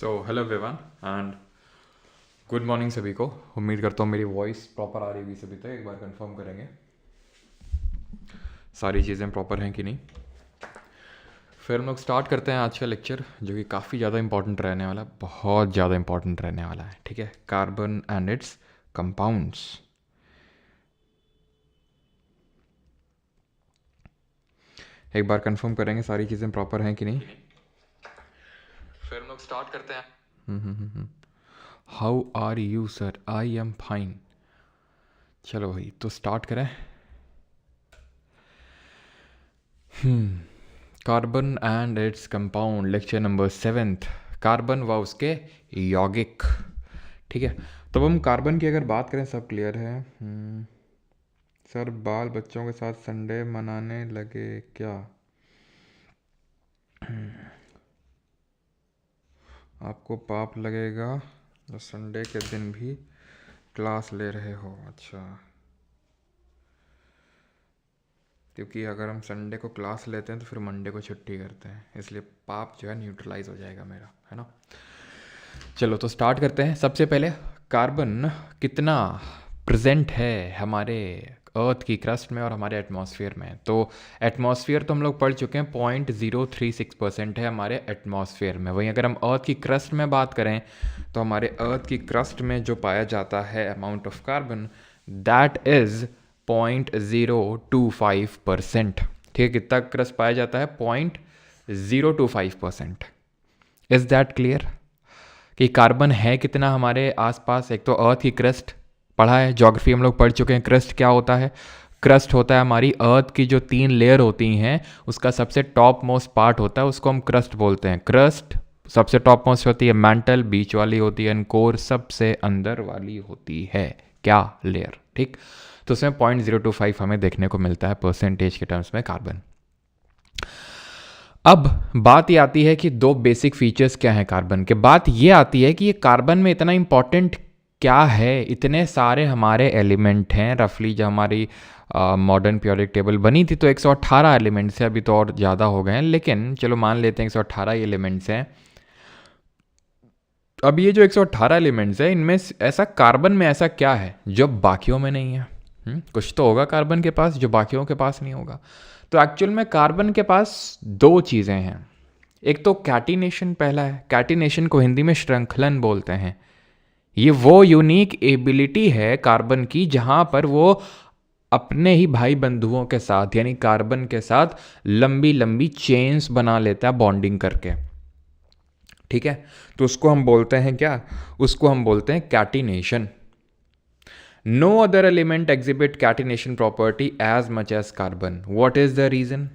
So hello everyone and good morning सभी को। उम्मीद करता हूँ मेरी वॉइस प्रॉपर आ रही होगी सभी तक। एक बार कंफर्म करेंगे सारी चीज़ें प्रॉपर हैं कि नहीं। फिर हम लोग स्टार्ट करते हैं आज का लेक्चर, जो कि काफ़ी ज़्यादा इंपॉर्टेंट रहने वाला है, बहुत ज़्यादा इंपॉर्टेंट रहने वाला है। ठीक है, कार्बन एंड इट्स कंपाउंड्स। एक बार कंफर्म करेंगे सारी चीज़ें प्रॉपर हैं कि नहीं। फिर हम लोग स्टार्ट करते हैं। How are you sir? I am fine. चलो भाई, तो स्टार्ट करें। Carbon and its compound, lecture number 7th, कार्बन व उसके यौगिक। ठीक है, तो हम कार्बन की अगर बात करें, सब क्लियर है। सर, बाल बच्चों के साथ संडे मनाने लगे क्या? आपको पाप लगेगा जो संडे के दिन भी क्लास ले रहे हो। अच्छा, क्योंकि अगर हम संडे को क्लास लेते हैं तो फिर मंडे को छुट्टी करते हैं, इसलिए पाप जो है न्यूट्रलाइज हो जाएगा मेरा, है ना। चलो तो स्टार्ट करते हैं। सबसे पहले कार्बन कितना प्रेजेंट है हमारे अर्थ की क्रस्ट में और हमारे एटमॉस्फेयर में। तो एटमॉस्फेयर तो हम लोग पढ़ चुके हैं, 0.036% है हमारे एटमॉस्फेयर में। वहीं अगर हम अर्थ की क्रस्ट में बात करें तो हमारे अर्थ की क्रस्ट में जो पाया जाता है amount of carbon, that is 0.025%। ठीक है, कितना क्रस्ट पाया जाता है? 0.025%। इज़ दैट क्लियर कि कार्बन है कितना हमारे आसपास। एक तो अर्थ की क्रस्ट पढ़ा है, ज्योग्राफी हम लोग पढ़ चुके हैं। क्रस्ट क्या होता है? क्रस्ट होता है हमारी अर्थ की जो 3 लेयर होती हैं, उसका सबसे टॉप मोस्ट पार्ट होता है, उसको हम क्रस्ट बोलते हैं। क्रस्ट सबसे टॉप मोस्ट होती है, मैंटल बीच वाली होती है, कोर सबसे अंदर वाली होती है। क्या? लेयर। ठीक, तो उसमें 0.025 हमें देखने को मिलता है परसेंटेज के टर्म्स में कार्बन। अब बात ये आती है कि दो बेसिक फीचर्स क्या हैं कार्बन के। बात ये आती है कि ये कार्बन में इतना इंपॉर्टेंट क्या है। इतने सारे हमारे एलिमेंट हैं, रफली जो हमारी मॉडर्न पीरियोडिक टेबल बनी थी तो 118 एलिमेंट्स हैं, अभी तो और ज़्यादा हो गए हैं, लेकिन चलो मान लेते हैं 118 एलिमेंट्स हैं। अब ये जो 118 एलिमेंट्स हैं, इनमें ऐसा कार्बन में ऐसा क्या है जो बाकियों में नहीं है? कुछ तो होगा कार्बन के पास जो बाकियों के पास नहीं होगा। तो एक्चुअल में कार्बन के पास 2 चीज़ें हैं। एक तो कैटिनेशन पहला है। कैटिनेशन को हिंदी में श्रृंखलन बोलते हैं। ये वो यूनिक एबिलिटी है कार्बन की जहां पर वो अपने ही भाई बंधुओं के साथ यानी कार्बन के साथ लंबी लंबी चेन्स बना लेता है बॉन्डिंग करके। ठीक है, तो उसको हम बोलते हैं क्या? उसको हम बोलते हैं catenation. No other element exhibit catenation property as much as carbon. What is the reason?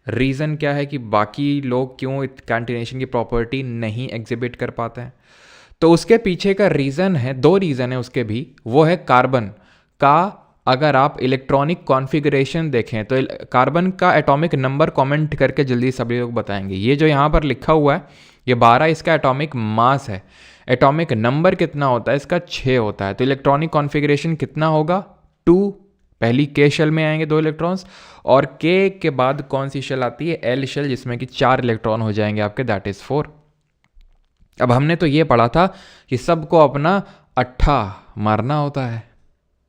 Reason क्या है कि बाकी लोग क्यों कैटिनेशन की प्रॉपर्टी नहीं एग्जिबिट कर पाते हैं? तो उसके पीछे का रीजन है, 2 रीजन है उसके भी। वो है कार्बन का, अगर आप इलेक्ट्रॉनिक कॉन्फ़िगरेशन देखें तो कार्बन का एटॉमिक नंबर कमेंट करके जल्दी सभी लोग बताएंगे। ये जो यहाँ पर लिखा हुआ है ये 12 इसका एटॉमिक मास है। एटॉमिक नंबर कितना होता है इसका? 6 होता है। तो इलेक्ट्रॉनिक कॉन्फ़िगरेशन कितना होगा? 2। पहली के शेल में आएंगे 2 इलेक्ट्रॉन्स, और के के बाद कौन सी शेल आती है? एल शेल, जिसमें कि 4 इलेक्ट्रॉन हो जाएंगे आपके, दैट इज 4। अब हमने तो ये पढ़ा था कि सबको अपना अट्ठा मारना होता है।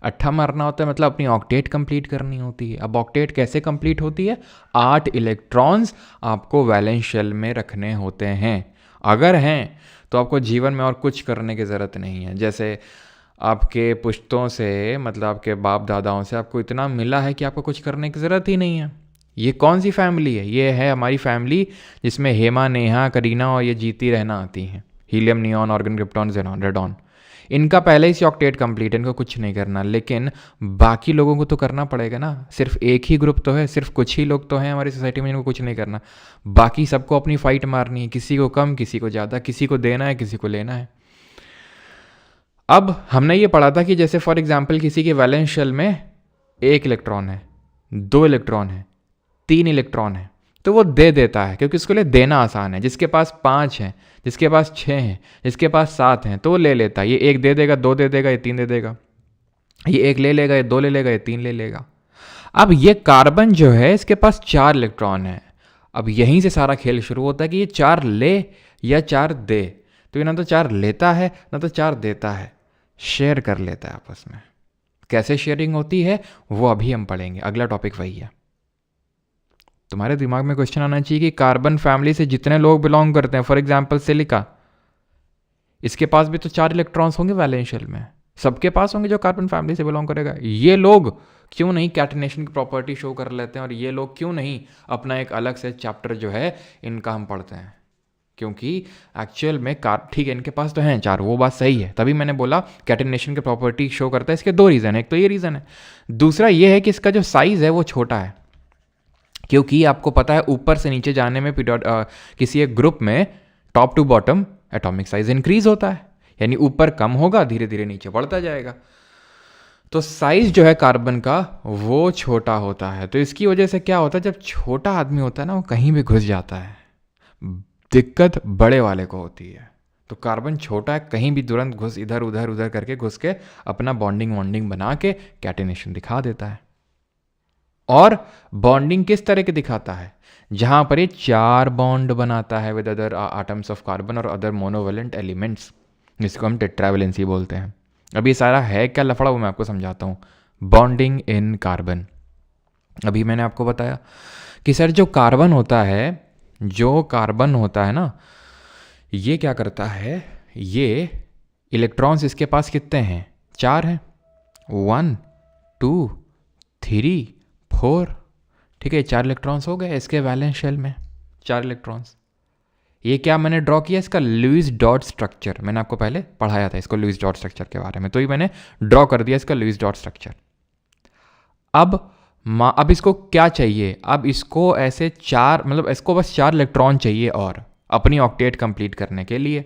अट्ठा मारना होता है मतलब अपनी ऑक्टेट कंप्लीट करनी होती है। अब ऑक्टेट कैसे कंप्लीट होती है? 8 इलेक्ट्रॉन्स आपको वैलेंस शेल में रखने होते हैं। अगर हैं तो आपको जीवन में और कुछ करने की ज़रूरत नहीं है। जैसे आपके पुश्तों से, मतलब आपके बाप दादाओं से आपको इतना मिला है कि आपको कुछ करने की ज़रूरत ही नहीं है। ये कौन सी फैमिली है? ये है हमारी फैमिली जिसमें हेमा, नेहा, करीना और ये जीती रहना आती हैं। Helium, neon, organ, krypton, xenon, radon. इनका पहले ही से ऑक्टेट कंप्लीट है, इनको कुछ नहीं करना। लेकिन बाकी लोगों को तो करना पड़ेगा ना। सिर्फ एक ही ग्रुप तो है, सिर्फ कुछ ही लोग तो हैं हमारी सोसाइटी में जिनको कुछ नहीं करना। बाकी सबको अपनी फाइट मारनी है, किसी को कम, किसी को ज़्यादा, किसी को देना है, किसी को लेना है। अब हमने ये पढ़ा था कि जैसे फॉर एग्जाम्पल किसी के वैलेंस शेल में 1 इलेक्ट्रॉन है, 2 इलेक्ट्रॉन है, 3 इलेक्ट्रॉन है, तो वो दे देता है क्योंकि उसके लिए देना आसान है। जिसके पास 5 हैं, जिसके पास 6 हैं, जिसके पास 7 हैं, तो वो ले लेता है। ये 1 दे देगा, 2 दे देगा, ये 3 दे देगा। ये 1 ले लेगा, ये 2 ले लेगा, ये 3 ले लेगा। अब ये कार्बन जो है इसके पास 4 इलेक्ट्रॉन है। अब यहीं से सारा खेल शुरू होता है कि ये 4 ले या 4 दे, तो ये ना तो 4 लेता है ना तो 4 देता है, शेयर कर लेता है आपस में। कैसे शेयरिंग होती है वो अभी हम पढ़ेंगे, अगला टॉपिक वही है। तुम्हारे दिमाग में क्वेश्चन आना चाहिए कि कार्बन फैमिली से जितने लोग बिलोंग करते हैं, फॉर एग्जाम्पल सिलिका, इसके पास भी तो 4 इलेक्ट्रॉन्स होंगे वैलेंशियल में, सबके पास होंगे जो कार्बन फैमिली से बिलोंग करेगा। ये लोग क्यों नहीं कैटेनेशन की प्रॉपर्टी शो कर लेते हैं, और ये लोग क्यों नहीं अपना एक अलग से चैप्टर जो है इनका हम पढ़ते हैं? क्योंकि एक्चुअल में ठीक है इनके पास तो हैं 4, वो बात सही है, तभी मैंने बोला कैटेनेशन की प्रॉपर्टी शो करता है। इसके 2 रीज़न है, एक तो ये रीज़न है, दूसरा ये है कि इसका जो साइज़ है वो छोटा है। क्योंकि आपको पता है ऊपर से नीचे जाने में किसी एक ग्रुप में top to bottom atomic size increase होता है, यानी ऊपर कम होगा धीरे धीरे नीचे बढ़ता जाएगा। तो साइज जो है कार्बन का वो छोटा होता है। तो इसकी वजह से क्या होता है, जब छोटा आदमी होता है ना वो कहीं भी घुस जाता है, दिक्कत बड़े वाले को होती है। तो कार्बन छोटा है, कहीं भी तुरंत घुस इधर उधर उधर करके घुस के अपना बॉन्डिंग बना के कैटेनेशन दिखा देता है। और बॉन्डिंग किस तरह के दिखाता है, जहां पर ये 4 बॉन्ड बनाता है with other atoms of carbon और अदर मोनोवेलेंट एलिमेंट्स, जिसको हम टेट्रावेलेंसी बोलते हैं। अभी ये सारा है क्या लफड़ा वो मैं आपको समझाता हूँ। बॉन्डिंग इन कार्बन, अभी मैंने आपको बताया कि सर जो कार्बन होता है ना, ये क्या करता है, ये इलेक्ट्रॉन्स इसके पास कितने हैं, 4 हैं, 1 2 3 4, ठीक है, 4 इलेक्ट्रॉन्स हो गए इसके वैलेंस शेल में, 4 इलेक्ट्रॉन्स। ये क्या मैंने ड्रॉ किया, इसका लुईस डॉट स्ट्रक्चर, मैंने आपको पहले पढ़ाया था इसको लुईस डॉट स्ट्रक्चर के बारे में, तो ये मैंने ड्रॉ कर दिया इसका लुईस डॉट स्ट्रक्चर। अब इसको क्या चाहिए, अब इसको ऐसे 4 मतलब इसको बस 4 इलेक्ट्रॉन चाहिए और अपनी ऑक्टेट कंप्लीट करने के लिए।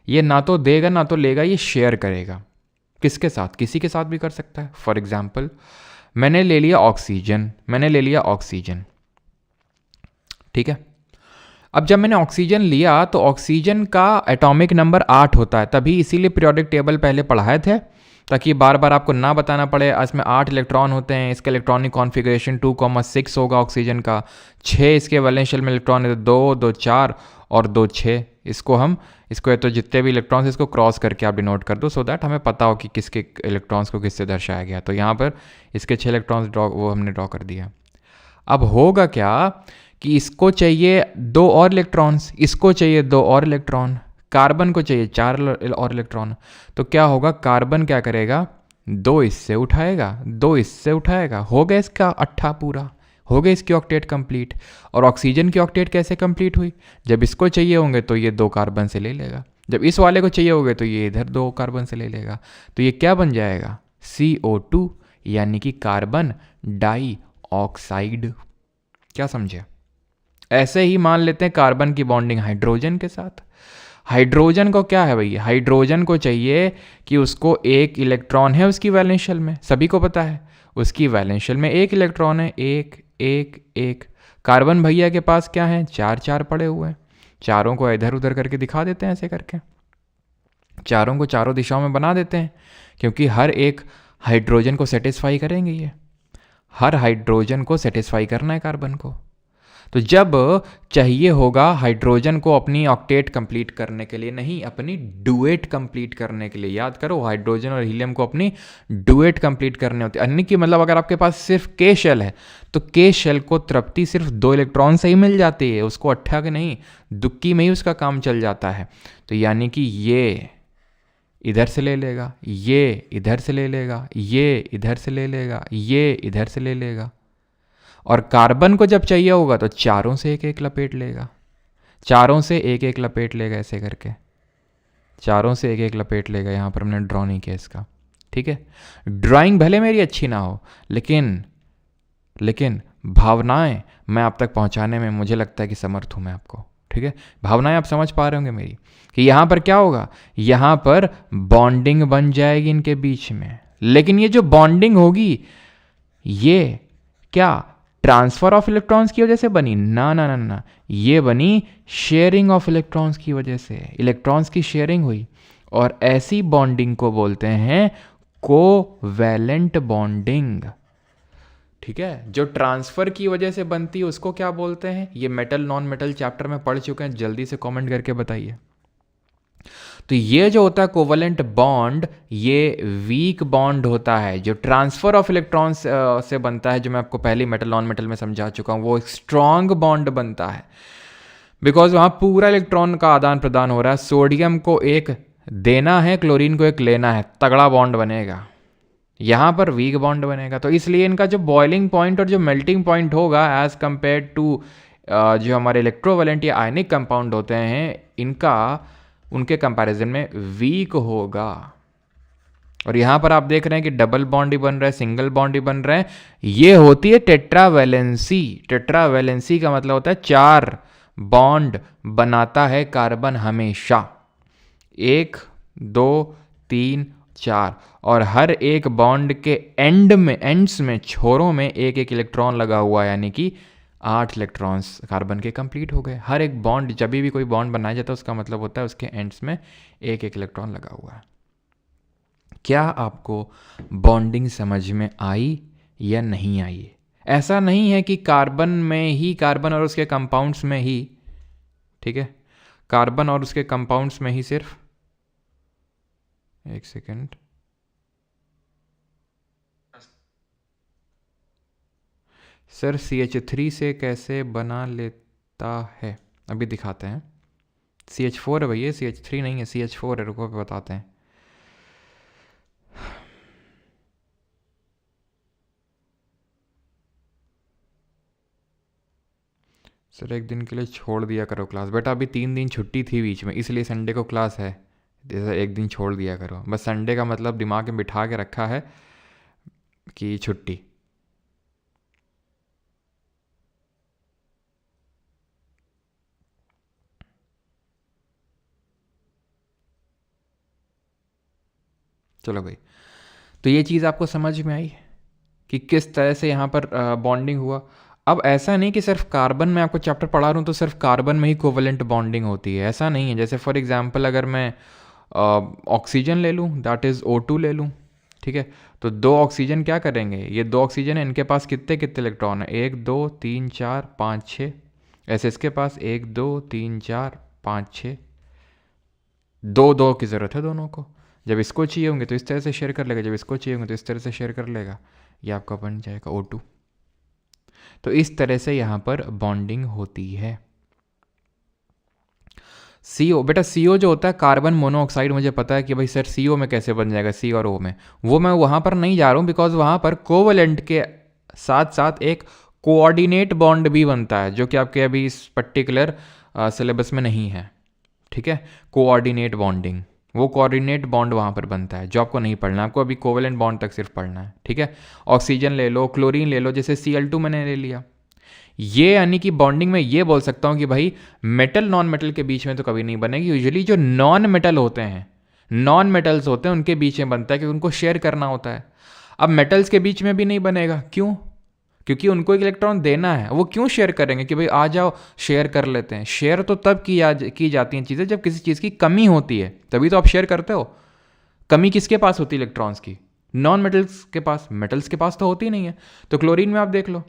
ये ना तो देगा ना तो लेगा, ये शेयर करेगा। किसके साथ, किसी के साथ भी कर सकता है। फॉर एग्जाम्पल मैंने ले लिया ऑक्सीजन, ठीक है। अब जब मैंने ऑक्सीजन लिया तो ऑक्सीजन का एटॉमिक नंबर 8 होता है, तभी इसीलिए पीरियोडिक टेबल पहले पढ़ाए थे ताकि बार बार आपको ना बताना पड़े। इसमें 8 इलेक्ट्रॉन होते हैं, इसका इलेक्ट्रॉनिक कॉन्फ़िगरेशन 2,6 होगा ऑक्सीजन का, 6 इसके वैलेंशियल में इलेक्ट्रॉन है, 2 2 4 और 2 6। इसको तो जितने भी इलेक्ट्रॉन्स इसको क्रॉस करके आप डिनोट कर दो, सो दैट हमें पता हो कि किसके इलेक्ट्रॉन्स को किससे दर्शाया गया। तो यहाँ पर इसके 6 इलेक्ट्रॉन्स वो हमने ड्रॉ कर दिया। अब होगा क्या कि इसको चाहिए 2 और इलेक्ट्रॉन्स, इसको चाहिए 2 और इलेक्ट्रॉन, कार्बन को चाहिए 4 और इलेक्ट्रॉन। तो क्या होगा, कार्बन क्या करेगा, 2 इससे उठाएगा, 2 इससे उठाएगा, हो गया इसका 8 पूरा, हो गई इसकी ऑक्टेट कंप्लीट। और ऑक्सीजन की ऑक्टेट कैसे कंप्लीट हुई, जब इसको चाहिए होंगे तो ये 2 कार्बन से ले लेगा, जब इस वाले को चाहिए होंगे तो ये इधर 2 कार्बन से ले लेगा। तो ये क्या बन जाएगा, CO2, यानी कि कार्बन डाइऑक्साइड। क्या समझे? ऐसे ही मान लेते हैं कार्बन की बॉन्डिंग हाइड्रोजन के साथ। हाइड्रोजन को क्या है भैया, हाइड्रोजन को चाहिए कि उसको 1 इलेक्ट्रॉन है उसकी वैलेंशियल में, सभी को पता है उसकी वैलेंशियल में 1 इलेक्ट्रॉन है, 1 1 1। कार्बन भैया के पास क्या है, 4 4 पड़े हुए हैं, चारों को इधर उधर करके दिखा देते हैं, ऐसे करके चारों को चारों दिशाओं में बना देते हैं, क्योंकि हर एक हाइड्रोजन को सेटिस्फाई करेंगे, ये हर हाइड्रोजन को सेटिस्फाई करना है कार्बन को। तो जब चाहिए होगा हाइड्रोजन को अपनी ऑक्टेट कंप्लीट करने के लिए, नहीं अपनी डुएट कंप्लीट करने के लिए, याद करो हाइड्रोजन और हीलियम को अपनी डुएट कंप्लीट करने होती है। यानी कि मतलब अगर आपके पास सिर्फ के शेल है तो के शेल को तृप्ति सिर्फ 2 इलेक्ट्रॉन से ही मिल जाती है, उसको अट्ठा के नहीं दुक्की में ही उसका काम चल जाता है। तो यानी कि ये इधर से ले लेगा, ये इधर से ले लेगा, ये इधर से ले लेगा, ये इधर से ले लेगा। और कार्बन को जब चाहिए होगा तो चारों से एक एक लपेट लेगा, चारों से एक एक लपेट लेगा, ऐसे करके चारों से एक एक लपेट लेगा। यहाँ पर हमने ड्रॉ नहीं किया इसका, ठीक है। ड्राइंग भले मेरी अच्छी ना हो, लेकिन भावनाएं मैं आप तक पहुँचाने में मुझे लगता है कि समर्थ हूँ मैं आपको, ठीक है। भावनाएं आप समझ पा रहे होंगे मेरी कि यहाँ पर क्या होगा, यहाँ पर बॉन्डिंग बन जाएगी इनके बीच में। लेकिन ये जो बॉन्डिंग होगी ये क्या ट्रांसफर ऑफ इलेक्ट्रॉन्स की वजह से बनी, ना ना ना ना, ये बनी शेयरिंग ऑफ इलेक्ट्रॉन्स की वजह से। इलेक्ट्रॉन्स की शेयरिंग हुई, और ऐसी बॉन्डिंग को बोलते हैं कोवैलेंट बॉन्डिंग। ठीक है। जो ट्रांसफ़र की वजह से बनती है उसको क्या बोलते हैं? ये मेटल नॉन मेटल चैप्टर में पढ़ चुके हैं, जल्दी से कमेंट करके बताइए। तो ये जो होता है कोवलेंट बॉन्ड, ये वीक बॉन्ड होता है। जो ट्रांसफ़र ऑफ इलेक्ट्रॉन्स से बनता है, जो मैं आपको पहले मेटल नॉन मेटल में समझा चुका हूँ, वो एक स्ट्रॉन्ग बॉन्ड बनता है, बिकॉज वहाँ पूरा इलेक्ट्रॉन का आदान प्रदान हो रहा है। सोडियम को एक देना है, क्लोरीन को एक लेना है, तगड़ा बॉन्ड बनेगा। यहाँ पर वीक बॉन्ड बनेगा। तो इसलिए इनका जो बॉइलिंग पॉइंट और जो मेल्टिंग पॉइंट होगा एज कंपेयर टू जो हमारे इलेक्ट्रोवेलेंट या आयनिक कंपाउंड होते हैं, इनका उनके कंपैरिजन में वीक होगा। और यहाँ पर आप देख रहे हैं कि डबल बॉन्ड ही बन रहा है, सिंगल बॉन्ड ही बन रहे हैं। ये होती है टेट्रावैलेंसी। टेट्रावैलेंसी का मतलब होता है 4 बॉन्ड बनाता है कार्बन हमेशा, 1 2 3 4, और हर एक बॉन्ड के एंड्स में, छोरों में एक एक इलेक्ट्रॉन लगा हुआ है, यानी कि 8 इलेक्ट्रॉन्स कार्बन के कंप्लीट हो गए। हर एक बॉन्ड, जब भी कोई बॉन्ड बनाया जाता है, उसका मतलब होता है उसके एंड्स में एक एक इलेक्ट्रॉन लगा हुआ है। क्या आपको बॉन्डिंग समझ में आई या नहीं आई? ऐसा नहीं है कि कार्बन में ही, कार्बन और उसके कंपाउंड्स में ही, ठीक है, कार्बन और उसके कंपाउंड्स में ही सिर्फ, एक सेकेंड, सर CH3 से कैसे बना लेता है? अभी दिखाते हैं। CH4 है भैया, CH3 नहीं है, CH4 है। रुको बताते हैं। सर एक दिन के लिए छोड़ दिया करो क्लास। बेटा अभी 3 दिन छुट्टी थी बीच में, इसलिए संडे को क्लास है। जैसे एक दिन छोड़ दिया करो बस। संडे का मतलब दिमाग में बिठा के रखा है कि छुट्टी। चलो भाई, तो ये चीज़ आपको समझ में आई कि किस तरह से यहाँ पर बॉन्डिंग हुआ। अब ऐसा नहीं कि सिर्फ कार्बन में आपको चैप्टर पढ़ा रहा हूँ तो सिर्फ कार्बन में ही कोवलेंट बॉन्डिंग होती है, ऐसा नहीं है। जैसे फॉर एग्जांपल अगर मैं ऑक्सीजन ले लूँ, दैट इज़ O2 ले लूँ, ठीक है, तो 2 ऑक्सीजन क्या करेंगे? ये 2 ऑक्सीजन है, इनके पास कितने कितने इलेक्ट्रॉन है? 1 2 3 4 5 6। ऐसे इसके पास 1 2 3 4 5 6, 2 2 की ज़रूरत है दोनों को। जब इसको चाहिए होंगे तो इस तरह से शेयर कर लेगा, जब इसको चाहिए होंगे तो इस तरह से शेयर कर लेगा। ये आपका बन जाएगा O2। तो इस तरह से यहाँ पर बॉन्डिंग होती है। CO, बेटा CO जो होता है कार्बन मोनोऑक्साइड, मुझे पता है कि भाई सर CO में कैसे बन जाएगा, C और O में, वो मैं वहाँ पर नहीं जा रहा हूँ, बिकॉज वहाँ पर कोवलेंट के साथ साथ एक कोऑर्डिनेट बॉन्ड भी बनता है, जो कि आपके अभी इस पर्टिकुलर सिलेबस में नहीं है, ठीक है। कोऑर्डिनेट बॉन्डिंग, वो कोऑर्डिनेट बॉन्ड वहाँ पर बनता है, जो आपको नहीं पढ़ना, आपको अभी कोवलेंट बॉन्ड तक सिर्फ पढ़ना है, ठीक है। ऑक्सीजन ले लो, क्लोरीन ले लो, जैसे Cl2 मैंने ले लिया। ये यानी कि बॉन्डिंग में ये बोल सकता हूँ कि भाई मेटल नॉन मेटल के बीच में तो कभी नहीं बनेगी। यूजुअली जो नॉन मेटल होते हैं, नॉन मेटल्स होते हैं, उनके बीच में बनता है, क्योंकि उनको शेयर करना होता है। अब मेटल्स के बीच में भी नहीं बनेगा, क्यों? क्योंकि उनको एक इलेक्ट्रॉन देना है। वो क्यों शेयर करेंगे कि भाई आ जाओ शेयर कर लेते हैं? शेयर तो तब की जाती हैं चीज़ें जब किसी चीज़ की कमी होती है, तभी तो आप शेयर करते हो। कमी किसके पास होती है इलेक्ट्रॉन्स की? नॉन मेटल्स के पास। मेटल्स के पास तो होती नहीं है। तो क्लोरीन में आप देख लो,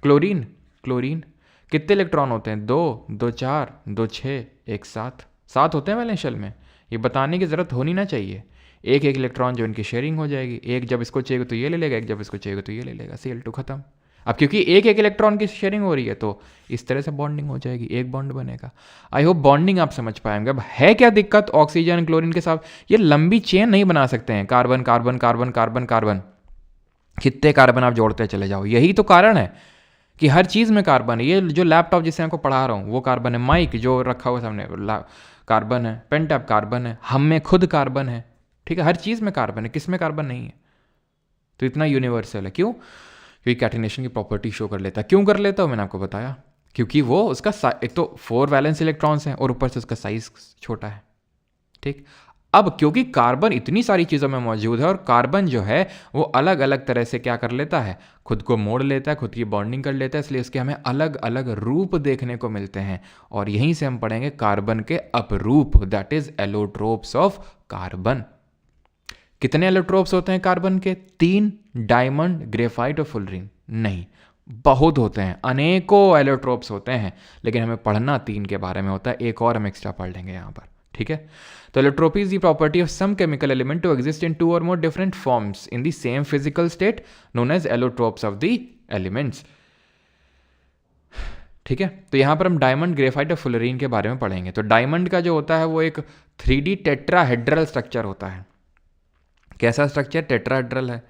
क्लोरीन कितने इलेक्ट्रॉन होते हैं? 2 2 4 2 6 1 7, 7 होते हैं वैलेंस में। ये बताने की ज़रूरत होनी ना चाहिए। एक एक इलेक्ट्रॉन जो इनकी शेयरिंग हो जाएगी, एक जब इसको चाहिए तो ये ले लेगा, एक जब इसको चाहिए तो ये ले लेगा, Cl2 खत्म। अब क्योंकि एक एक इलेक्ट्रॉन की शेयरिंग हो रही है तो इस तरह से बॉन्डिंग हो जाएगी, एक बॉन्ड बनेगा। आई होप बॉन्डिंग आप समझ पाएंगे। अब है क्या दिक्कत ऑक्सीजन क्लोरीन के साथ? ये लंबी चेन नहीं बना सकते हैं, carbon carbon carbon carbon carbon, कितने कार्बन आप जोड़ते चले जाओ। यही तो कारण है कि हर चीज़ में कार्बन है। ये जो लैपटॉप जिससे आपको पढ़ा रहा हूँ वो कार्बन है, माइक जो रखा हुआ सामने कार्बन है, पेन टैप कार्बन है, हम में खुद कार्बन है, ठीक है। हर चीज़ में कार्बन है, किस में कार्बन नहीं है? तो इतना यूनिवर्सल है। क्यों? क्योंकि कैटिनेशन की प्रॉपर्टी शो कर लेता है। क्यों कर लेता हूँ? मैंने आपको बताया, क्योंकि वो उसका एक तो 4 वैलेंस इलेक्ट्रॉन्स हैं और ऊपर से उसका साइज छोटा है, ठीक। अब क्योंकि कार्बन इतनी सारी चीज़ों में मौजूद है और कार्बन जो है वो अलग अलग तरह से क्या कर लेता है, खुद को मोड़ लेता है, खुद की बॉन्डिंग कर लेता है, इसलिए उसके हमें अलग अलग रूप देखने को मिलते हैं। और यहीं से हम पढ़ेंगे कार्बन के अपरूप, that is allotropes of carbon. कितने एलोट्रोप्स होते हैं कार्बन के? 3, डायमंड, ग्रेफाइट और फुलरिन। नहीं, बहुत होते हैं, अनेकों एलोट्रोप्स होते हैं, लेकिन हमें पढ़ना 3 के बारे में होता है, एक और हम एक्स्ट्रा पढ़ लेंगे यहाँ पर, ठीक है। तो allotropy is the property of some chemical element to exist in 2 और more different forms in the same physical state known as allotropes of the elements, ठीक है। तो यहाँ पर हम डायमंड, ग्रेफाइट और फुलरीन के बारे में पढ़ेंगे। तो डायमंड का जो होता है वो एक 3D टेट्राहेड्रल स्ट्रक्चर होता है। कैसा स्ट्रक्चर? टेट्राहेड्रल है।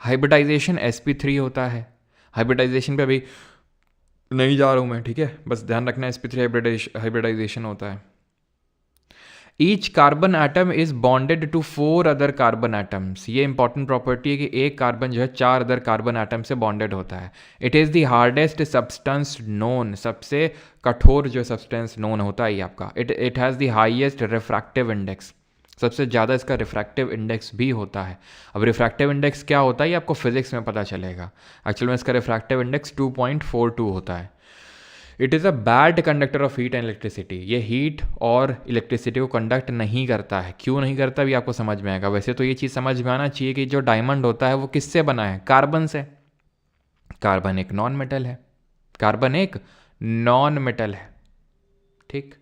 हाइब्रिडाइजेशन sp3 होता है। हाइब्रिडाइजेशन पे अभी नहीं जा रहा हूँ मैं, ठीक है, बस ध्यान रखना sp3 हाइब्रिडाइजेशन होता है। Each carbon atom is bonded to 4 other carbon atoms. ये इंपॉर्टेंट प्रॉपर्टी है कि एक कार्बन जो है 4 अदर कार्बन एटम से बॉन्डेड होता है। It is the hardest substance known, सबसे कठोर जो सब्सटेंस नोन होता है ये आपका। It has the highest refractive index, सबसे ज़्यादा इसका रिफ्रैक्टिव इंडेक्स भी होता है। अब रिफ्रैक्टिव इंडेक्स क्या होता है ये आपको फिजिक्स में पता चलेगा। एक्चुअल में इसका रिफ्रैक्टिव इंडेक्स 2.42 होता है। It is a bad conductor of heat and electricity. ये हीट और इलेक्ट्रिसिटी को कंडक्ट नहीं करता है। क्यों नहीं करता भी आपको समझ में आएगा। वैसे तो ये चीज़ समझ में आना चाहिए कि जो डायमंड होता है वो किससे बना है? कार्बन से। कार्बन एक नॉन मेटल है, कार्बन एक नॉन मेटल है, ठीक।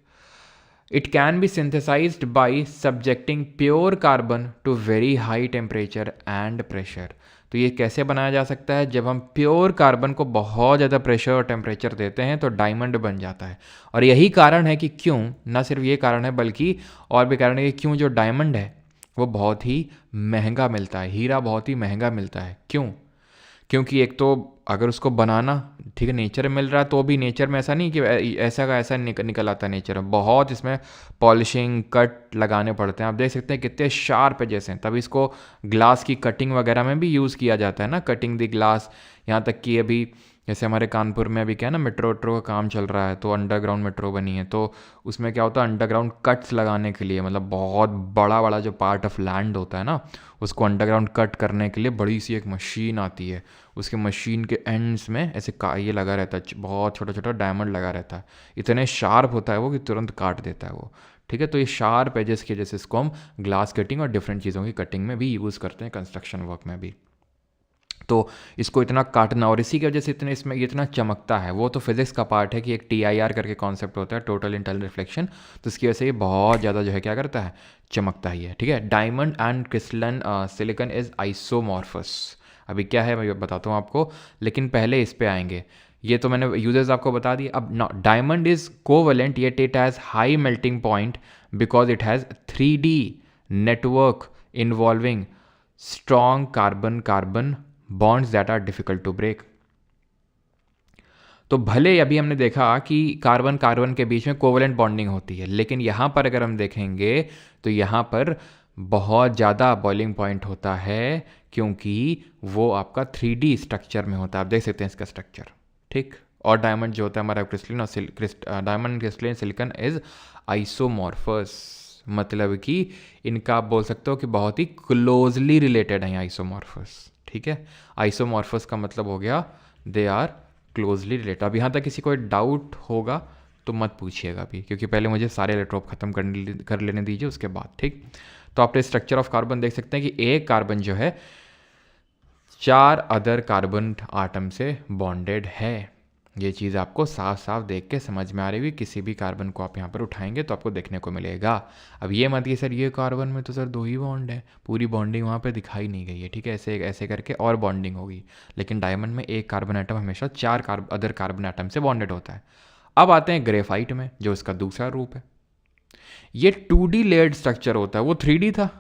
It can be synthesized by subjecting pure carbon to very high temperature and pressure. तो ये कैसे बनाया जा सकता है? जब हम प्योर कार्बन को बहुत ज़्यादा प्रेशर और टेम्परेचर देते हैं तो डायमंड बन जाता है। और यही कारण है कि क्यों, ना सिर्फ ये कारण है बल्कि और भी कारण है कि क्यों जो डायमंड है वो बहुत ही महंगा मिलता है, हीरा बहुत ही महंगा मिलता है। क्यों? क्योंकि एक तो अगर उसको बनाना, ठीक है, नेचर में मिल रहा है तो भी नेचर में ऐसा नहीं कि ऐसा का ऐसा निकल आता है। नेचर में बहुत इसमें पॉलिशिंग, कट लगाने पड़ते हैं। आप देख सकते हैं कितने शार्प है जैसे, तभी इसको ग्लास की कटिंग वगैरह में भी यूज़ किया जाता है ना, कटिंग द ग्लास। यहाँ तक कि अभी जैसे हमारे कानपुर में अभी क्या है ना, मेट्रो का काम चल रहा है, तो अंडरग्राउंड मेट्रो बनी है, तो उसमें क्या होता है, अंडरग्राउंड कट्स लगाने के लिए, मतलब बहुत बड़ा बड़ा जो पार्ट ऑफ लैंड होता है ना, उसको अंडरग्राउंड कट करने के लिए बड़ी सी एक मशीन आती है। उसके मशीन के एंड्स में ऐसे ये लगा रहता है, बहुत छोटा छोटा डायमंड लगा रहता है। इतने शार्प होता है वो कि तुरंत काट देता है वो, ठीक है। तो ये शार्प एजेस की वजह से इसको हम ग्लास कटिंग और डिफरेंट चीज़ों की कटिंग में भी यूज़ करते हैं, कंस्ट्रक्शन वर्क में भी। तो इसको इतना काटना और इसी की वजह से इतने इसमें इतना चमकता है। वो तो फिजिक्स का पार्ट है कि एक TIR करके कॉन्सेप्ट होता है, टोटल इंटरनल रिफ्लेक्शन, तो इसकी वजह से ये बहुत ज़्यादा जो है क्या करता है, चमकता ही है, ठीक है। Diamond and crystalline silicon is isomorphous. अभी क्या है मैं बताता हूँ आपको, लेकिन पहले इस पे आएंगे। ये तो मैंने यूजर्स आपको बता दिए। अब diamond is covalent yet it has high melting point because it has 3D network involving strong carbon carbon bonds that are difficult to break. तो भले अभी हमने देखा कि कार्बन कार्बन के बीच में कोवेलेंट बॉन्डिंग होती है, लेकिन यहाँ पर अगर हम देखेंगे तो यहाँ पर बहुत ज़्यादा बॉइलिंग पॉइंट होता है, क्योंकि वो आपका 3D स्ट्रक्चर में होता है। आप देख सकते हैं इसका स्ट्रक्चर, ठीक। और डायमंड जो होता है हमारा क्रिस्टलिन और diamond crystalline silicon is isomorphous, मतलब कि इनका आप बोल सकते हो कि बहुत ही क्लोजली रिलेटेड है आइसोमॉर्फस, ठीक है। आइसोमॉर्फस का मतलब हो गया दे आर क्लोजली रिलेटेड। अब यहाँ तक किसी को डाउट होगा तो मत पूछिएगा अभी, क्योंकि पहले मुझे सारे इलेक्ट्रोप खत्म कर लेने दीजिए उसके बाद, ठीक। तो आपने स्ट्रक्चर ऑफ कार्बन देख सकते हैं कि एक कार्बन जो है 4 अदर कार्बन आटम से बॉन्डेड है। ये चीज़ आपको साफ साफ देख के समझ में आ रही हुई। किसी भी कार्बन को आप यहाँ पर उठाएंगे तो आपको देखने को मिलेगा। अब ये मत कि सर ये कार्बन में तो सर 2 ही बॉन्ड है, पूरी बॉन्डिंग वहाँ पे दिखाई नहीं गई है, ठीक है। ऐसे ऐसे करके और बॉन्डिंग होगी, लेकिन डायमंड में एक कार्बन आइटम हमेशा 4 अदर कार्बन आइटम से बॉन्डेड होता है। अब आते हैं ग्रेफाइट में, जो इसका दूसरा रूप है। ये 2D लेयर्ड स्ट्रक्चर होता है, वो 3D था,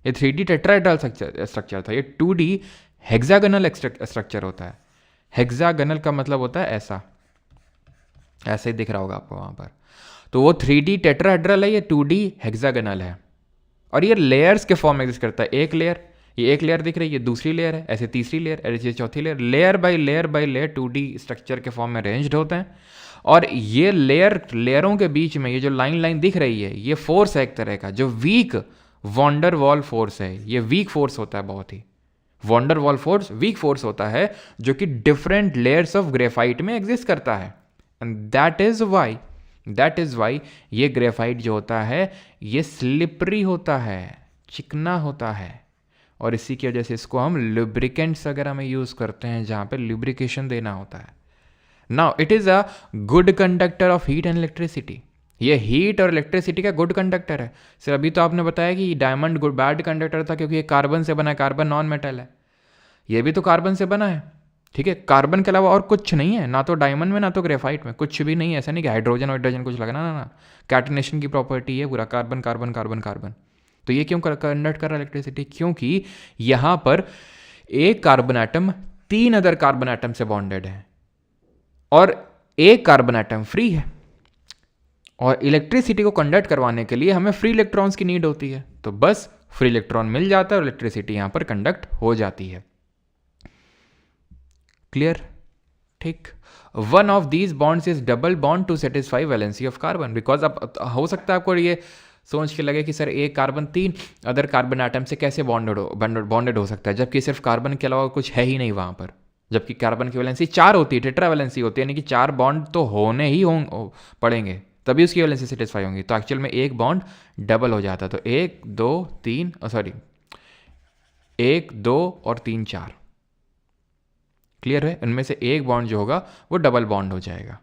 ये 3D टेट्राहेड्रल स्ट्रक्चर था। ये 2D हेक्सागोनल स्ट्रक्चर होता है। हेक्सागोनल का मतलब होता है ऐसा, ऐसे ही दिख रहा होगा आपको वहाँ पर। तो वो 3D टेट्राहेड्रल है, ये 2D हेक्सागोनल है, और ये लेयर्स के फॉर्म में एग्जिस्ट करता है। एक लेयर, ये एक लेयर दिख रही है, ये दूसरी लेयर है, ऐसे तीसरी लेयर, ऐसे चौथी layer, layer by layer 2D structure के फॉर्म में अरेंज्ड होते हैं। और ये लेयरों के बीच में ये जो लाइन दिख रही है, ये फोर्स है एक तरह का, जो वीक वॉन्डर वॉल फोर्स है। ये वीक फोर्स होता है, बहुत ही van der Waals force weak force होता है, जो कि डिफरेंट लेयर्स ऑफ ग्रेफाइट में एग्जिस्ट करता है। एंड दैट इज वाई ये ग्रेफाइट जो होता है ये स्लिपरी होता है, चिकना होता है, और इसी की वजह से इसको हम लुब्रिकेंट्स वगैरह में यूज़ करते हैं जहाँ पे लुब्रिकेशन देना होता है. Now it is a good conductor of heat and electricity. ये हीट और इलेक्ट्रिसिटी का गुड कंडक्टर है. सर अभी तो आपने बताया कि डायमंड गुड बैड कंडक्टर था क्योंकि ये कार्बन से बना है, कार्बन नॉन मेटल है. ये भी तो कार्बन से बना है. ठीक है, कार्बन के अलावा और कुछ नहीं है, ना तो डायमंड में ना तो ग्रेफाइट में, कुछ भी नहीं है. ऐसा नहीं कि हाइड्रोजन हाइड्रोजन कुछ लगना, ना ना. कैटिनेशन की प्रॉपर्टी है पूरा, कार्बन कार्बन कार्बन कार्बन. तो ये क्यों कंडक्ट कर रहा है इलेक्ट्रिसिटी? क्योंकि यहाँ पर एक carbon atom 3 other carbon atom से बॉन्डेड है और एक कार्बन एटम फ्री है. और इलेक्ट्रिसिटी को कंडक्ट करवाने के लिए हमें फ्री इलेक्ट्रॉन्स की नीड होती है. तो बस फ्री इलेक्ट्रॉन मिल जाता है और इलेक्ट्रिसिटी यहाँ पर कंडक्ट हो जाती है. क्लियर? ठीक. One of these bonds is double bond to satisfy valency of carbon. Because अब हो सकता है आपको ये सोच के लगे कि सर एक कार्बन 3 अदर कार्बन एटम से कैसे बॉन्डेड हो सकता है, जबकि सिर्फ कार्बन के अलावा कुछ है ही नहीं वहाँ पर. जबकि कार्बन की वैलेंसी 4 होती है, टेट्रा वैलेंसी होती है, यानी कि 4 बॉन्ड तो होने ही पड़ेंगे तभी उसकी वैलेंसी सेटिस्फाई होंगी. तो एक्चुअल में एक बॉन्ड डबल हो जाता है. तो 1 2 3 सॉरी 1 2 और 3 4. क्लियर है? इनमें से एक बॉन्ड जो होगा वो डबल बॉन्ड हो जाएगा.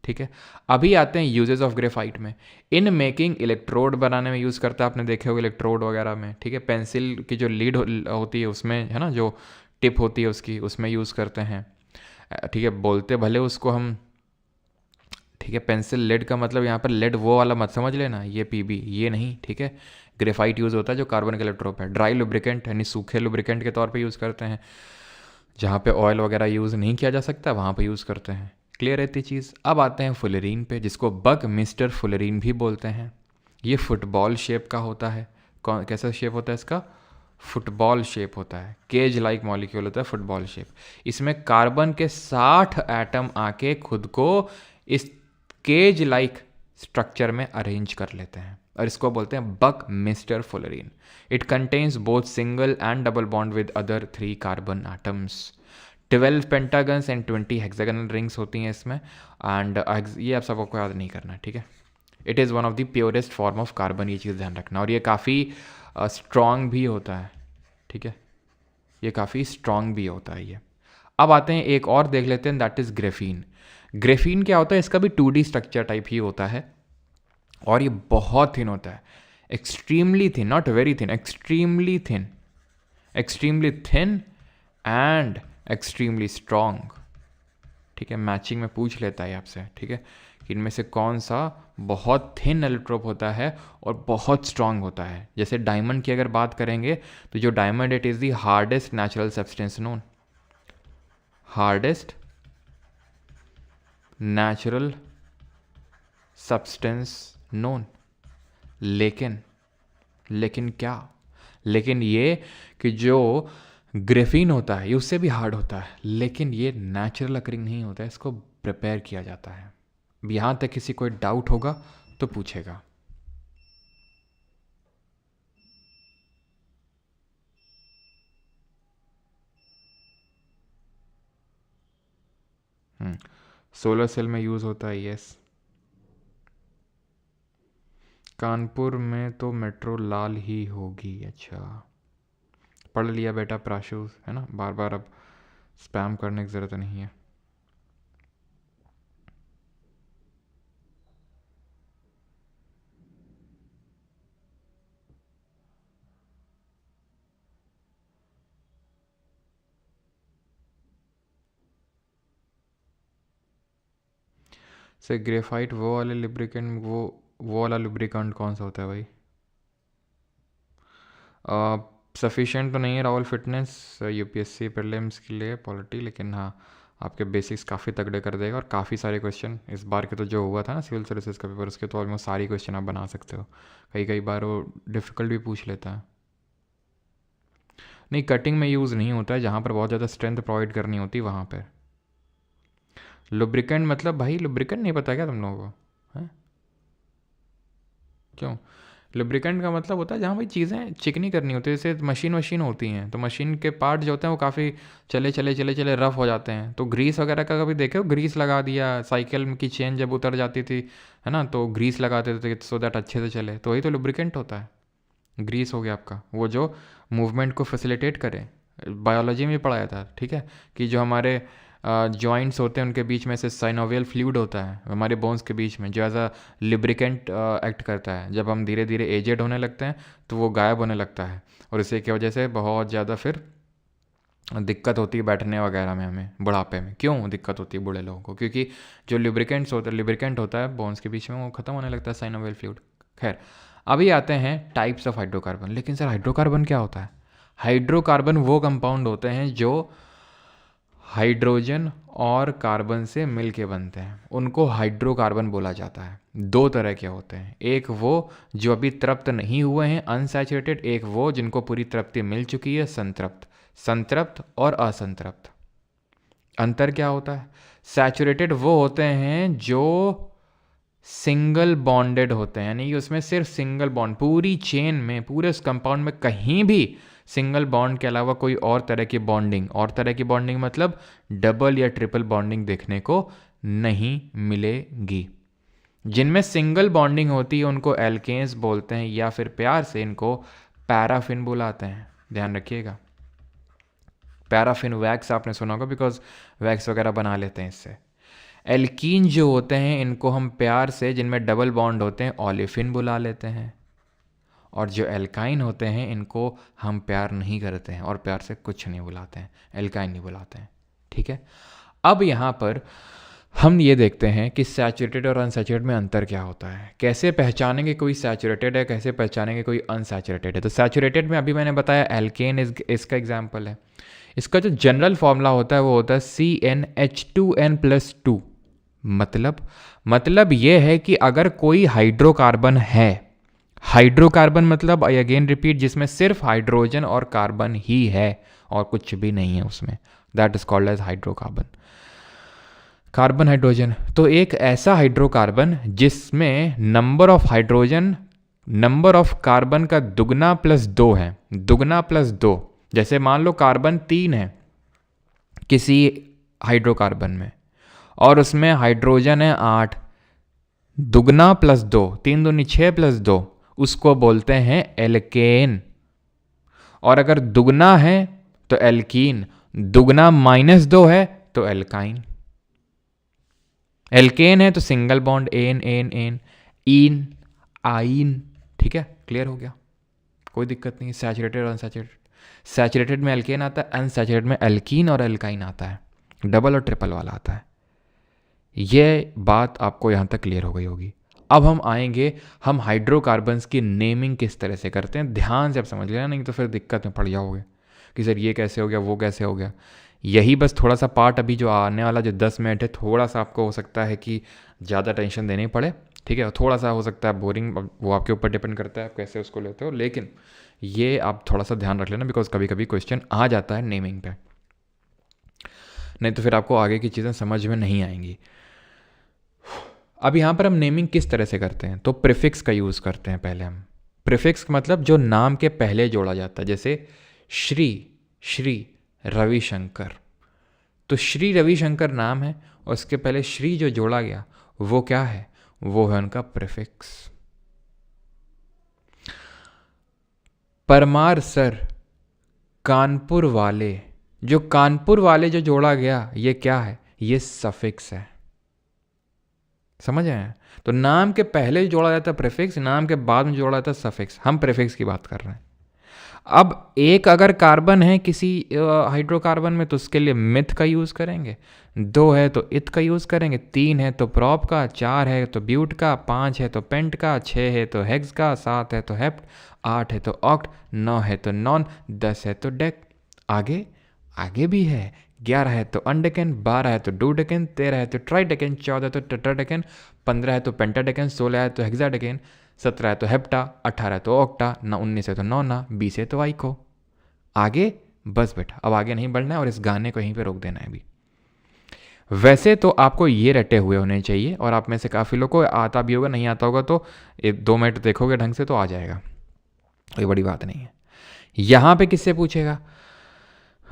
ठीक है. अभी आते हैं यूजेस ऑफ ग्रेफाइट में. इन मेकिंग इलेक्ट्रोड बनाने में यूज़ करता है, आपने देखे होगे इलेक्ट्रोड वगैरह में. ठीक है, पेंसिल की जो लीड होती है उसमें, है ना, जो टिप होती है उसकी, उसमें यूज़ करते हैं. ठीक है, बोलते भले उसको हम, ठीक है, पेंसिल लेड का मतलब यहाँ पर लेड वो वाला मत समझ लेना, ये पीबी ये नहीं. ठीक है, ग्रेफाइट यूज़ होता है जो कार्बन का इलेक्ट्रोड है. ड्राई लुब्रिकेंट यानी सूखे लुब्रिकेंट के तौर पे यूज़ करते हैं. जहाँ पे ऑयल वगैरह यूज़ नहीं किया जा सकता वहाँ पे यूज़ करते हैं. क्लियर रहती चीज़. अब आते हैं फुलरीन पे, जिसको बक मिस्टर फुलरीन भी बोलते हैं. ये फुटबॉल शेप का होता है. कौन कैसा शेप होता है इसका? फुटबॉल शेप होता है. केज लाइक मॉलिक्यूल होता है फुटबॉल शेप. इसमें कार्बन के 60 एटम आके खुद को इस केज लाइक स्ट्रक्चर में अरेंज कर लेते हैं और इसको बोलते हैं buckminsterfullerene. It contains both single and double bond with other 3 carbon atoms. 12 pentagons and 20 hexagonal rings होती हैं इसमें. एंड ये आप सबको याद नहीं करना. ठीक है, it is one of the purest form of carbon, ये चीज़ ध्यान रखना. और ये काफ़ी स्ट्रॉन्ग भी होता है. ठीक है, ये काफ़ी स्ट्रॉन्ग भी होता है ये. अब आते हैं एक और देख लेते हैं, दैट इज़ ग्रेफीन. ग्रेफीन क्या होता है? इसका भी 2D स्ट्रक्चर टाइप ही होता है और ये बहुत थिन होता है. Extremely thin, not very thin, extremely thin. Extremely thin and extremely strong. ठीक है, मैचिंग में पूछ लेता है आपसे. ठीक है, कि इनमें से कौन सा बहुत थिन एलोट्रोप होता है और बहुत स्ट्रॉन्ग होता है. जैसे डायमंड की अगर बात करेंगे तो जो diamond, it is the hardest natural substance known. Hardest natural substance known. लेकिन क्या? लेकिन ये कि जो ग्रेफीन होता है ये उससे भी हार्ड होता है, लेकिन ये नेचुरल अकरिंग नहीं होता है, इसको प्रिपेयर किया जाता है. यहाँ तक किसी कोई डाउट होगा तो पूछेगा. सोलर सेल में यूज़ होता है. यस. कानपुर में तो मेट्रो लाल ही होगी. अच्छा, पढ़ लिया बेटा प्राशु, है ना. बार बार अब स्पैम करने की ज़रूरत नहीं है. से ग्रेफाइट वो वाले लुब्रिकेंट, वो वाला लुब्रिकेंट कौन सा होता है भाई? सफिशिएंट तो नहीं है राहुल फिटनेस यूपीएससी प्रीलिम्स के लिए पॉलिटी, लेकिन हाँ आपके बेसिक्स काफ़ी तगड़े कर देगा. और काफ़ी सारे क्वेश्चन इस बार के तो जो हुआ था ना सिविल सर्विसेज का पेपर, उसके तो ऑलमोस्ट सारी क्वेश्चन आप बना सकते हो. कई बार वो डिफ़िकल्ट भी पूछ लेता है. नहीं, कटिंग में यूज़ नहीं होता है. जहाँ पर बहुत ज़्यादा स्ट्रेंथ प्रोवाइड करनी होती है वहाँ पर. लुब्रिकेंट मतलब भाई लुब्रिकेंट नहीं पता क्या तुम लोगों को? हैं? क्यों? लुब्रिकेंट का मतलब होता है जहाँ भाई चीज़ें चिकनी करनी होती है. जैसे मशीन होती हैं तो मशीन के पार्ट जो होते हैं वो काफ़ी चले रफ़ हो जाते हैं. तो ग्रीस वगैरह का कभी देखे हो? ग्रीस लगा दिया, साइकिल की चेन जब उतर जाती थी, है ना, तो ग्रीस लगाते थे सो दैट अच्छे से चले. तो वही तो लुब्रिकेंट होता है. ग्रीस हो गया आपका, वो जो मूवमेंट को फैसिलिटेट करे, बायोलॉजी में पढ़ाया था, ठीक है, कि जो हमारे जॉइंट्स होते हैं उनके बीच में से साइनोवियल फ्लूइड होता है हमारे बोन्स के बीच में, जो एज अ लिब्रिकेंट एक्ट करता है। जब हम धीरे धीरे एजेड होने लगते हैं तो वो गायब होने लगता है, और इसी की वजह से बहुत ज़्यादा फिर दिक्कत होती है बैठने वगैरह में, हमें बुढ़ापे में। क्यों दिक्कत होती है बूढ़े लोगों को? क्योंकि जो लिब्रिकेंट होता है बोन्स के बीच में, वो ख़त्म होने लगता है, साइनोवियल फ्लूइड। खैर, अभी आते हैं टाइप्स ऑफ हाइड्रोकार्बन। लेकिन सर हाइड्रोकार्बन क्या होता है? हाइड्रोकार्बन वो कंपाउंड होते हैं जो हाइड्रोजन और कार्बन से मिल के बनते हैं, उनको हाइड्रोकार्बन बोला जाता है। दो तरह के होते हैं, एक वो जो अभी तृप्त नहीं हुए हैं अनसैचुरेटेड, एक वो जिनको पूरी तृप्ति मिल चुकी है संतृप्त। संतृप्त और असंतृप्त अंतर क्या होता है? सैचुरेटेड वो होते हैं जो सिंगल बॉन्डेड होते हैं, यानी कि उसमें सिर्फ सिंगल बॉन्ड, पूरी चेन में, पूरे उस कंपाउंड में कहीं भी सिंगल बॉन्ड के अलावा कोई और तरह की बॉन्डिंग, और तरह की बॉन्डिंग मतलब डबल या ट्रिपल बॉन्डिंग देखने को नहीं मिलेगी। जिनमें सिंगल बॉन्डिंग होती है उनको एल्केन्स बोलते हैं, या फिर प्यार से इनको पैराफिन बुलाते हैं। ध्यान रखिएगा, पैराफिन वैक्स आपने सुना होगा, बिकॉज वैक्स वगैरह बना लेते हैं इससे। एल्कीन जो होते हैं इनको हम प्यार से, जिनमें डबल बॉन्ड होते हैं, ओलेफिन बुला लेते हैं। और जो एल्काइन होते हैं इनको हम प्यार नहीं करते हैं और प्यार से कुछ नहीं बुलाते हैं, एल्काइन नहीं बुलाते हैं, ठीक है। अब यहाँ पर हम ये देखते हैं कि सैचुरेटेड और अनसैचुरेटेड में अंतर क्या होता है। कैसे पहचानेंगे कोई सैचुरेटेड है, कैसे पहचानेंगे कोई अनसैचुरेटेड है? तो सैचुरेटेड में अभी मैंने बताया एल्केन इसका एग्जाम्पल है। इसका जो जनरल फॉर्मूला होता है वो होता है CnH2n+2। मतलब ये है कि अगर कोई हाइड्रोकार्बन है, हाइड्रोकार्बन मतलब आई अगेन रिपीट, जिसमें सिर्फ हाइड्रोजन और कार्बन ही है और कुछ भी नहीं है उसमें, that is called as hydrocarbon. Carbon hydrogen, तो एक ऐसा हाइड्रोकार्बन जिसमें number of hydrogen number of carbon का दुगना प्लस 2 है, दुगना प्लस 2। जैसे मान लो कार्बन 3 है किसी हाइड्रोकार्बन में और उसमें हाइड्रोजन है 8, दुगना प्लस 2, 3 दूनी 6 प्लस 2, उसको बोलते हैं एल्केन। और अगर दुगना है तो एल्कीन, दुगना -2 है तो एल्काइन। एल्केन है तो single bond ane ane ane, ene yne, ठीक है, क्लियर हो गया, कोई दिक्कत नहीं। सैचुरेटेड और अनसैचुरेटेड, सैचुरेटेड में एल्केन आता है, अनसैचुरेटेड में एल्कीन और एल्काइन आता है, डबल और ट्रिपल वाला आता है। ये बात आपको यहाँ तक क्लियर हो गई होगी। अब हम आएंगे, हम हाइड्रोकार्बन्स की नेमिंग किस तरह से करते हैं, ध्यान से आप समझ लेना, नहीं तो फिर दिक्कत में पड़ जाओगे कि सर ये कैसे हो गया, वो कैसे हो गया। यही बस थोड़ा सा पार्ट अभी जो आने वाला जो 10 मिनट है, थोड़ा सा आपको हो सकता है कि ज़्यादा टेंशन देनी पड़े, ठीक है, थोड़ा सा हो सकता है बोरिंग, वो आपके ऊपर डिपेंड करता है आप कैसे उसको लेते हो, लेकिन ये आप थोड़ा सा ध्यान रख लेना, बिकॉज कभी कभी क्वेश्चन आ जाता है नेमिंग पे, नहीं तो फिर आपको आगे की चीज़ें समझ में नहीं आएंगी। अब यहाँ पर हम नेमिंग किस तरह से करते हैं, तो प्रीफिक्स का यूज़ करते हैं पहले हम। प्रीफिक्स मतलब जो नाम के पहले जोड़ा जाता है, जैसे श्री रविशंकर, तो श्री रविशंकर नाम है और उसके पहले श्री जो जोड़ा गया वो क्या है, वो है उनका प्रीफिक्स। परमार सर, कानपुर वाले, जो कानपुर वाले जो जोड़ा गया ये क्या है, ये सफिक्स है, समझ आए? तो नाम के पहले जोड़ा जाता है प्रीफिक्स, नाम के बाद में जोड़ा जाता है सफिक्स। हम प्रीफिक्स की बात कर रहे हैं। अब एक अगर कार्बन है किसी हाइड्रोकार्बन में तो उसके लिए मिथ का यूज़ करेंगे, 2 है तो इथ का यूज़ करेंगे, 3 है तो प्रॉप का, 4 है तो ब्यूट का, 5 है तो पेंट का, 6 है तो हेक्स का, 7 है तो हेप्ट, 8 है तो ऑक्ट, 9 है तो नॉन, 10 है तो डेक। आगे भी है, 11 है तो अनडेकेन, 12 है तो डूडेकेन, 13 है तो ट्राइडेकेन, 14 तो टेट्राडेकेन, 15 है तो पेंटाडेकेन, 16 है तो हेक्साडेकेन, 17 है तो हेप्टा, 18 है तो ऑक्टा, 19 है तो नोना, 20 है तो आइको। आगे बस बेटा, अब आगे नहीं बढ़ना है और इस गाने को यहीं पे रोक देना है अभी। वैसे तो आपको ये रटे हुए होने चाहिए और आप में से काफ़ी लोग को आता भी होगा, नहीं आता होगा तो 2 मिनट देखोगे ढंग से तो आ जाएगा, कोई बड़ी बात नहीं है। यहाँ पे किससे पूछेगा,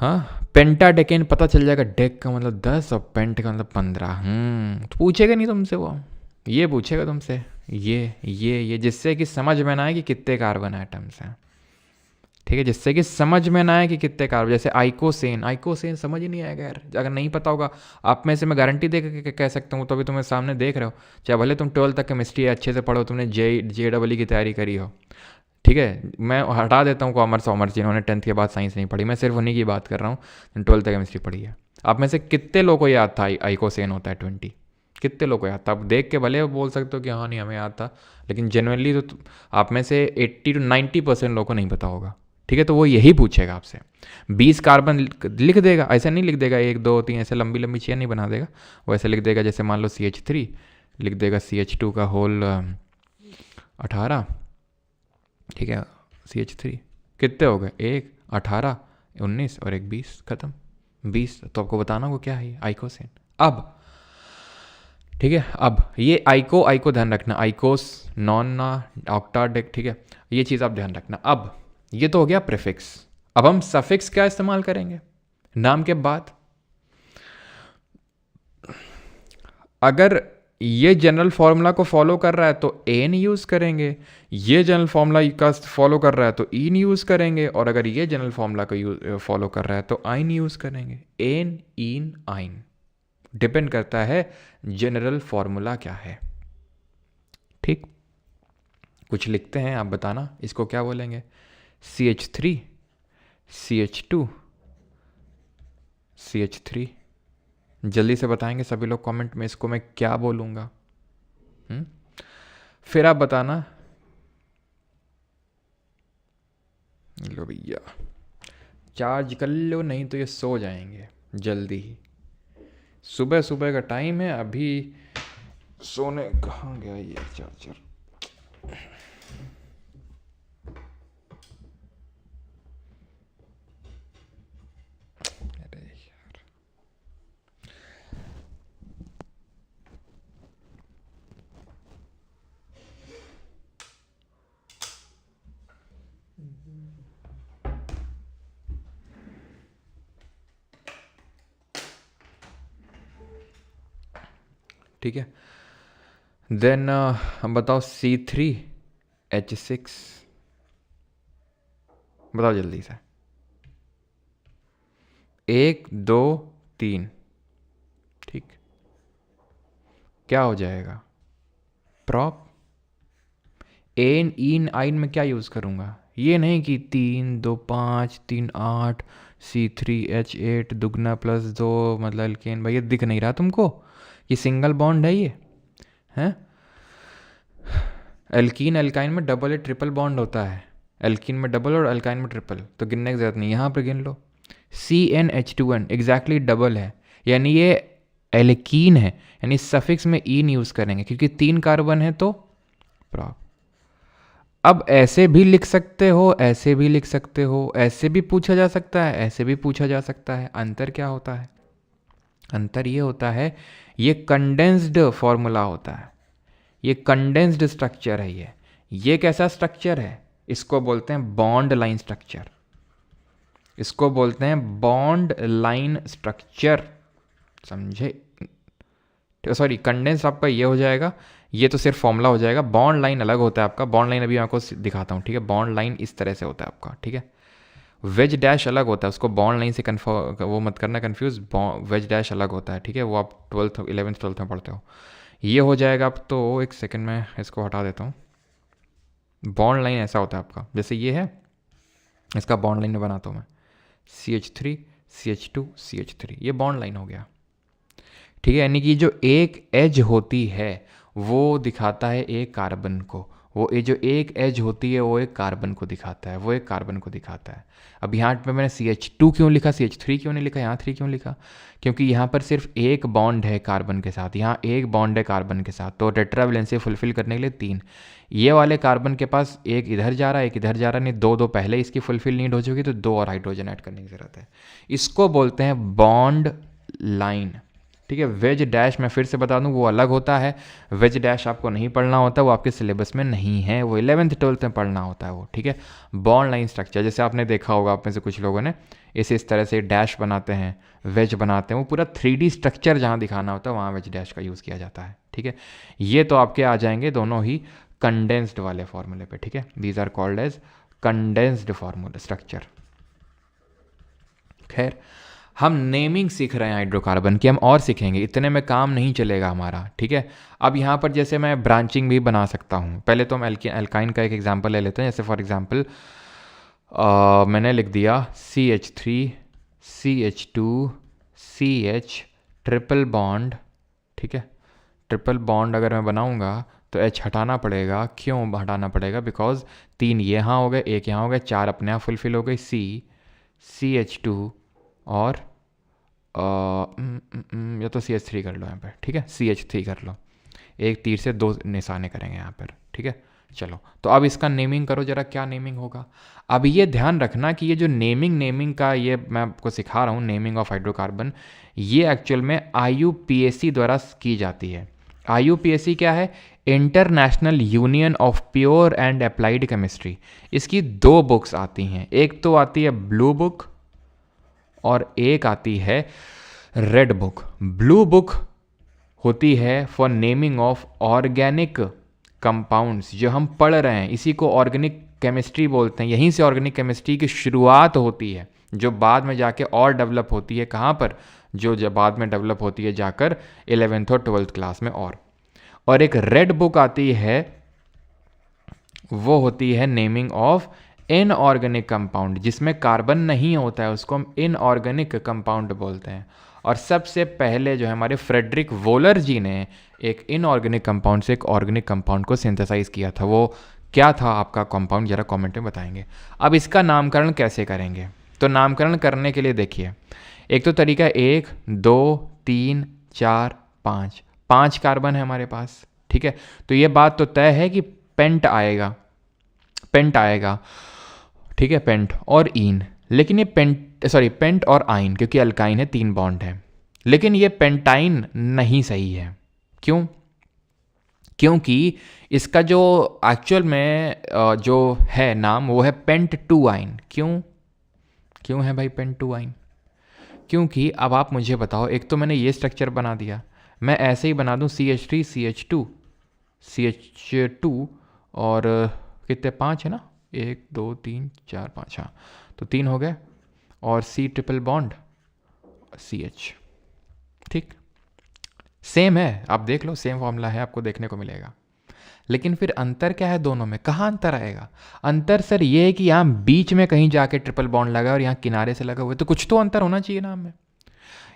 हाँ पेंटाडेकेन पता चल जाएगा, डेक का मतलब 10 और पेंट का मतलब 15, तो पूछेगा नहीं तुमसे वो, ये पूछेगा तुमसे, ये जिससे कि समझ में ना आए कि कितने कार्बन एटम्स हैं, ठीक है, जिससे कि समझ में ना आए कि कितने कार्बन, जैसे आइकोसेन समझ ही नहीं आएगा यार, अगर नहीं पता होगा। आप में से मैं गारंटी दे के कह सकता हूँ, तो अभी तुम्हें सामने देख रहे हो, चाहे भले तुम 12th तक केमिस्ट्री अच्छे से पढ़ो, तुमने JEE की तैयारी करी हो, ठीक है, मैं हटा देता हूँ कॉमर्स जिन्होंने 10th के बाद साइंस नहीं पढ़ी, मैं सिर्फ उन्हीं की बात कर रहा हूँ 12th तक केमिस्ट्री पढ़ी है। आप में से कितने लोगों को याद था आइकोसेन होता है 20, कितने लोगों को याद था? आप देख के भले बोल सकते हो कि हाँ नहीं हमें याद था, लेकिन जनरली तो आप में से 80 to 90% लोगों को नहीं पता होगा, ठीक है। तो वो यही पूछेगा आपसे, 20 कार्बन लिख देगा, ऐसे नहीं लिख देगा 1 2 3 ऐसे लंबी लंबी चेन नहीं बना देगा, वो ऐसे लिख देगा जैसे मान लो CH3 लिख देगा, CH2 का होल 18, ठीक है, CH3 कितने हो गए, 1 18 19 और 1 20, खत्म 20। तो आपको बताना होगा क्या है ये आइकोसेन। अब ठीक है, अब ये आइको ध्यान रखना, आइकोस नॉन ऑक्टाडेक, ठीक है, ये चीज़ आप ध्यान रखना। अब ये तो हो गया प्रीफिक्स, अब हम सफिक्स क्या इस्तेमाल करेंगे नाम के बाद। अगर ये जनरल फॉर्मूला को फॉलो कर रहा है तो एन यूज़ करेंगे, ये जनरल फॉर्मूला का फॉलो कर रहा है तो इन यूज़ करेंगे, और अगर ये जनरल फॉर्मूला को फॉलो कर रहा है तो आइन यूज़ करेंगे। एन इन आइन डिपेंड करता है जनरल फॉर्मूला क्या है, ठीक। कुछ लिखते हैं, आप बताना इसको क्या बोलेंगे, CH3 CH2 CH3, जल्दी से बताएंगे सभी लोग कमेंट में, इसको मैं क्या बोलूँगा। फिर आप बताना। लो भैया चार्ज कर लो, नहीं तो ये सो जाएंगे जल्दी ही, सुबह सुबह का टाइम है अभी, सोने कहाँ गया ये चार्जर। अरे यार, ठीक है। देन बताओ C3H6, बताओ जल्दी से, 1 2 3, ठीक, क्या हो जाएगा, प्रॉप। एन इन आइन में क्या यूज़ करूँगा, ये नहीं कि 3 2 5 3 8 C3H8 दुगना +2 मतलब एल्केन, भाई ये दिख नहीं रहा तुमको, ये सिंगल बॉन्ड है, ये हैं। एल्कीन एल्काइन में डबल या ट्रिपल बॉन्ड होता है, एल्कीन में डबल और एल्काइन में ट्रिपल, तो गिनने की ज़रूरत नहीं, यहाँ पर गिन लो। CnH2n एग्जैक्टली डबल है, यानी ये एल्कीन है, यानी सफिक्स में इन यूज़ करेंगे क्योंकि 3 कार्बन है तो प्रॉप। अब ऐसे भी लिख सकते हो, ऐसे भी लिख सकते हो, ऐसे भी पूछा जा सकता है, ऐसे भी पूछा जा सकता है। अंतर क्या होता है, अंतर ये होता है ये कंडेंस्ड फॉर्मूला होता है, ये कंडेंस्ड स्ट्रक्चर है। ये कैसा स्ट्रक्चर है, इसको बोलते हैं बॉन्ड लाइन स्ट्रक्चर, इसको बोलते हैं बॉन्ड लाइन स्ट्रक्चर, समझे। सॉरी कंडेंस आपका ये हो जाएगा, ये तो सिर्फ फॉर्मूला हो जाएगा, बॉन्ड लाइन अलग होता है आपका। बॉन्ड लाइन अभी मैं आपको दिखाता हूँ, ठीक है। बॉन्ड लाइन इस तरह से होता है आपका, ठीक है। वेज डैश अलग होता है, उसको बॉन्ड लाइन से वो मत करना कन्फ्यूज़, वेज डैश अलग होता है, ठीक है, वो आप 12th 11th 12th में पढ़ते हो। ये हो जाएगा अब तो, एक सेकंड में इसको हटा देता हूँ। बॉन्ड लाइन ऐसा होता है आपका, जैसे ये है, इसका बॉन्ड लाइन में बनाता हूँ मैं, CH3 CH2 CH3, ये बॉन्ड लाइन हो गया, ठीक है। यानी कि जो एक एज होती है वो दिखाता है एक कार्बन को, वो ये जो एक एज होती है वो एक कार्बन को दिखाता है, वो एक कार्बन को दिखाता है। अब यहाँ पे मैंने CH2 क्यों लिखा, CH3 क्यों नहीं लिखा, यहाँ 3 क्यों लिखा, क्योंकि यहाँ पर सिर्फ एक बॉन्ड है कार्बन के साथ, यहाँ एक बॉन्ड है कार्बन के साथ, तो टेट्रावैलेंसी फुलफिल करने के लिए 3। ये वाले कार्बन के पास एक इधर जा रहा है, एक इधर जा रहा है, नहीं दो पहले इसकी फुलफिल नीड हो चुकी, तो 2 और हाइड्रोजन ऐड करने की ज़रूरत है। इसको बोलते हैं बॉन्ड लाइन, ठीक है। वेज डैश मैं फिर से बता दूं वो अलग होता है, वेज डैश आपको नहीं पढ़ना होता, वो आपके सिलेबस में नहीं है, वो 11th 12th में पढ़ना होता है वो, ठीक है। बॉन्ड लाइन स्ट्रक्चर जैसे आपने देखा होगा, आप में से कुछ लोगों ने इस तरह से डैश बनाते हैं, वेज बनाते हैं, वो पूरा 3D स्ट्रक्चर जहाँ दिखाना होता है वहाँ वेज डैश का यूज़ किया जाता है, ठीक है। ये तो आपके आ जाएंगे दोनों ही कंडेंस्ड वाले फॉर्मूले पे, ठीक है। These are called as condensed formula structure. खैर, हम नेमिंग सीख रहे हैं हाइड्रोकार्बन की, हम और सीखेंगे, इतने में काम नहीं चलेगा हमारा, ठीक है। अब यहाँ पर जैसे मैं ब्रांचिंग भी बना सकता हूँ, पहले तो हम एल्काइन का एक एग्जांपल ले लेते हैं। जैसे फॉर एग्जांपल मैंने लिख दिया CH3 CH2 CH triple bond, ठीक है। ट्रिपल बॉन्ड अगर मैं बनाऊँगा तो H हटाना पड़ेगा। क्यों हटाना पड़ेगा? बिकॉज 3 यहाँ हो गए, 1 यहाँ हो गए, 4 अपने आप फुलफिल हो गई, CH2 और या तो CH3 कर लो यहाँ पर, ठीक है, CH3 कर लो, एक तीर से 2 निशाने करेंगे यहाँ पर, ठीक है। चलो, तो अब इसका नेमिंग करो जरा, क्या नेमिंग होगा। अब ये ध्यान रखना कि ये जो नेमिंग का ये मैं आपको सिखा रहा हूँ, नेमिंग ऑफ हाइड्रोकार्बन, ये एक्चुअल में IUPAC द्वारा की जाती है। IUPAC क्या है? International union of pure and applied chemistry. इसकी 2 बुक्स आती हैं, एक तो आती है ब्लू बुक और एक आती है रेड बुक। ब्लू बुक होती है for naming of organic compounds, जो हम पढ़ रहे हैं इसी को ऑर्गेनिक केमिस्ट्री बोलते हैं। यहीं से ऑर्गेनिक केमिस्ट्री की शुरुआत होती है, जो बाद में जाके और डेवलप होती है। कहाँ पर? जो जब बाद में डेवलप होती है जाकर 11th और 12th क्लास में। और एक रेड बुक आती है, वो होती है नेमिंग ऑफ इनऑर्गेनिक कंपाउंड, जिसमें कार्बन नहीं होता है, उसको हम इनऑर्गेनिक कंपाउंड बोलते हैं। और सबसे पहले जो है हमारे फ्रेडरिक वोलर जी ने एक इनऑर्गेनिक कंपाउंड से एक ऑर्गेनिक कंपाउंड को सिंथेसाइज किया था। वो क्या था आपका कंपाउंड, जरा कमेंट में बताएंगे। अब इसका नामकरण कैसे करेंगे? तो नामकरण करने के लिए देखिए, एक तो तरीका 1 2 3 4 5 कार्बन है हमारे पास, ठीक है। तो ये बात तो तय है कि पेंट आएगा, ठीक है, पेंट और ईन। लेकिन ये पेंट और आइन, क्योंकि अल्काइन है, 3 बॉन्ड है। लेकिन ये पेंटाइन नहीं सही है। क्यों? क्योंकि इसका जो एक्चुअल में जो है नाम, वो है पेंट 2 आइन। क्यों है भाई पेंट 2 आइन? क्योंकि अब आप मुझे बताओ, एक तो मैंने ये स्ट्रक्चर बना दिया, मैं ऐसे ही बना दूं CH3 CH2 और कितने 5 है ना, 1 2 3 4 5, हाँ, तो 3 हो गए, और C ट्रिपल बॉन्ड CH, ठीक, सेम है, आप देख लो, सेम फॉर्मूला है, आपको देखने को मिलेगा। लेकिन फिर अंतर क्या है दोनों में? कहाँ अंतर आएगा? अंतर सर ये है कि यहाँ बीच में कहीं जाके ट्रिपल बॉन्ड लगा और यहाँ किनारे से लगा हुआ है, तो कुछ तो अंतर होना चाहिए नाम में।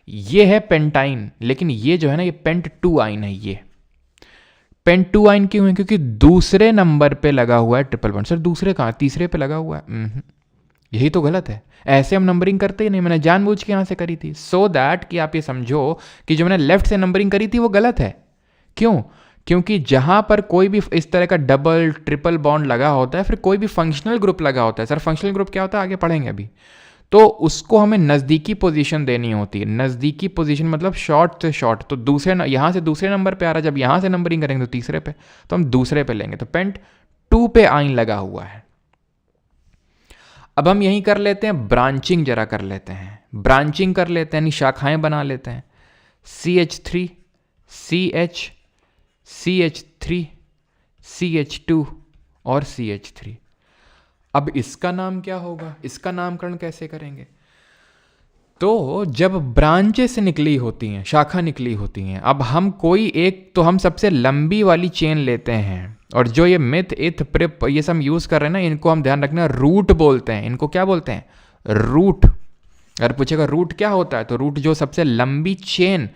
ये है पेंटाइन, लेकिन ये जो है ना, ये पेंट 2 आइन है। ये पेंट 2 आइन क्यों है? क्योंकि दूसरे नंबर पे लगा हुआ है ट्रिपल बॉन्ड। सर दूसरे कहाँ? तीसरे पे लगा हुआ है। यही तो गलत है, ऐसे हम नंबरिंग करते ही नहीं। मैंने जानबूझ के यहाँ से करी थी, सो दैट कि आप ये समझो कि जो मैंने लेफ्ट से नंबरिंग करी थी वो गलत है। क्यों? क्योंकि जहाँ पर कोई भी इस तरह का डबल ट्रिपल बॉन्ड लगा होता है, फिर कोई भी फंक्शनल ग्रुप लगा होता है। सर फंक्शनल ग्रुप क्या होता है आगे पढ़ेंगे अभी। तो उसको हमें नज़दीकी पोजीशन देनी होती है। नज़दीकी पोजीशन मतलब शॉर्ट से शॉर्ट। तो दूसरे यहाँ से दूसरे नंबर पे आ रहा है, जब यहाँ से नंबरिंग करेंगे तो तीसरे पे, तो हम दूसरे पे लेंगे। तो पेंट 2 पे आइन लगा हुआ है। अब हम यहीं कर लेते हैं, ब्रांचिंग जरा कर लेते हैं, ब्रांचिंग कर लेते हैं, यानी शाखाएं बना लेते हैं। CH3 CH CH3 CH2 और CH3। अब इसका नाम क्या होगा? इसका नामकरण कैसे करेंगे? तो जब ब्रांचेस निकली होती हैं, शाखा निकली होती हैं, अब हम कोई एक, तो हम सबसे लंबी वाली चेन लेते हैं। और जो ये मिथ इथ प्रिप ये सब यूज़ कर रहे हैं ना, इनको हम ध्यान रखना रूट बोलते हैं। इनको क्या बोलते हैं? रूट। अगर पूछेगा रूट क्या होता है, तो रूट जो सबसे लंबी चेन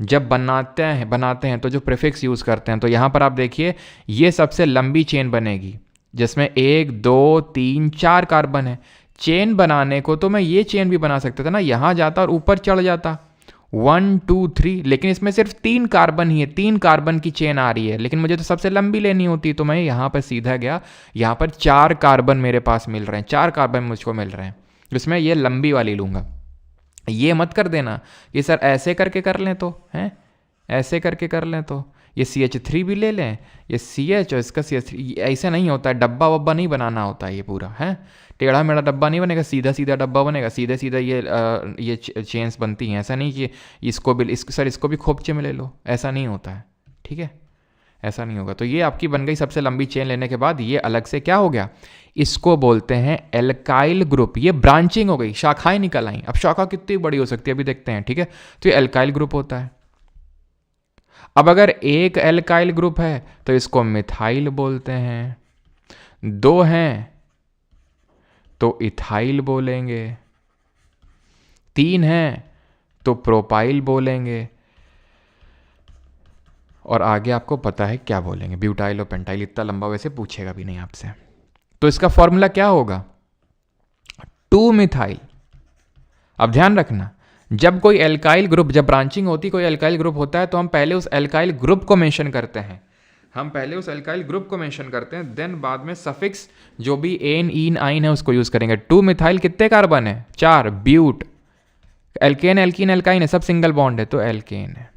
जब बनाते हैं तो जो प्रीफिक्स यूज़ करते हैं। तो यहाँ पर आप देखिए, ये सबसे लंबी चेन बनेगी जिसमें 1 2 3 4 कार्बन है। चेन बनाने को तो मैं ये चेन भी बना सकता था ना, यहाँ जाता और ऊपर चढ़ जाता 1 2 3, लेकिन इसमें सिर्फ 3 कार्बन ही है, 3 कार्बन की चेन आ रही है। लेकिन मुझे तो सबसे लंबी लेनी होती, तो मैं यहाँ पर सीधा गया, यहाँ पर 4 कार्बन मेरे पास मिल रहे हैं, 4 कार्बन मुझको मिल रहे हैं, इसमें ये लंबी वाली लूँगा। ये मत कर देना कि सर ऐसे करके कर लें तो हैं, ऐसे करके कर लें तो ये CH3 भी ले लें, ये CH और इसका CH3, ऐसे नहीं होता है। डब्बा वब्बा नहीं बनाना होता है ये पूरा, है टेढ़ा मेढ़ा डब्बा नहीं बनेगा, सीधा सीधा डब्बा बनेगा, सीधे सीधा ये चेन्स बनती हैं। ऐसा नहीं कि इसको भी सर इसको भी खोपचे में ले लो, ऐसा नहीं होता है, ठीक है, ऐसा नहीं होगा। तो ये आपकी बन गई सबसे लंबी चेन लेने के बाद ये अलग से क्या हो गया, इसको बोलते हैं एल्काइल ग्रुप। ये ब्रांचिंग हो गई, शाखाएं निकल आई। अब शाखा कितनी बड़ी हो सकती है अभी देखते हैं, ठीक है। तो ये एल्काइल ग्रुप होता है। अब अगर एक एल्काइल ग्रुप है तो इसको मिथाइल बोलते हैं, दो हैं तो इथाइल बोलेंगे, तीन हैं तो प्रोपाइल बोलेंगे, और आगे आपको पता है क्या बोलेंगे, ब्यूटाइल और पेंटाइल। इतना लंबा वैसे पूछेगा भी नहीं आपसे। तो इसका फॉर्मूला क्या होगा, 2 मिथाइल। अब ध्यान रखना, जब कोई एल्काइल ग्रुप, जब ब्रांचिंग होती कोई एल्काइल ग्रुप होता है तो हम पहले उस एल्काइल ग्रुप को मेंशन करते हैं, हम पहले उस एल्काइल ग्रुप को मेंशन करते हैं, देन बाद में सफिक्स जो भी एन ईन आइन है उसको यूज करेंगे। 2 मिथाइल कितने कार्बन है, 4, ब्यूट, एल्केन एल्कीन एल्काइन है, सब सिंगल बॉन्ड है तो एल्केन है।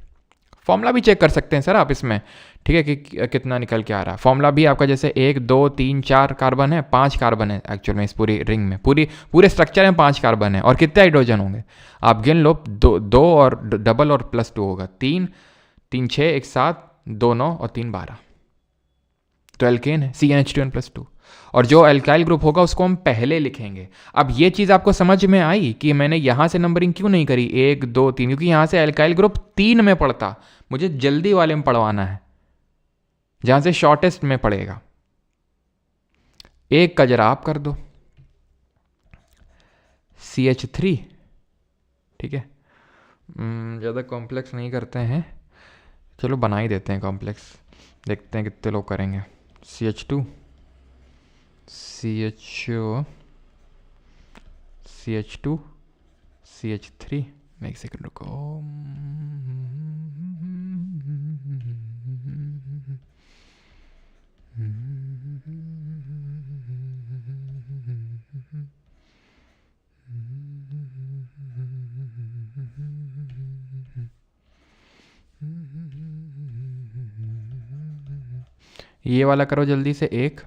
फॉर्मूला भी चेक कर सकते हैं सर आप इसमें, ठीक है, कि कितना निकल के आ रहा है। फॉर्मूला भी आपका जैसे 1 2 3 4 कार्बन है, 5 कार्बन है एक्चुअल में इस पूरी रिंग में, पूरे स्ट्रक्चर में 5 कार्बन है, और कितने हाइड्रोजन होंगे आप गिन लो, 2 और डबल और +2 होगा, 3 3 6 1 7 2 9 और 3 12, तो एल्केन है, CnH2n+2। और जो एल्काइल ग्रुप होगा उसको हम पहले लिखेंगे। अब ये चीज़ आपको समझ में आई कि मैंने यहाँ से नंबरिंग क्यों नहीं करी 1 2 3, क्योंकि यहाँ से एल्काइल ग्रुप 3 में पड़ता, मुझे जल्दी वाले में पढ़वाना है जहाँ से शॉर्टेस्ट में पड़ेगा। 1 का जरा आप कर दो, CH3, ठीक है, ज़्यादा कॉम्प्लेक्स नहीं करते हैं, चलो बना ही देते हैं कॉम्प्लेक्स, देखते हैं कितने लोग करेंगे। CH2 CH2 CH3, एक सेकंड रुको, ये वाला करो जल्दी से 1,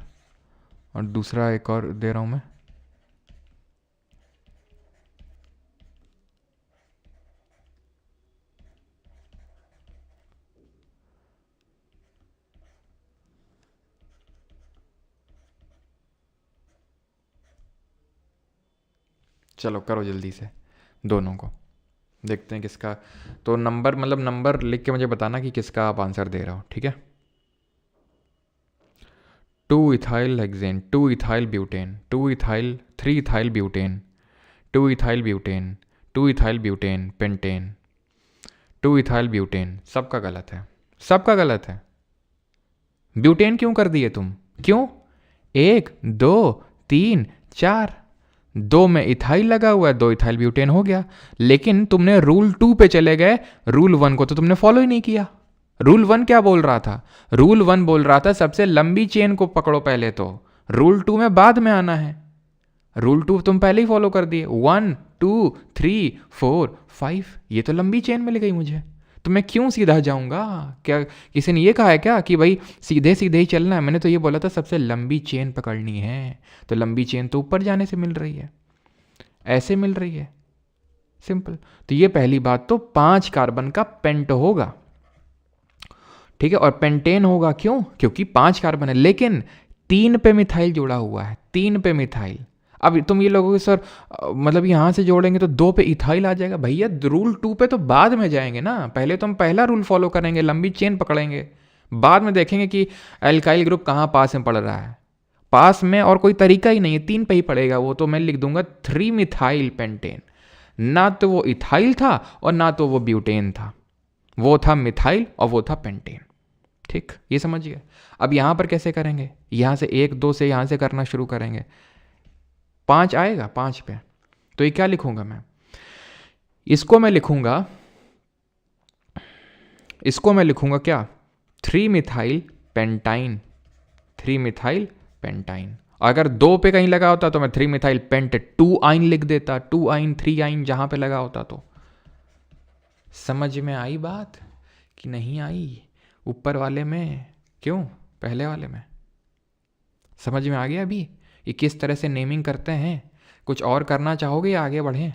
और दूसरा एक और दे रहा हूं मैं। चलो करो जल्दी से दोनों को, देखते हैं किसका। तो नंबर, मतलब नंबर लिख के मुझे बताना कि किसका आप आंसर दे रहे हो, ठीक है। 2 ethyl hexane, 2 ethyl butane, 2 ethyl 3 ethyl butane, 2 ethyl butane, 2 ethyl butane pentane, 2 ethyl butane. सबका गलत है, सबका गलत है। ब्यूटेन क्यों कर दिए तुम, क्यों? 1 2 3 4, 2 में इथाइल लगा हुआ है, 2 इथाइल ब्यूटेन हो गया। लेकिन तुमने रूल 2 पे चले गए, रूल 1 को तो तुमने फॉलो ही नहीं किया। रूल 1 क्या बोल रहा था, रूल 1 बोल रहा था सबसे लंबी चेन को पकड़ो पहले, तो रूल 2 में बाद में आना है। रूल 2 तुम पहले ही फॉलो कर दिए, 1 2 3 4 5, ये तो लंबी चेन मिल गई मुझे, तो मैं क्यों सीधा जाऊंगा? क्या किसी ने ये कहा है क्या कि भाई सीधे सीधे ही चलना है? मैंने तो ये बोला था सबसे लंबी चेन पकड़नी है, तो लंबी चेन तो ऊपर जाने से मिल रही है, ऐसे मिल रही है, सिंपल। तो ये पहली बात, तो 5 कार्बन का पेंट होगा, ठीक है, और पेंटेन होगा क्यों? क्योंकि 5 कार्बन है, लेकिन 3 पे मिथाइल जुड़ा हुआ है, 3 पे मिथाइल। अब तुम ये लोगोगे सर मतलब यहाँ से जोड़ेंगे तो 2 पे इथाइल आ जाएगा। भैया रूल 2 पे तो बाद में जाएंगे ना, पहले तो हम पहला रूल फॉलो करेंगे, लंबी चेन पकड़ेंगे, बाद में देखेंगे कि एल्काइल ग्रुप कहाँ पास में पड़ रहा है। पास में और कोई तरीका ही नहीं है, 3 पे ही पड़ेगा वो, तो मैं लिख दूंगा 3 मिथाइल पेंटेन। ना तो वो इथाइल था और ना तो वो ब्यूटेन था, वो था मिथाइल और वो था पेंटेन, ठीक, ये समझिए। अब यहाँ पर कैसे करेंगे, यहाँ से 1 2 से यहाँ से करना शुरू करेंगे, 5 आएगा 5 पे, तो ये क्या लिखूंगा मैं, इसको मैं लिखूंगा क्या, 3 मिथाइल पेंटाइन, 3 मिथाइल पेंटाइन। अगर 2 पे कहीं लगा होता तो मैं 3 मिथाइल पेंट 2 आइन लिख देता, 2 आइन 3 आइन जहां पे लगा होता। तो समझ में आई बात कि नहीं आई? ऊपर वाले में क्यों, पहले वाले में समझ में आ गया? अभी ये किस तरह से नेमिंग करते हैं? कुछ और करना चाहोगे या आगे बढ़ें?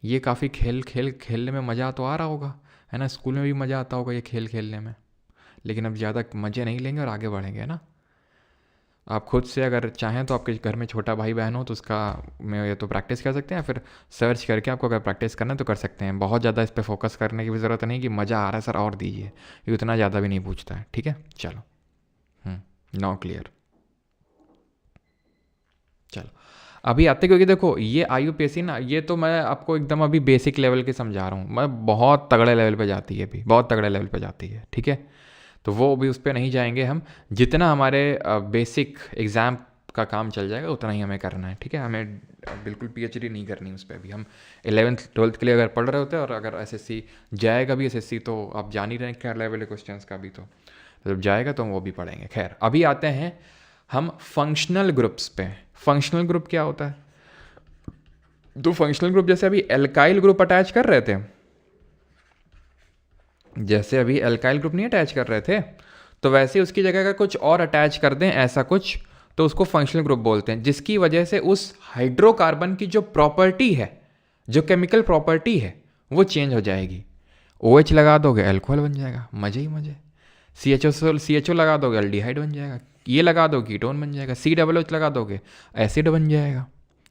ये काफ़ी खेलने में मज़ा तो आ रहा होगा, है ना? स्कूल में भी मज़ा आता होगा ये खेल खेलने में, लेकिन अब ज़्यादा मज़े नहीं लेंगे और आगे बढ़ेंगे, है ना? आप खुद से अगर चाहें तो आपके घर में छोटा भाई बहन हो तो उसका में ये तो प्रैक्टिस कर सकते हैं, फिर सर्च करके आपको अगर प्रैक्टिस करना है तो कर सकते हैं। बहुत ज़्यादा इस पर फोकस करने की भी ज़रूरत नहीं कि मज़ा आ रहा है सर और दीजिए, ये उतना ज़्यादा भी नहीं पूछता है। ठीक है, चलो नाउ क्लियर। चलो अभी आते, क्योंकि देखो ये IUPAC ना, ये तो मैं आपको एकदम अभी बेसिक लेवल के समझा रहा हूँ, मैं बहुत तगड़े लेवल पे जाती है, अभी बहुत तगड़े लेवल पे जाती है। ठीक है, तो वो भी उस पर नहीं जाएंगे हम, जितना हमारे बेसिक एग्ज़ाम का काम चल जाएगा उतना ही हमें करना है। ठीक है, हमें बिल्कुल PhD नहीं करनी उस पर। अभी हम 11th 12th के लिए अगर पढ़ रहे होते हैं और अगर SSC जाएगा भी, SSC तो आप जान ही रहे हैं क्या लेवल है क्वेश्चन का भी, तो जब जाएगा तो हम वो भी पढ़ेंगे। खैर अभी आते हैं हम फंक्शनल ग्रुप्स पे। फंक्शनल ग्रुप क्या होता है? तो फंक्शनल ग्रुप जैसे अभी एल्काइल ग्रुप अटैच कर रहे थे, जैसे अभी एल्काइल ग्रुप नहीं अटैच कर रहे थे, तो वैसे उसकी जगह का कुछ और अटैच कर दें ऐसा कुछ, तो उसको फंक्शनल ग्रुप बोलते हैं, जिसकी वजह से उस हाइड्रोकार्बन की जो प्रॉपर्टी है, जो केमिकल प्रॉपर्टी है, वो चेंज हो जाएगी। OH लगा दोगे एल्कोहल बन जाएगा, मजे ही मजे। CHO लगा दोगे एल्डिहाइड बन जाएगा, ये लगा दो कीटोन बन जाएगा, COOH लगा दोगे एसिड बन जाएगा,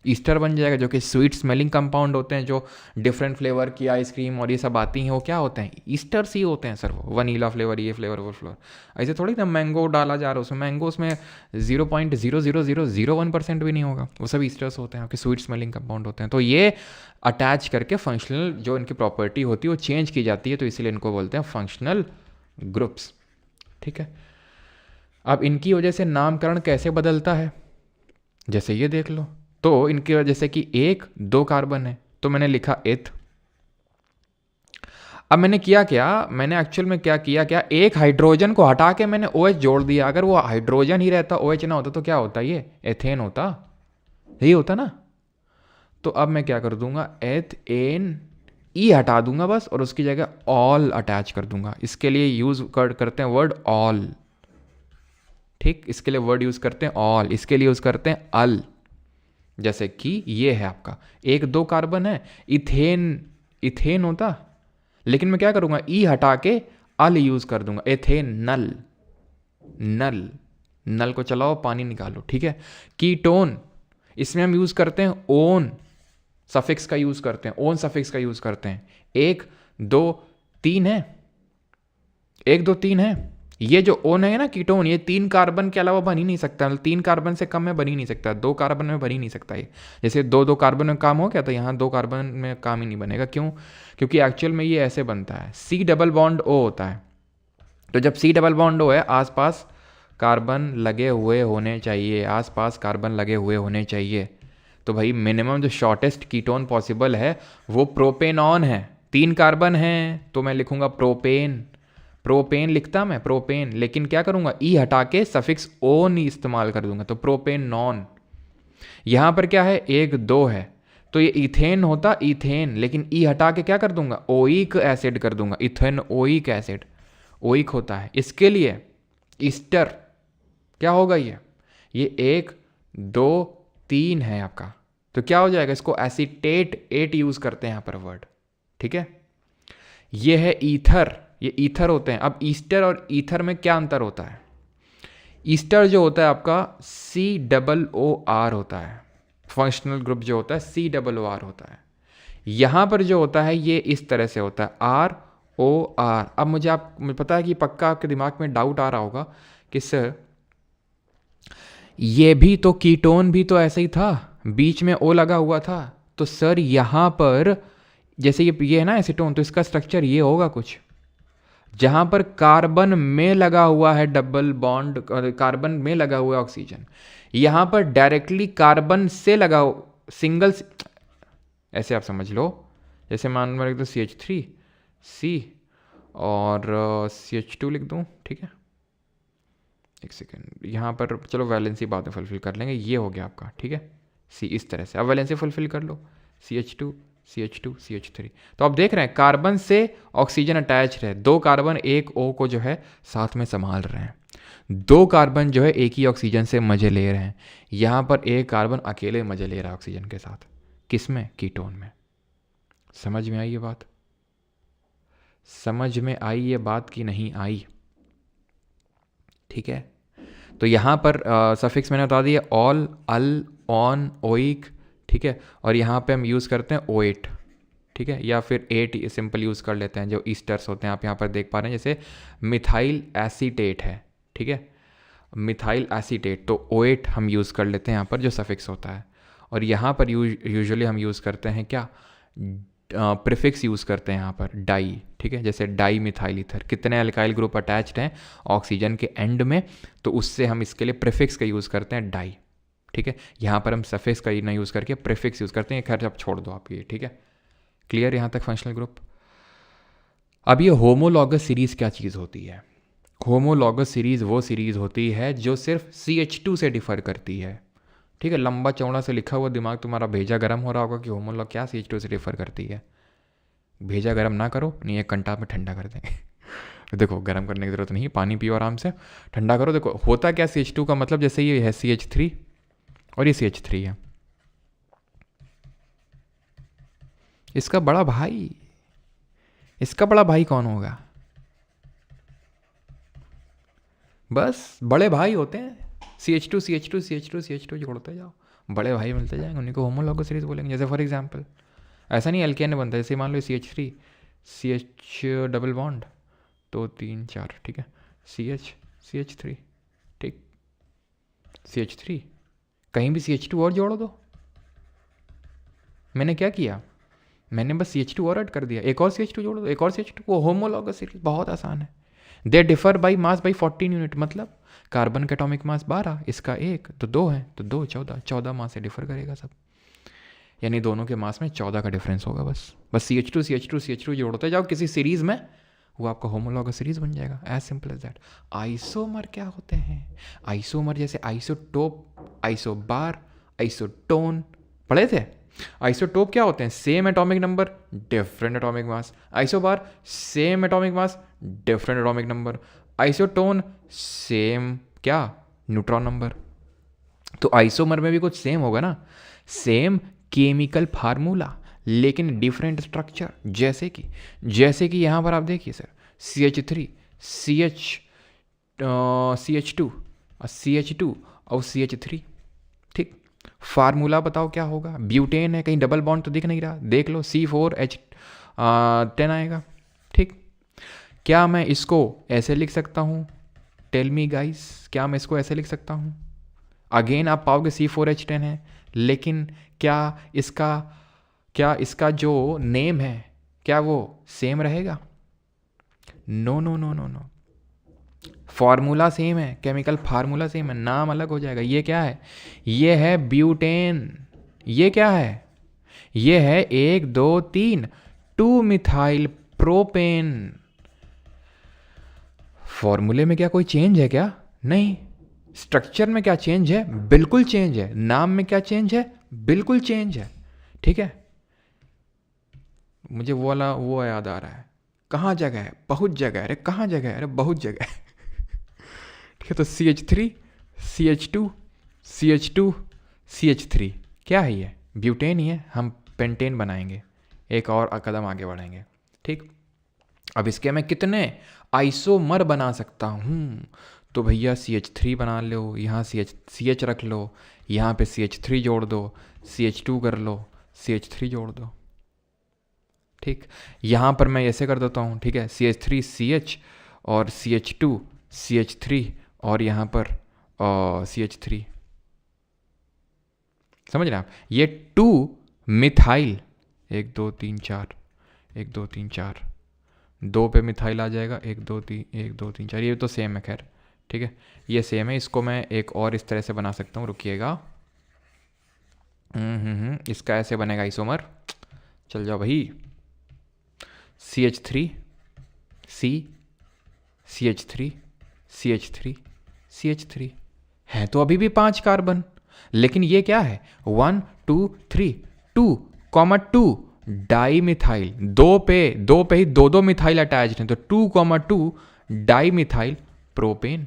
ईस्टर बन जाएगा, जो कि स्वीट स्मेलिंग कंपाउंड होते हैं, जो डिफरेंट फ्लेवर की आइसक्रीम और ये सब आती हैं, वो क्या होते हैं? ईस्टर्स ही होते हैं सर। वो वनीला फ्लेवर, ये फ्लेवर, वो फ्लेवर, ऐसे थोड़ी ना मैंगो डाला जा रहा है उसमें। मैंगो उसमें 0.00001% भी नहीं होगा, वो सब ईस्टर्स होते हैं, आपके स्वीट स्मेलिंग कंपाउंड होते हैं। तो ये अटैच करके फंक्शनल जो इनकी प्रॉपर्टी होती है वो चेंज की जाती है, तो इसीलिए इनको बोलते हैं फंक्शनल ग्रुप्स। ठीक है, अब इनकी वजह से नामकरण कैसे बदलता है, जैसे ये देख लो। तो इनकी वजह से कि 1-2 कार्बन है तो मैंने लिखा एथ। अब मैंने किया क्या, मैंने एक्चुअल में क्या किया, एक हाइड्रोजन को हटा के मैंने OH जोड़ दिया। अगर वो हाइड्रोजन ही रहता, OH ना होता, तो क्या होता? ये एथेन होता, यही होता ना। तो अब मैं क्या कर दूंगा, एथेन ई हटा दूंगा बस, और उसकी जगह ऑल अटैच कर दूंगा। इसके लिए यूज करते हैं वर्ड ऑल। ठीक, इसके लिए वर्ड यूज करते हैं ऑल, इसके लिए यूज करते हैं अल। जैसे कि ये है आपका 1-2 कार्बन है, इथेन होता, लेकिन मैं क्या करूंगा, ई हटा के अल यूज कर दूंगा, एथेनल। नल को चलाओ, पानी निकालो। ठीक है, कीटोन, इसमें हम यूज करते हैं ओन सफिक्स का यूज करते हैं, ओन सफिक्स का यूज करते हैं। 1-2-3 है, 1-2-3 है। ये जो ओन है ना कीटोन, ये 3 कार्बन के अलावा बन ही नहीं सकता, 3 कार्बन से कम में बन ही नहीं सकता, 2 कार्बन में बन ही नहीं सकता। ये जैसे 2-2 कार्बन में काम हो गया, तो यहाँ 2 कार्बन में काम ही नहीं बनेगा। क्यों? क्योंकि एक्चुअल में ये ऐसे बनता है, C डबल बॉन्ड O होता है। तो जब C डबल बॉन्ड O है, आसपास कार्बन लगे हुए होने चाहिए, आसपास कार्बन लगे हुए होने चाहिए। तो भाई मिनिमम जो शॉर्टेस्ट कीटोन पॉसिबल है वो प्रोपेनॉन है। 3 कार्बन है तो मैं लिखूंगा प्रोपेन लिखता मैं प्रोपेन, लेकिन क्या करूंगा, ई हटा के सफिक्स ओन इस्तेमाल कर दूंगा, तो प्रोपेन नॉन। यहां पर क्या है, 1-2 है, तो ये इथेन होता इथेन, लेकिन ई हटा के क्या कर दूंगा, ओइक एसिड कर दूंगा, इथेन ओइक एसिड, ओइक होता है। इसके लिए ईस्टर क्या होगा, ये 1-2-3 है आपका, तो क्या हो जाएगा, इसको एसीटेट 8 यूज करते हैं यहां पर वर्ड। ठीक है, ये है ईथर, ये ईथर होते हैं। अब ईस्टर और ईथर में क्या अंतर होता है? ईस्टर जो होता है आपका COOR होता है, फंक्शनल ग्रुप जो होता है COOR होता है। यहां पर जो होता है ये इस तरह से होता है ROR। अब मुझे पता है कि पक्का आपके दिमाग में डाउट आ रहा होगा कि सर ये भी तो कीटोन भी तो ऐसे ही था, बीच में O लगा हुआ था, तो सर यहां पर जैसे ये है ना एसीटोन, तो इसका स्ट्रक्चर ये होगा कुछ, जहां पर कार्बन में लगा हुआ है डबल बॉन्ड, कार्बन में लगा हुआ है ऑक्सीजन, यहां पर डायरेक्टली कार्बन से लगा सिंगल, ऐसे आप समझ लो, जैसे मान लो लिख दो CH3C और CH2 लिख दूं। ठीक है, एक सेकेंड, यहाँ पर चलो वैलेंसी बाद में फुलफिल कर लेंगे। ये हो गया आपका, ठीक है, सी इस तरह से। अब वैलेंसी फुलफिल कर लो, CH2 CH2 CH3। तो आप देख रहे हैं कार्बन से ऑक्सीजन अटैच है, 2 कार्बन एक O को जो है साथ में संभाल रहे हैं, 2 कार्बन जो है एक ही ऑक्सीजन से मजे ले रहे हैं। यहाँ पर एक कार्बन अकेले मजे ले रहा है ऑक्सीजन के साथ, किसमें, कीटोन में। समझ में आई ये बात? समझ में आई ये बात कि नहीं आई? ठीक है, तो यहाँ पर सफिक्स मैंने बता दिया, ऑल, अल, ऑन, ओइक, ठीक है। और यहाँ पे हम यूज़ करते हैं O8, ठीक है, या फिर 8 सिंपल यूज़ कर लेते हैं, जो ईस्टर्स होते हैं आप यहाँ पर देख पा रहे हैं, जैसे मिथाइल एसीटेट है, ठीक है, मिथाइल एसीटेट, तो O8 हम यूज़ कर लेते हैं यहाँ पर जो सफिक्स होता है। और यहाँ पर यूजुअली हम यूज़ करते हैं क्या, प्रीफिक्स यूज़ करते हैं यहाँ पर डाई, ठीक है, जैसे डाई मिथाइल ईथर, कितने अल्काइल ग्रुप अटैच्ड हैं ऑक्सीजन के एंड में, तो उससे हम इसके लिए प्रीफिक्स का यूज़ करते हैं डाई, ठीक है। यहाँ पर हम सफिक्स का ना यूज़ करके प्रीफिक्स यूज़ करते हैं। खैर अब छोड़ दो आप ये, ठीक है, क्लियर यहाँ तक फंक्शनल ग्रुप। अब ये होमोलॉगस सीरीज़ क्या चीज़ होती है? होमोलॉगस सीरीज़ वो सीरीज़ होती है जो सिर्फ CH2 से डिफ़र करती है, ठीक है। लंबा चौड़ा से लिखा हुआ दिमाग तुम्हारा भेजा गर्म हो रहा होगा कि होमोलॉग क्या CH2 से डिफ़र करती है। भेजा गर्म ना करो, नहीं 1 घंटा में ठंडा कर देंगे। देखो गर्म करने की ज़रूरत नहीं, पानी पियो आराम से, ठंडा करो। देखो होता क्या CH2 का मतलब, जैसे ये है CH3 और ये CH3 है, इसका बड़ा भाई, इसका बड़ा भाई कौन होगा? बस बड़े भाई होते हैं, CH2 CH2 CH2 CH2 जोड़ते जाओ, बड़े भाई मिलते जाएंगे, उन्हीं को होमोलॉगस सीरीज बोलेंगे। जैसे फॉर एग्जांपल ऐसा नहीं एल्केन बनता है, जैसे मान लो CH3 CH डबल बॉन्ड, 2 3 4, ठीक है, CH3, ठीक, CH3, कहीं भी CH2 और जोड़ दो। मैंने क्या किया, मैंने बस CH2 और ऐड कर दिया, एक और CH2 जोड़ दो, एक और CH2, वो होमोलॉगस सीरीज, बहुत आसान है। They differ by mass by 14 unit, मतलब कार्बन का एटॉमिक मास 12, इसका 1, तो 2 है, तो 2 14 मास से डिफर करेगा सब, यानी दोनों के मास में 14 का डिफरेंस होगा। बस CH2 जोड़ते जाओ किसी सीरीज में, वो आपका होमोलॉगस सीरीज बन जाएगा, as simple as that. Isomer क्या होते हैं? आइसोमर जैसे आइसोटोप, आइसोबार, आइसोटोन पढ़े थे। आइसोटोप क्या होते हैं? Same atomic number different atomic mass. Isobar same atomic mass different atomic number. Isotone same क्या, न्यूट्रॉन नंबर। तो आइसोमर में भी कुछ सेम होगा ना, सेम केमिकल फार्मूला लेकिन डिफरेंट स्ट्रक्चर। जैसे कि यहाँ पर आप देखिए सर, CH3 CH2 और CH2 और CH3, ठीक। फार्मूला बताओ क्या होगा? ब्यूटेन है, कहीं डबल बॉन्ड तो दिख नहीं रहा, देख लो, C4H10 आएगा, ठीक। क्या मैं इसको ऐसे लिख सकता हूँ? टेल मी गाइस, क्या मैं इसको ऐसे लिख सकता हूँ? अगेन आप पाओगे C4H10 है, लेकिन क्या इसका जो नेम है क्या वो सेम रहेगा? नो, फार्मूला सेम है, केमिकल फार्मूला सेम है, नाम अलग हो जाएगा। ये क्या है? ये है ब्यूटेन। ये क्या है? ये है 1 2 3 2 मिथाइल प्रोपेन। फॉर्मूले में क्या कोई चेंज है क्या? नहीं। स्ट्रक्चर में क्या चेंज है? बिल्कुल चेंज है। नाम में क्या चेंज है? बिल्कुल चेंज है, ठीक है। मुझे वो याद आ रहा है, कहाँ जगह है? बहुत जगह है। अरे कहाँ जगह है? अरे बहुत जगह है। ठीक है, तो CH3 CH2 CH3 क्या है? ये ब्यूटेन ही है। हम पेंटेन बनाएंगे, एक और कदम आगे बढ़ेंगे, ठीक। अब इसके मैं कितने आइसोमर बना सकता हूँ? तो भैया CH3 बना लो, यहाँ CH रख लो, यहाँ पे CH3 जोड़ दो, CH2 कर लो, CH3 जोड़ दो, ठीक। यहाँ पर मैं ऐसे कर देता हूँ, ठीक है, CH3 CH और CH2 CH3 और यहाँ पर CH3, समझ रहे हैं आप? ये 2 मिथाइल, 1 2 3 4, 1 2 3 4, 2 पे मिथाइल आ जाएगा, 1 2 3 4, ये तो सेम है, खैर ठीक है, ये सेम है। इसको मैं एक और इस तरह से बना सकता हूँ, रुकिएगा। इसका ऐसे बनेगा आइसोमर, चल जाओ भाई। CH3 C CH3 CH3 CH3 है तो अभी भी 5 कार्बन, लेकिन ये क्या है 1 2 3 2, डाई मिथाइल, दो पे ही दो मिथाइल अटैच्ड हैं, तो 2, डाई मिथाइल प्रोपेन।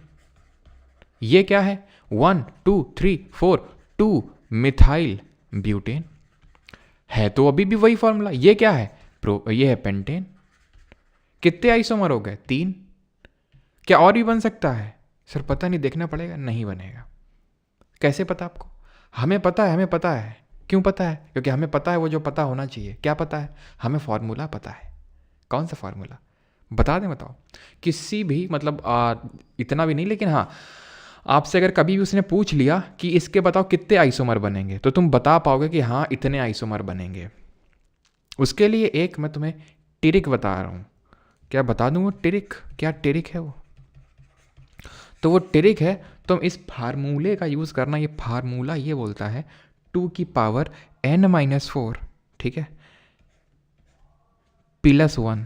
ये क्या है 1 2 3 4 2 मिथाइल ब्यूटेन, है तो अभी भी वही फॉर्मूला। ये क्या है ये है पेंटेन। कितने आइसोमर हो गए 3। क्या और भी बन सकता है सर? पता नहीं, देखना पड़ेगा। नहीं बनेगा। कैसे पता आपको? हमें पता है, हमें पता है। क्यों पता है? क्योंकि हमें पता है वो जो पता होना चाहिए। क्या पता है? हमें फॉर्मूला पता है। कौन सा फॉर्मूला बता दें? बताओ। किसी भी मतलब इतना भी नहीं, लेकिन हाँ, आपसे अगर कभी भी उसने पूछ लिया कि इसके बताओ कितने आइसोमर बनेंगे, तो तुम बता पाओगे कि हाँ इतने आइसोमर बनेंगे। उसके लिए एक मैं तुम्हें टिरिक बता रहा हूँ। क्या बता दूँ वो टिरिक? क्या टिरिक है वो? तो वो टिरिक है, तुम इस फार्मूले का यूज़ करना। ये फार्मूला ये बोलता है 2n-4, ठीक है, +1,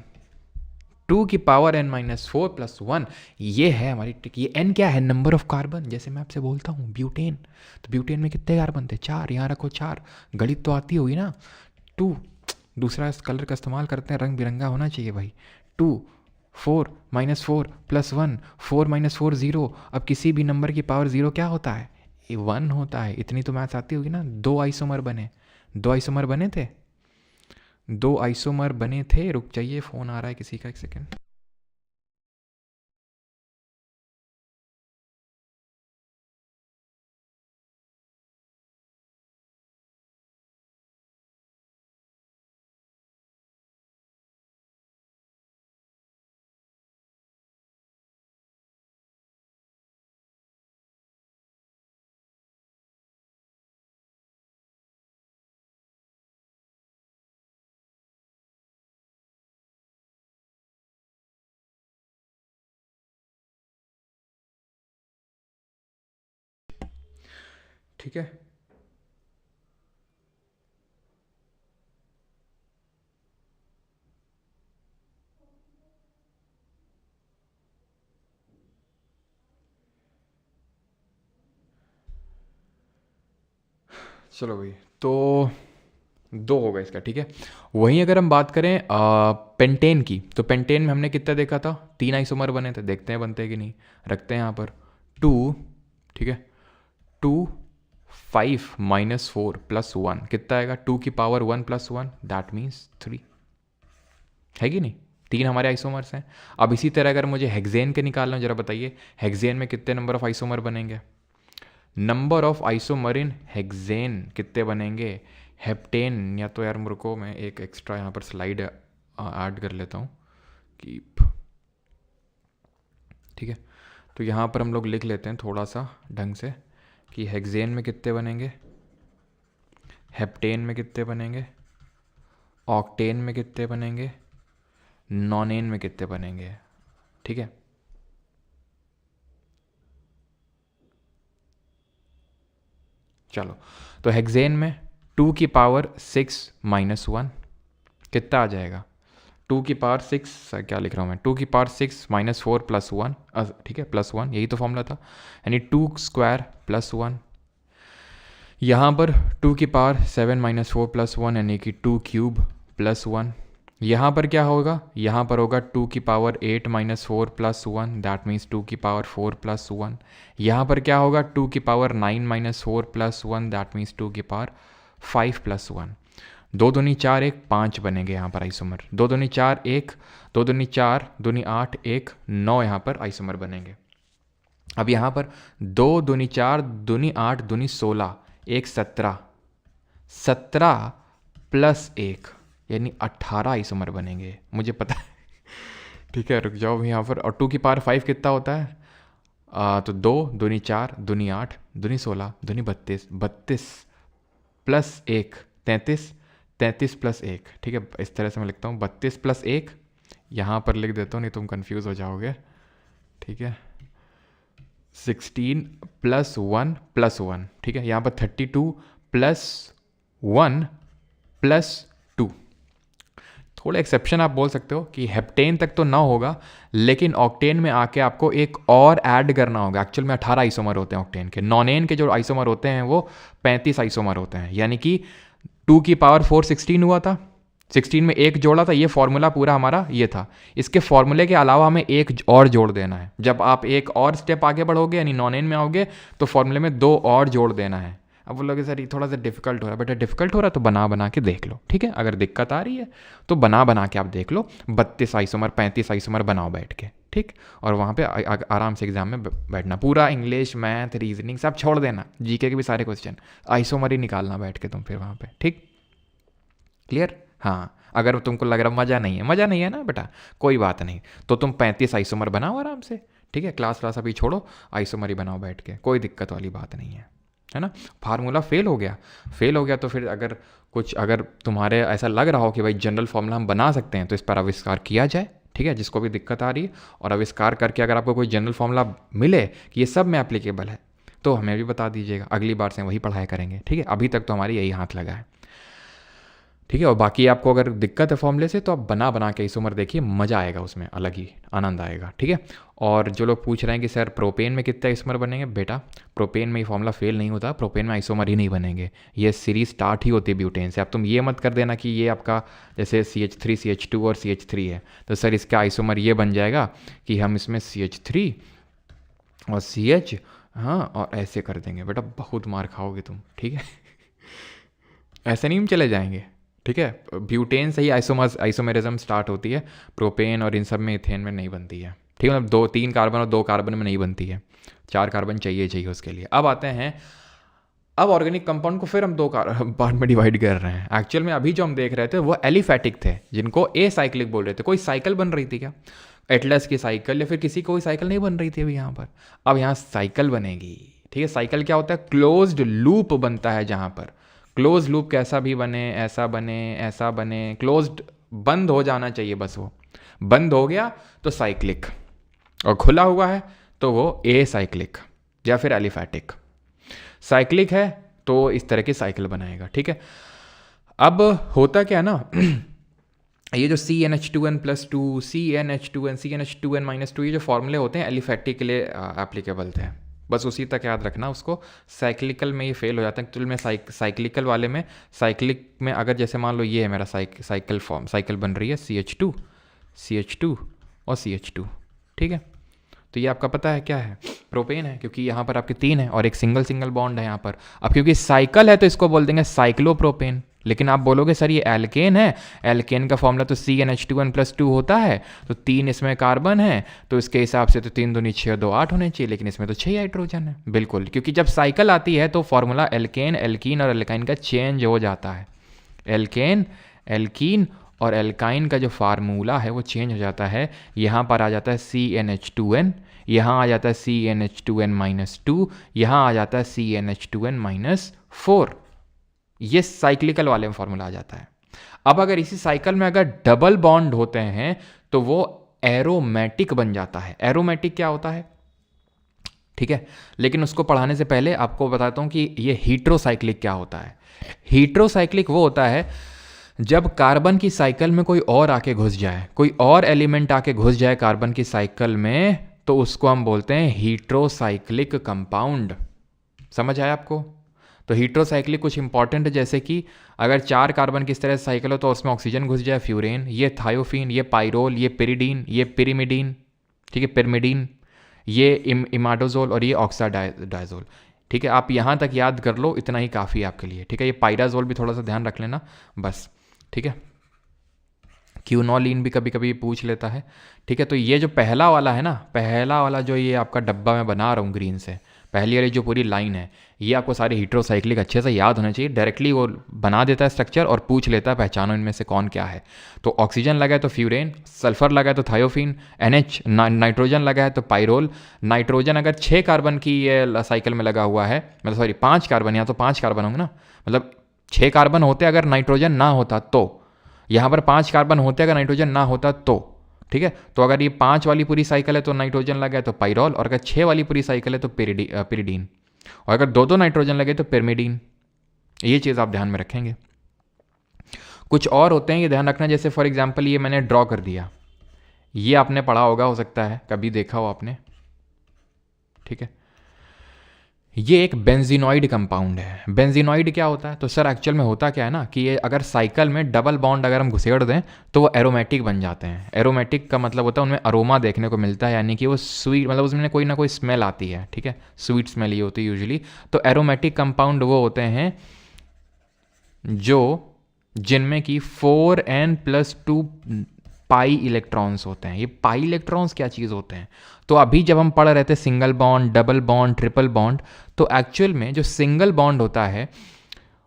2n-4 +1, ये है हमारी ट्रिक। ये n क्या है? Number of carbon. जैसे मैं आपसे बोलता हूँ ब्यूटेन, तो ब्यूटेन में कितने कार्बन थे? 4। यहाँ रखो 4। गणित तो आती होगी ना। 2, दूसरा कलर का इस्तेमाल करते हैं, रंग बिरंगा होना चाहिए भाई। 2 4 -4 +1, 4 -4 0। अब किसी भी नंबर की पावर 0 क्या होता है? 1 होता है। इतनी तो मैथ्स आती होगी ना। 2 आइसोमर बने, 2 आइसोमर बने थे, 2 आइसोमर बने थे। रुक जाइए, फ़ोन आ रहा है किसी का, 1 सेकेंड। ठीक है, चलो भाई, तो 2 होगा इसका, ठीक है। वहीं अगर हम बात करें पेंटेन की, तो पेंटेन में हमने कितना देखा था? 3 आइसोमर बने थे। देखते हैं बनते हैं कि नहीं। रखते हैं यहाँ पर 2, ठीक है, 2 5 -4 +1 कितना आएगा? 2 की पावर 1 +1, दैट मीन्स 3, है कि नहीं? 3 हमारे आइसोमर्स हैं। अब इसी तरह अगर मुझे हेक्सेन के निकालना हो, जरा बताइए हेक्सेन में कितने नंबर ऑफ आइसोमर बनेंगे? Number of isomer in hexane कितने बनेंगे? हेप्टेन, या तो यार मेरे को, मैं एक एक्स्ट्रा यहाँ पर स्लाइड ऐड कर लेता हूँ कि, ठीक है, तो यहाँ पर हम लोग लिख लेते हैं थोड़ा सा ढंग से कि हेक्सेन में कितने बनेंगे, हेप्टेन में कितने बनेंगे, ऑक्टेन में कितने बनेंगे, नॉनेन में कितने बनेंगे, ठीक है। चलो, तो हेक्सेन में 2 की पावर 6 -1 कितना आ जाएगा? 2 की पावर 6, क्या लिख रहा हूँ मैं, 2 की पावर 6 -4 +1, ठीक है, +1, यही तो फॉर्मूला था, यानी 2² +1। यहाँ पर 2 की पावर 7 -4 +1, यानी कि 2³ +1। यहाँ पर क्या होगा? यहाँ पर होगा 2 की पावर 8 -4 +1, दैट मीन्स 2 की पावर 4 +1। यहाँ पर क्या होगा? 2 की पावर 9 -4 +1, दैट मीन्स 2 की पावर 5 +1। 2 दूनी 4, 1 5 बनेंगे यहाँ पर आइसोमर। 2 दूनी 4, 1, 2 दूनी 4, दूनी 8, 1 9 यहाँ पर आइसोमर बनेंगे। अब यहाँ पर 2 दूनी 4, दूनी 8, दूनी 16, 1 17, 17 +1 यानी 18 आइसोमर बनेंगे, मुझे पता है। ठीक है, रुक जाओ यहाँ पर। और 2 की पावर 5 कितना होता है? तो 2 दूनी 4, दूनी 8, दूनी 16, दूनी 32, 32 +1 33, 33 +1, ठीक है। इस तरह से मैं लिखता हूँ 32 +1, यहाँ पर लिख देता हूँ नहीं तुम कंफ्यूज हो जाओगे, ठीक है। 16 +1 +1, ठीक है। यहाँ पर 32 +1 +2, थोड़े एक्सेप्शन आप बोल सकते हो कि हेप्टेन तक तो ना होगा, लेकिन ऑक्टेन में आके आपको एक और ऐड करना होगा। एक्चुअल में 18 आइसोमर होते हैं ऑक्टेन के। नॉनेन के जो आइसोमर होते हैं वो 35 आइसोमर होते हैं, यानी कि 2 की पावर 4 16 हुआ था, 16 में एक जोड़ा था। ये फॉर्मूला पूरा हमारा ये था। इसके फॉर्मूले के अलावा हमें एक और जोड़ देना है। जब आप एक और स्टेप आगे बढ़ोगे यानी नॉन एन में आओगे तो फॉर्मूले में 2 और जोड़ देना है। अब बोलोगे सर ये थोड़ा सा डिफिकल्ट हो रहा है। बेटा डिफिकल्ट हो रहा है तो बना के देख लो, ठीक है। अगर दिक्कत आ रही है तो बना के आप देख लो। 32 आइसोमर 35 आइसोमर बनाओ बैठ के, ठीक। और वहाँ पे आराम से एग्जाम में बैठना। पूरा इंग्लिश मैथ रीजनिंग सब छोड़ देना, जीके के भी सारे क्वेश्चन आइसोमर ही निकालना बैठ के तुम फिर वहाँ पे, ठीक। क्लियर? हाँ, अगर तुमको लग रहा मज़ा नहीं है ना बेटा, कोई बात नहीं, तो तुम 35 आइसोमर बनाओ आराम से, ठीक है। क्लास अभी छोड़ो, आइसोमर ही बनाओ बैठ के, कोई दिक्कत वाली बात नहीं है ना। फार्मूला फेल हो गया तो फिर अगर तुम्हारे ऐसा लग रहा हो कि भाई जनरल फार्मूला हम बना सकते हैं तो इस पर आविष्कार किया जाए, ठीक है। जिसको भी दिक्कत आ रही है, और आविष्कार करके अगर आपको कोई जनरल फार्मूला मिले कि ये सब में एप्लीकेबल है तो हमें भी बता दीजिएगा, अगली बार से वही पढ़ाई करेंगे, ठीक है। अभी तक तो हमारी यही हाथ लगा है, ठीक है। और बाकी आपको अगर दिक्कत है फॉर्मूले से तो आप बना के आइसोमर देखिए, मज़ा आएगा उसमें, अलग ही आनंद आएगा, ठीक है। और जो लोग पूछ रहे हैं कि सर प्रोपेन में कितने आइसोमर बनेंगे, बेटा प्रोपेन में ये फॉर्मूला फेल नहीं होता, प्रोपेन में आइसोमर ही नहीं बनेंगे, ये सीरीज स्टार्ट ही होती है ब्यूटेन से। अब तुम ये मत कर देना कि ये आपका जैसे CH3 CH2 और CH3 है तो सर इसका आइसोमर ये बन जाएगा कि हम इसमें CH3 और CH, हाँ, और ऐसे कर देंगे। बेटा बहुत मार खाओगे तुम, ठीक है। ऐसे नहीं हम चले जाएंगे, ठीक है। ब्यूटेन से ही आइसोमेरिज्म स्टार्ट होती है, प्रोपेन और इन सब में, इथेन में नहीं बनती है, ठीक है। मतलब 3 कार्बन और 2 कार्बन में नहीं बनती है, 4 कार्बन चाहिए उसके लिए। अब आते हैं, अब ऑर्गेनिक कंपाउंड को फिर हम 2 पार्ट में डिवाइड कर रहे हैं। एक्चुअल में अभी जो हम देख रहे थे वो एलिफैटिक थे, जिनको ए साइक्लिक बोल रहे थे। कोई साइकिल बन रही थी क्या, एटलस की साइकिल, या फिर किसी कोई साइकिल नहीं बन रही थी अभी यहाँ पर। अब यहाँ साइकिल बनेगी, ठीक है। साइकिल क्या होता है, क्लोज्ड लूप बनता है। जहाँ पर क्लोज लूप कैसा भी बने, ऐसा बने, क्लोज्ड बंद हो जाना चाहिए, बस वो बंद हो गया तो साइक्लिक, और खुला हुआ है तो वो ए साइक्लिक या फिर एलिफैटिक। साइक्लिक है तो इस तरह की साइकिल बनाएगा, ठीक है। अब होता क्या ना, ये जो CnH2n+2, CnH2n, CnH2n-2, ये जो फॉर्मूले होते हैं एलिफैटिक के लिए एप्लीकेबल थे, बस उसी तक याद रखना उसको। साइक्लिकल में ये फेल हो जाता है। एक्चुअल में साइक्लिकल वाले में, साइक्लिक में अगर जैसे मान लो ये है मेरा साइकिल बन रही है CH2 और CH2, ठीक है। तो ये आपका पता है क्या है, प्रोपेन है, क्योंकि यहाँ पर आपके 3 है और एक सिंगल बॉन्ड है यहाँ पर। अब क्योंकि साइकिल है तो इसको बोल देंगे साइक्लोप्रोपेन। लेकिन आप बोलोगे सर ये एल्केन है, एल्केन का फॉर्मूला तो CnH2n+2 होता है, तो 3 इसमें कार्बन है, तो इसके हिसाब से तो 3 दूनी 6 2 8 होने चाहिए, लेकिन इसमें तो 6 हाइड्रोजन है। बिल्कुल, क्योंकि जब साइकिल आती है तो फॉर्मूला एल्केन, एल्कीन और एल्काइन का चेंज हो जाता है। एल्केन, एल्कीन और एल्काइन का जो फार्मूला है वो चेंज हो जाता है। यहाँ पर आ जाता है CnH2n, यहाँ आ जाता है CnH2n-2, यहाँ आ जाता है CnH2n-4। ये साइक्लिकल वाले में फॉर्मूला आ जाता है। अब अगर इसी साइकिल में अगर डबल बॉन्ड होते हैं तो वो एरोमेटिक बन जाता है। एरोमेटिक क्या होता है, ठीक है, लेकिन उसको पढ़ाने से पहले आपको बताता हूं कि ये हीट्रोसाइक्लिक क्या होता है। हीट्रोसाइक्लिक वो होता है जब कार्बन की साइकिल में कोई और आके घुस जाए, कोई और एलिमेंट आके घुस जाए कार्बन की साइकिल में, तो उसको हम बोलते हैं हीट्रोसाइक्लिक कंपाउंड। समझ आया आपको? तो हीट्रोसाइक्लिक कुछ इंपॉर्टेंट है, जैसे कि अगर 4 कार्बन की इस तरह से साइकिल हो तो उसमें ऑक्सीजन घुस जाए, फ्यूरेन, ये थायोफिन, ये पाइरोल, ये पिरिडीन, ये पिरिमिडीन, ठीक है, पिरिमिडीन, ये इमाडोजोल और ये ऑक्साडाइजोल, ठीक है। आप यहाँ तक याद कर लो, इतना ही काफ़ी है आपके लिए, ठीक है। ये पाइराजोल भी थोड़ा सा ध्यान रख लेना बस, ठीक है। क्यूनोलिन भी कभी कभी पूछ लेता है, ठीक है। तो ये जो पहला वाला है ना, पहला वाला जो ये आपका डब्बा मैं बना रहा हूँ ग्रीन से, पहली वाली जो पूरी लाइन है, ये आपको सारे हीट्रोसाइक्लिक अच्छे से याद होना चाहिए। डायरेक्टली वो बना देता है स्ट्रक्चर और पूछ लेता है पहचानो इनमें से कौन क्या है। तो ऑक्सीजन लगा है तो फ्यूरेन, सल्फर लगा है तो थायोफिन, NH नाइट्रोजन लगा है तो पाइरोल। नाइट्रोजन अगर 6 कार्बन की ये साइकिल में लगा हुआ है, मतलब सॉरी 5 कार्बन, यहाँ तो 5 कार्बन होंगे ना, मतलब 6 कार्बन होते अगर नाइट्रोजन ना होता तो, यहाँ पर 5 कार्बन होते अगर नाइट्रोजन ना होता तो, ठीक है। तो अगर ये 5 वाली पूरी साइकिल है तो नाइट्रोजन लगा है तो पाइरोल, और अगर 6 वाली पूरी साइकिल है तो पिरिडीन, और अगर 2 नाइट्रोजन लगे तो पिरिमिडीन। ये चीज़ आप ध्यान में रखेंगे। कुछ और होते हैं, ये ध्यान रखना। जैसे फॉर एग्जांपल ये मैंने ड्रॉ कर दिया, ये आपने पढ़ा होगा, हो सकता है कभी देखा हो आपने, ठीक है। ये एक बेंजीनॉइड कंपाउंड है। बेंजीनॉइड क्या होता है? तो सर एक्चुअल में होता क्या है ना कि ये अगर साइकिल में डबल बॉन्ड अगर हम घुसेड़ दें तो वो एरोमेटिक बन जाते हैं। एरोमेटिक का मतलब होता है उनमें अरोमा देखने को मिलता है, यानी कि वो स्वीट, मतलब उसमें कोई ना कोई स्मेल आती है, ठीक है, स्वीट स्मेल ही होती है यूजुअली। तो एरोमेटिक कंपाउंड वो होते हैं जो जिनमें कि 4n+2 पाई इलेक्ट्रॉन्स होते हैं। ये पाई इलेक्ट्रॉन्स क्या चीज़ होते हैं? तो अभी जब हम पढ़ रहे थे single bond, double bond, triple bond, तो एक्चुअल में जो सिंगल बॉन्ड होता है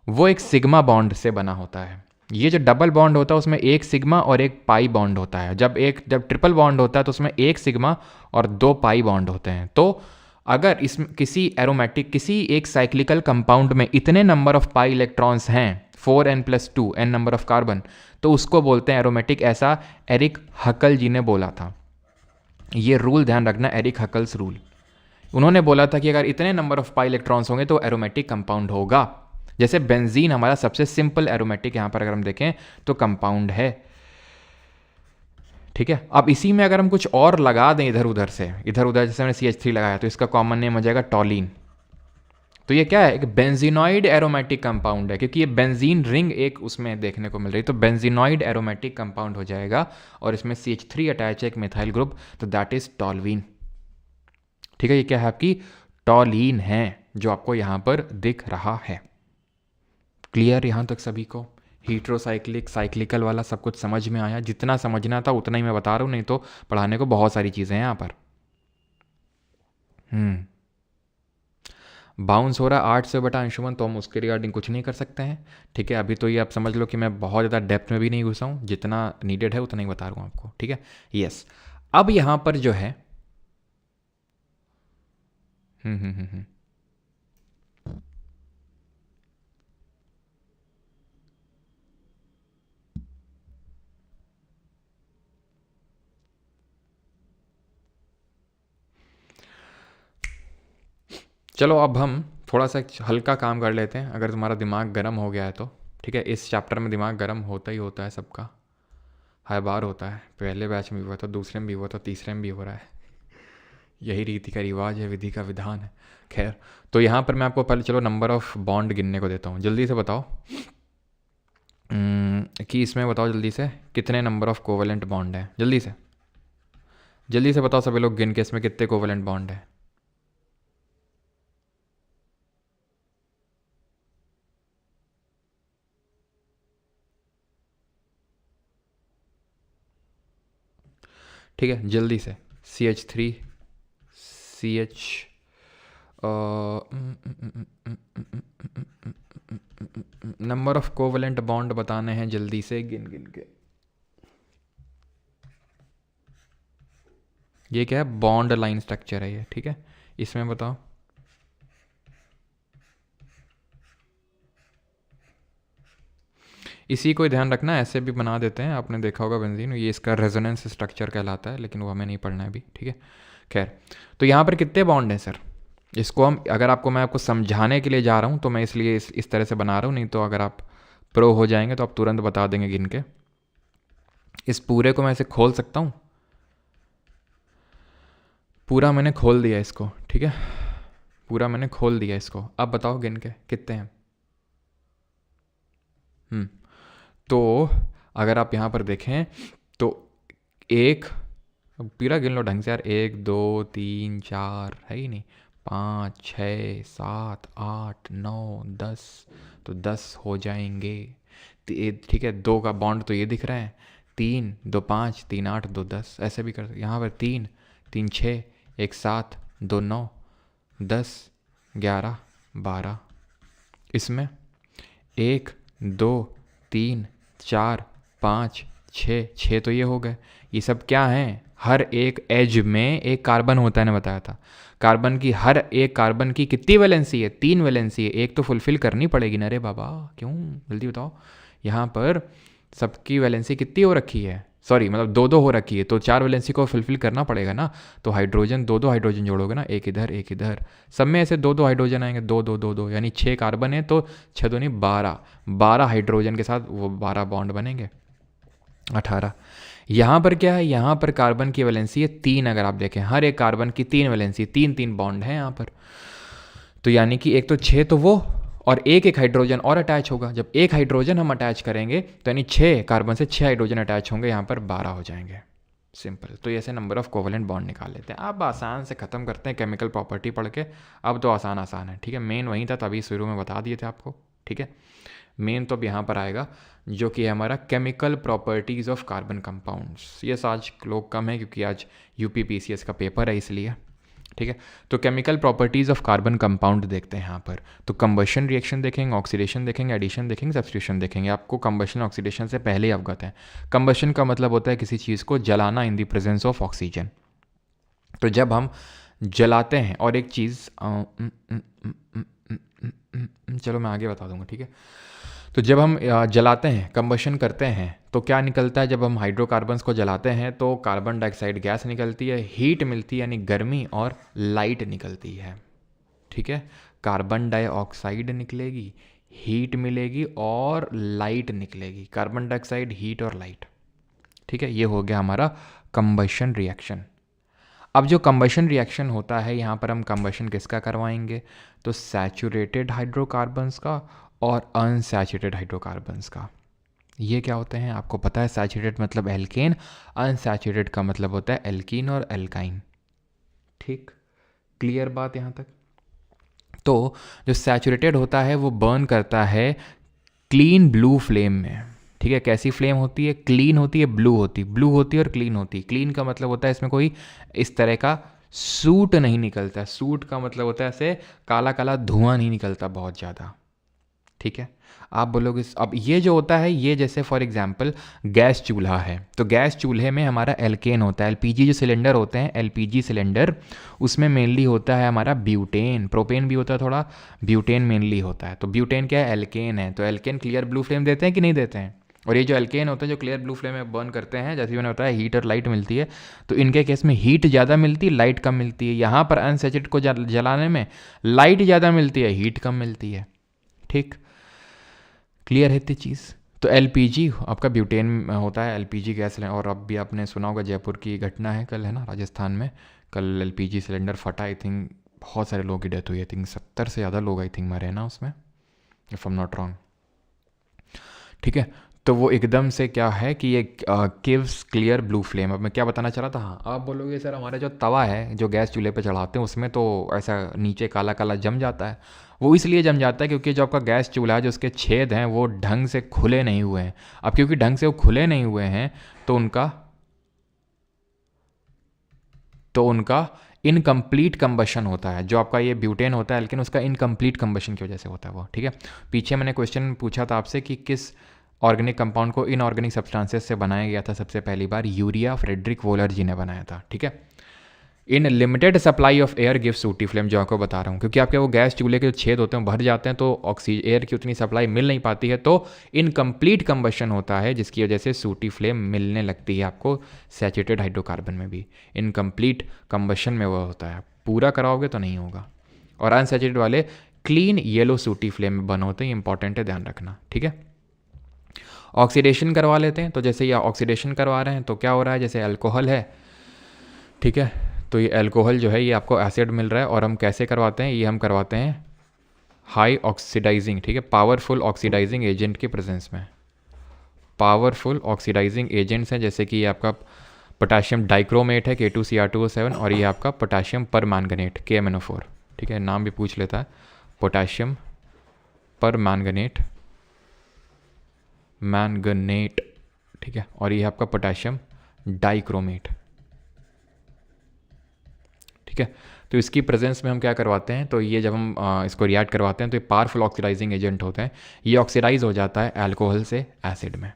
वो एक सिग्मा बॉन्ड से बना होता है। ये जो डबल बॉन्ड होता है उसमें एक सिग्मा और एक पाई बॉन्ड होता है। जब ट्रिपल बॉन्ड होता है तो उसमें एक सिग्मा और 2 पाई बॉन्ड होते हैं। तो अगर इसमें किसी एरोमेटिक, किसी एक साइक्लिकल कंपाउंड में इतने नंबर ऑफ पाई इलेक्ट्रॉन्स हैं, 4n+2 n number of carbon, तो उसको बोलते हैं एरोमेटिक। ऐसा एरिक हकल जी ने बोला था। ये रूल ध्यान रखना, एरिक हकल्स रूल। उन्होंने बोला था कि अगर इतने नंबर ऑफ पाई इलेक्ट्रॉन्स होंगे तो एरोमेटिक कंपाउंड होगा। जैसे बेंजीन हमारा सबसे सिंपल एरोमेटिक यहाँ पर अगर हम देखें तो कंपाउंड है, ठीक है। अब इसी में अगर हम कुछ और लगा दें इधर उधर से, इधर उधर, जैसे मैंने CH3 लगाया तो इसका कॉमन नेम हो जाएगा टॉलिन। तो ये क्या है? एक बेंजीनॉइड एरोमेटिक कंपाउंड है, क्योंकि ये बेंजीन रिंग एक उसमें देखने को मिल रही है, तो बेंजीनॉइड एरोमेटिक कंपाउंड हो जाएगा। और इसमें CH3 अटैच है, एक मिथाइल ग्रुप, तो दैट इज टॉल्वीन, ठीक है। ये क्या है? आपकी टॉलीन है, जो आपको यहां पर दिख रहा है। क्लियर यहां तक सभी को? हीट्रोसाइक्लिक, साइक्लिकल वाला सब कुछ समझ में आया? जितना समझना था उतना ही मैं बता रहा हूं, नहीं तो पढ़ाने को बहुत सारी चीजें हैं यहां पर। बाउंस हो रहा है 8 से बटा अंशुमन, तो हम उसके रिगार्डिंग कुछ नहीं कर सकते हैं, ठीक है। अभी तो ये आप समझ लो कि मैं बहुत ज़्यादा डेप्थ में भी नहीं घुसा हूँ, जितना नीडेड है उतना ही बता रहा हूँ आपको, ठीक है। यस, अब यहाँ पर जो है चलो अब हम थोड़ा सा हल्का काम कर लेते हैं। अगर तुम्हारा दिमाग गर्म हो गया है तो ठीक है, इस चैप्टर में दिमाग गर्म होता ही होता है सबका, हर बार होता है। पहले बैच में भी हुआ था, दूसरे में भी हुआ था, तीसरे में भी हो रहा है। यही रीति का रिवाज है, विधि का विधान है। खैर, तो यहाँ पर मैं आपको पहले चलो नंबर ऑफ बॉन्ड गिनने को देता हूँ। जल्दी से बताओ कि इसमें बताओ जल्दी से कितने नंबर ऑफ कोवेलेंट बॉन्ड है। जल्दी से बताओ सभी लोग गिन के, इसमें कितने कोवेलेंट बॉन्ड है। ठीक है, जल्दी से। CH3 CH number of covalent bond बताने हैं जल्दी से, गिन गिन के। ये क्या है? बॉन्ड लाइन स्ट्रक्चर है ये, ठीक है। इसमें बताओ इसी को ध्यान रखना, ऐसे भी बना देते हैं, आपने देखा होगा बेंजीन, ये इसका रेजोनेंस स्ट्रक्चर कहलाता है, लेकिन वो हमें नहीं पढ़ना है अभी, ठीक है। खैर, तो यहाँ पर कितने बॉन्ड हैं सर? इसको हम, अगर मैं आपको समझाने के लिए जा रहा हूँ तो मैं इसलिए इस तरह से बना रहा हूँ, नहीं तो अगर आप प्रो हो जाएंगे तो आप तुरंत बता देंगे गिन के। इस पूरे को मैं ऐसे खोल सकता हूँ, पूरा मैंने खोल दिया इसको, ठीक है, पूरा मैंने खोल दिया इसको। अब बताओ गिन के कितने हैं। तो अगर आप यहाँ पर देखें तो एक, पूरा गिन लो ढंग से यार, 1 2 3 4 है ही नहीं, 5 6 7 8 9 10, तो 10 हो जाएंगे, ठीक है। 2 का बॉन्ड तो ये दिख रहा है, 3 2 5 3 8 2 10, ऐसे भी कर सकते। यहाँ पर 3 3 6 1 7 2 9 10 11 12, इसमें 1 2 3 4 5 6 तो ये हो गए। ये सब क्या हैं? हर एक एज में एक कार्बन होता है, ने बताया था। कार्बन की, हर एक कार्बन की कितनी वैलेंसी है? 3 वैलेंसी है, एक तो फुलफिल करनी पड़ेगी ना रे बाबा, क्यों? जल्दी बताओ। यहाँ पर सबकी वैलेंसी कितनी हो रखी है? सॉरी मतलब दो दो हो रखी है, तो 4 वैलेंसी को फुलफिल करना पड़ेगा ना। तो हाइड्रोजन दो हाइड्रोजन जोड़ोगे ना, एक इधर एक इधर, सब में ऐसे दो हाइड्रोजन आएंगे, दो दो दो दो, यानी 6 कार्बन है तो 6 दूनी 12, 12 हाइड्रोजन के साथ वो 12 बॉन्ड बनेंगे, 18। यहाँ पर क्या है, यहाँ पर कार्बन की वैलेंसी है 3। अगर आप देखें हर एक कार्बन की 3 वैलेंसी, 3 बॉन्ड हैं यहाँ पर। तो यानी कि एक तो 6 तो वो, और एक हाइड्रोजन और अटैच होगा। जब एक हाइड्रोजन हम अटैच करेंगे तो यानी 6 कार्बन से 6 हाइड्रोजन अटैच होंगे, यहाँ पर 12 हो जाएंगे। सिंपल। तो ऐसे नंबर ऑफ कोवेलेंट बॉन्ड निकाल लेते हैं। अब आसान से ख़त्म करते हैं केमिकल प्रॉपर्टी पढ़ के। अब तो आसान है, ठीक है। मेन वहीं था, तभी शुरू में बता दिए थे आपको, ठीक है। मेन तो अब यहाँ पर आएगा, जो कि है हमारा chemical properties of carbon compounds. ये आज लोग कम है क्योंकि आज UPPCS का पेपर है इसलिए, ठीक है। तो chemical properties of carbon compound देखते हैं यहाँ पर। तो कंबशन रिएक्शन देखेंगे, ऑक्सीडेशन देखेंगे, एडिशन देखेंगे, सब्स्टिट्यूशन देखेंगे। आपको कंबशन ऑक्सीडेशन से पहले ही अवगत है। कंबशन का मतलब होता है किसी चीज़ को जलाना इन द प्रेजेंस ऑफ ऑक्सीजन। तो जब हम जलाते हैं, और एक चीज़ चलो मैं आगे बता दूंगा, ठीक है। तो जब हम जलाते हैं, कंबशन करते हैं, तो क्या निकलता है? जब हम हाइड्रोकार्बन्स को जलाते हैं तो कार्बन डाइऑक्साइड गैस निकलती है, हीट मिलती है यानी गर्मी, और लाइट निकलती है, ठीक है। कार्बन डाइऑक्साइड निकलेगी, हीट मिलेगी और लाइट निकलेगी। कार्बन डाइऑक्साइड, हीट और लाइट, ठीक है। ये हो गया हमारा कंबशन रिएक्शन। अब जो कंबशन रिएक्शन होता है, यहाँ पर हम कंबशन किसका करवाएंगे? तो सैचुरेटेड हाइड्रोकार्बन्स का और अनसैचुरेटेड हाइड्रोकार्बन्स का। ये क्या होते हैं आपको पता है? सैचुरेटेड मतलब एल्केन, अनसैचुरेटेड का मतलब होता है एल्कीन और एल्काइन, ठीक। क्लियर बात यहाँ तक? तो जो सैचुरेटेड होता है वो बर्न करता है क्लीन ब्लू फ्लेम में, ठीक है। कैसी फ्लेम होती है? क्लीन होती है, ब्लू होती है और क्लीन होती है। क्लीन का मतलब होता है इसमें कोई इस तरह का सूट नहीं निकलता। सूट का मतलब होता है ऐसे काला काला धुआं नहीं निकलता बहुत ज़्यादा, ठीक है। आप बोलोगे अब ये जो होता है, ये जैसे फॉर एग्जांपल गैस चूल्हा है, तो गैस चूल्हे में हमारा एल्केन होता है। LPG जो सिलेंडर होते हैं, LPG सिलेंडर, उसमें मेनली होता है हमारा ब्यूटेन। प्रोपेन भी होता है थोड़ा, ब्यूटेन मेनली होता है। तो ब्यूटेन क्या है? एल्केन है। तो एल्केन क्लियर ब्लू फ्लेम देते हैं कि नहीं देते हैं? और ये जो एल्केन होते हैं जो क्लियर ब्लू फ्लेम में बर्न करते हैं, जैसे मैंने बताया हीट और लाइट मिलती है, तो इनके केस में हीट ज़्यादा मिलती है, लाइट कम मिलती है। यहाँ पर अनसैचुरेटेड को जलाने में लाइट ज़्यादा मिलती है, हीट कम मिलती है, ठीक। क्लियर है इतनी चीज़? तो LPG आपका ब्यूटेन होता है, LPG गैस। और अब भी आपने सुना होगा जयपुर की घटना है कल, है ना, राजस्थान में कल LPG सिलेंडर फटा। आई थिंक बहुत सारे लोगों की डेथ हुई। आई थिंक 70 से ज़्यादा लोग आई थिंक मरे ना उसमें, if I am not wrong, ठीक है। तो वो एकदम से क्या है कि ये गिव्स क्लियर ब्लू फ्लेम। अब मैं क्या बताना चाह रहा था, हाँ, आप बोलोगे सर हमारा जो तवा है जो गैस चूल्हे पे चढ़ाते हैं उसमें तो ऐसा नीचे काला काला जम जाता है। वो इसलिए जम जाता है क्योंकि जो आपका गैस चूल्हा है, जो उसके छेद हैं वो ढंग से खुले नहीं हुए हैं। अब क्योंकि ढंग से वो खुले नहीं हुए हैं तो उनका इनकम्प्लीट कंबशन होता है। जो आपका ये ब्यूटेन होता है लेकिन उसका इनकम्प्लीट कंबशन की वजह से होता है वो, ठीक है। पीछे मैंने क्वेश्चन पूछा था आपसे कि किस ऑर्गेनिक कंपाउंड को इनऑर्गेनिक सब्सटेंसेस से बनाया गया था सबसे पहली बार? यूरिया फ्रेडरिक वोलर जी ने बनाया था, ठीक है। In limited supply of air give सूटी फ्लेम, जो आपको बता रहा हूँ, क्योंकि आपके वो गैस चूल्हे के जो छेद होते हैं भर जाते हैं तो ऑक्सीजन एयर की उतनी सप्लाई मिल नहीं पाती है, तो इनकम्प्लीट कंबशन होता है जिसकी वजह से सूटी फ्लेम मिलने लगती है आपको सैचुरेटेड हाइड्रोकार्बन में भी। इनकम्प्लीट कंबशन में वो होता है, पूरा कराओगे तो नहीं होगा। और अनसैचुरेटेड वाले क्लीन येलो सूटी फ्लेम में बर्न होते हैं। इंपॉर्टेंट है, ध्यान रखना, ठीक है। ऑक्सीडेशन करवा लेते हैं। तो जैसे ये ऑक्सीडेशन करवा रहे हैं तो क्या हो रहा है? जैसे अल्कोहल है, ठीक है, तो ये अल्कोहल जो है ये आपको एसिड मिल रहा है। और हम कैसे करवाते हैं? ये हम करवाते हैं हाई ऑक्सीडाइजिंग, ठीक है, पावरफुल ऑक्सीडाइजिंग एजेंट के प्रेजेंस में। पावरफुल ऑक्सीडाइजिंग एजेंट्स हैं जैसे कि ये आपका पोटाशियम डाइक्रोमेट है K2Cr2O7, और ये आपका पोटाशियम परमैंगनेट KMnO4, ठीक है, नाम भी पूछ लेता है, पोटाशियम परमैंगनेट, मैंगनेट, ठीक है। और ये आपका पोटाशियम डाइक्रोमेट, ठीक है। तो इसकी प्रेजेंस में हम क्या करवाते हैं? तो ये जब हम इसको रिएक्ट करवाते हैं तो ये पावरफुल ऑक्सीडाइजिंग एजेंट होते हैं। ये ऑक्सीडाइज हो जाता है अल्कोहल से एसिड में,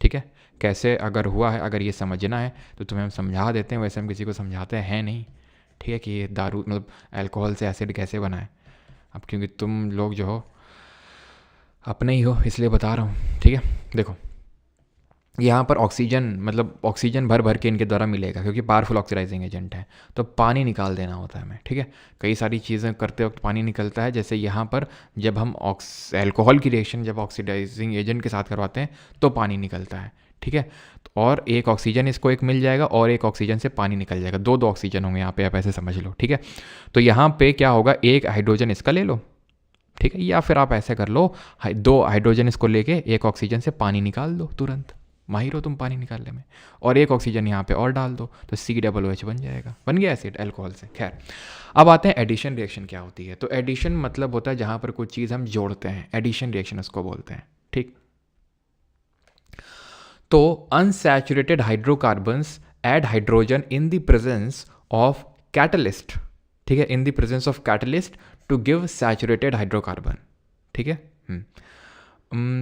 ठीक है। कैसे अगर हुआ है, अगर ये समझना है तो तुम्हें हम समझा देते हैं, वैसे हम किसी को समझाते हैं नहीं, ठीक है, कि ये दारू मतलब अल्कोहल से एसिड कैसे बना है। अब क्योंकि तुम लोग जो हो अपने ही हो इसलिए बता रहा हूँ, ठीक है। देखो यहाँ पर ऑक्सीजन मतलब ऑक्सीजन भर भर के इनके द्वारा मिलेगा क्योंकि पावरफुल ऑक्सीडाइजिंग एजेंट है, तो पानी निकाल देना होता है हमें, ठीक है। कई सारी चीज़ें करते वक्त पानी निकलता है, जैसे यहाँ पर जब हम अल्कोहल की रिएक्शन जब ऑक्सीडाइजिंग एजेंट के साथ करवाते हैं तो पानी निकलता है, ठीक है। और एक ऑक्सीजन इसको एक मिल जाएगा और एक ऑक्सीजन से पानी निकल जाएगा, दो दो ऑक्सीजन होंगे यहाँ पे, आप ऐसे समझ लो, ठीक है। तो यहाँ पे क्या होगा, एक हाइड्रोजन इसका ले लो, ठीक है, या फिर आप ऐसे कर लो, दो हाइड्रोजन इसको लेके एक ऑक्सीजन से पानी निकाल दो, तुरंत माहिर हो तुम पानी निकालने में, और एक ऑक्सीजन यहाँ पे और डाल दो तो COOH बन जाएगा, बन गया एसिड अल्कोहल से। खैर अब आते हैं एडिशन रिएक्शन क्या होती है। तो एडिशन मतलब होता है जहाँ पर कोई चीज़ हम जोड़ते हैं, एडिशन रिएक्शन उसको बोलते हैं, ठीक। तो unsaturated hydrocarbons add hydrogen in the presence of catalyst, ठीक है, in the presence of catalyst to give saturated hydrocarbon, ठीक है।